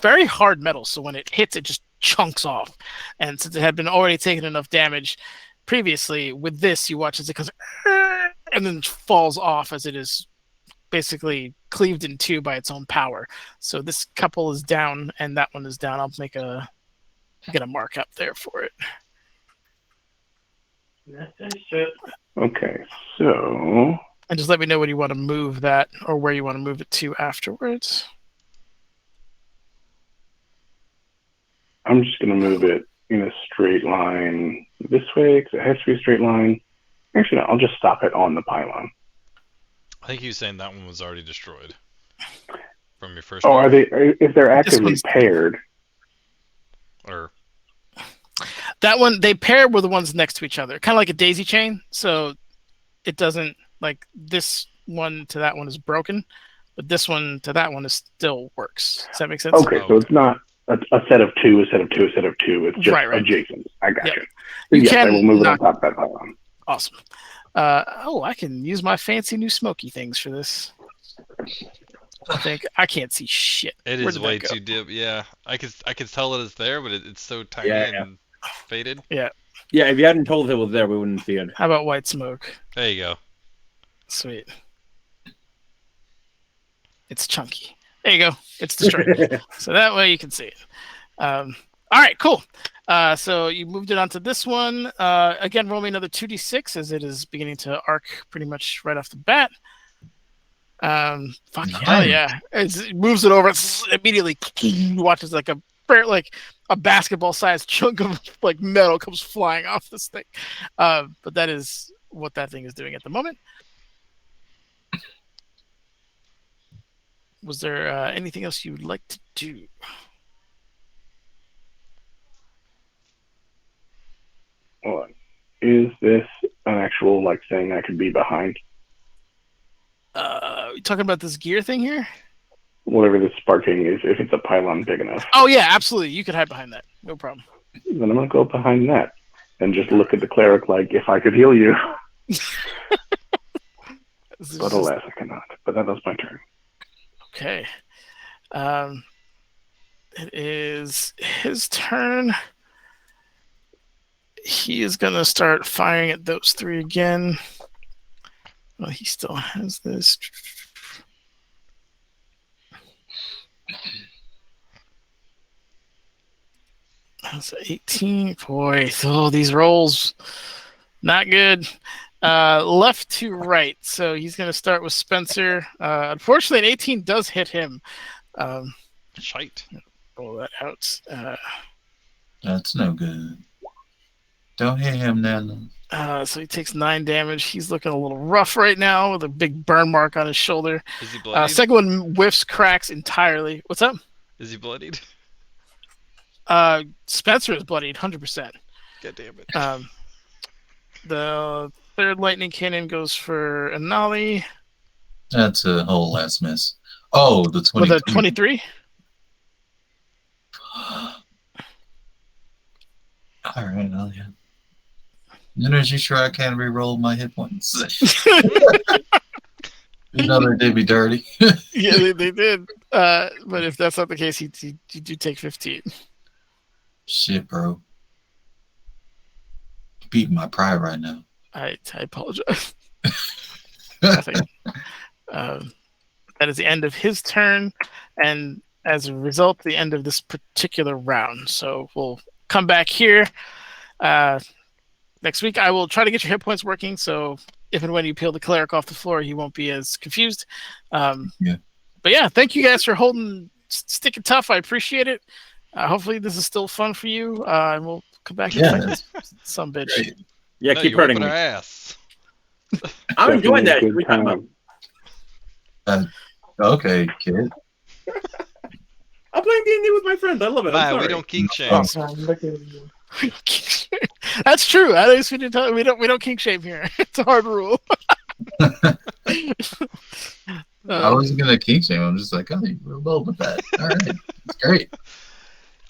very hard metal. So when it hits, it just chunks off. And since it had been already taken enough damage previously, with this, you watch as it goes and then falls off as it is basically cleaved in two by its own power. So this couple is down, and that one is down. I'll get a mark up there for it. Okay, so And just let me know when you want to move that or where you want to move it to afterwards. I'm just going to move it in a straight line this way, because it has to be a straight line. Actually, no, I'll just stop it on the pylon. I think he was saying that one was already destroyed from your first. Oh, move. are they? If they're actively paired? Or That one, they pair with the ones next to each other, kind of like a daisy chain. So it doesn't, like, this one to that one is broken, but this one to that one is still works. Does that make sense? Okay, so it's not a set of two, a set of two, a set of two. It's just Right. adjacent. I got Yep. you. You Yes, I can will move it on knock- top of that pylon. Awesome. I can use my fancy new smoky things for this. I can't see shit. it Where is did that way go? too dim. Yeah, I could tell that it's there, but it's so tiny Yeah. and faded. Yeah, if you hadn't told us it was there, we wouldn't see it. How about white smoke? There you go. Sweet. It's chunky. There you go. It's destroyed. So that way you can see it. All right, cool. So you moved it onto this one. Again, roll me another 2d6 as it is beginning to arc pretty much right off the bat. Hell yeah. It moves it over. It's immediately watches like a basketball-sized chunk of like metal comes flying off this thing. But that is what that thing is doing at the moment. Was there anything else you would like to do? Hold on. Is this an actual like thing I could be behind? You talking about this gear thing here? Whatever this sparking is, if it's a pylon big enough. Oh yeah, absolutely. You could hide behind that. No problem. Then I'm gonna go behind that and just look at the cleric like, if I could heal you. But alas, I cannot. But that was my turn. Okay. It is his turn. He is going to start firing at those three again. Well, he still has this. That's 18. Boy, oh, these rolls, not good. Left to right. So he's going to start with Spencer. Unfortunately, an 18 does hit him. Shite. Roll that out. That's no good. Don't hit him, Nana. So he takes 9 damage. He's looking a little rough right now with a big burn mark on his shoulder. Is he bloodied? Second one whiffs, cracks entirely. What's up? Is he bloodied? Spencer is bloodied, 100%. God damn it. The third lightning cannon goes for Anali That's a whole last miss. Oh, the 20. with a 23. All right, Alia. Are you sure I can't re-roll my hit points? You know they did me dirty. Yeah, they did. But if that's not the case, you do take 15. Shit, bro. You're beating my pride right now. I apologize. Nothing. That is the end of his turn, and as a result, the end of this particular round. So we'll come back here next week. I will try to get your hit points working, so if and when you peel the cleric off the floor, he won't be as confused. Yeah. But yeah, thank you guys for sticking tough. I appreciate it. Hopefully this is still fun for you, and we'll come back and fight this some bitch. Great. Yeah, No, keep you're hurting whipping me. our ass. I'm enjoying that. Definitely a good time. Okay, kid. I'm playing D&D with my friends. I love it. I'm Bye, sorry. we don't kink shame. That's true. At least we don't kink shame here. It's a hard rule. I wasn't gonna kink shame. I'm just like, oh, you were well with that. All right, it's great.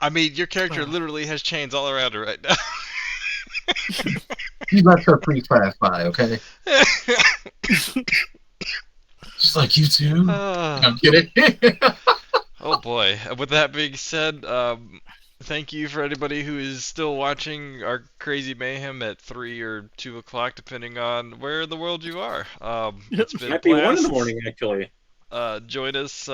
I mean, your character literally has chains all around her right now. You left her pretty fast by, okay? She's like, you too? I'm kidding. Oh boy. With that being said, thank you for anybody who is still watching our crazy mayhem at 3 or 2 o'clock, depending on where in the world you are. It's been Might be 1 in the blast. morning, actually. Join us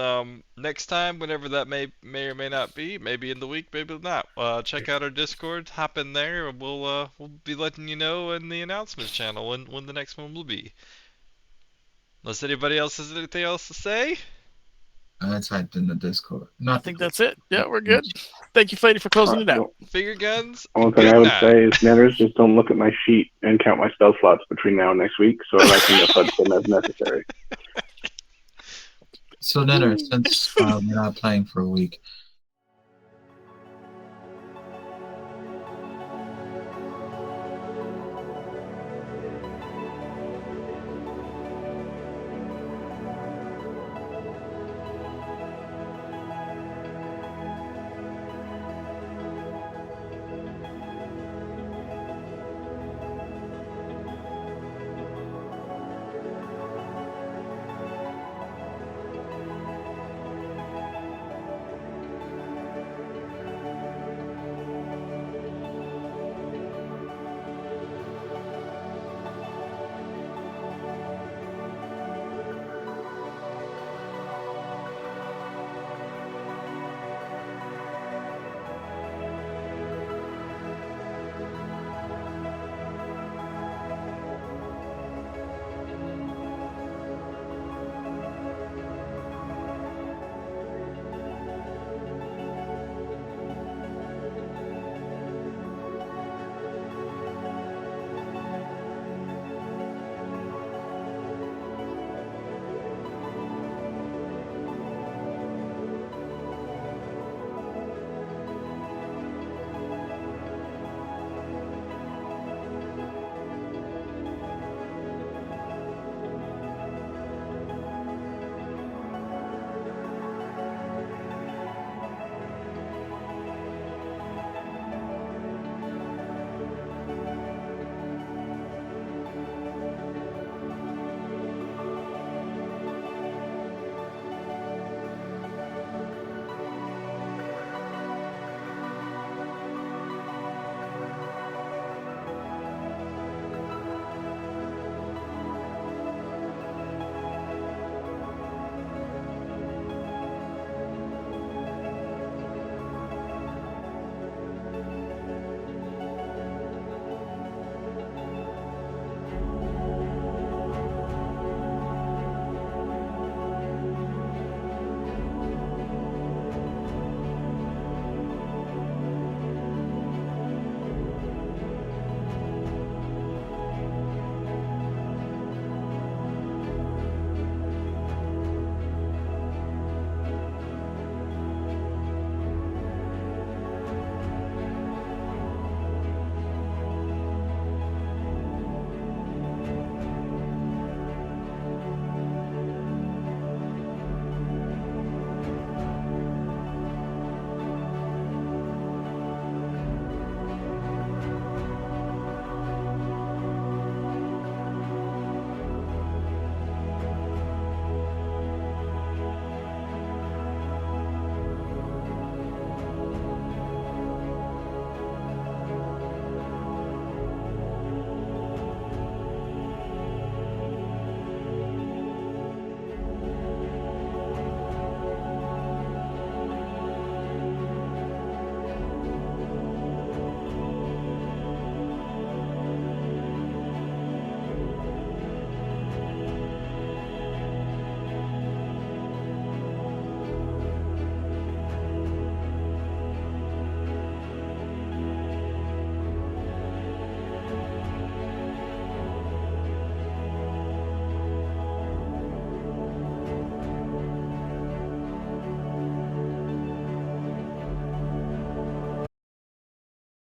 next time, whenever that may or may not be. Maybe in the week, maybe not. Check out our Discord, hop in there, and we'll be letting you know in the announcements channel when the next one will be. Unless anybody else has anything else to say. I typed in the Discord. I think that's it. Yeah, we're good. Thank you, Fady, for closing it out. Finger guns. One thing good I would night. say is, Netters, just don't look at my sheet and count my spell slots between now and next week, so I can affect them as necessary. So, Nenner, since we're not playing for a week,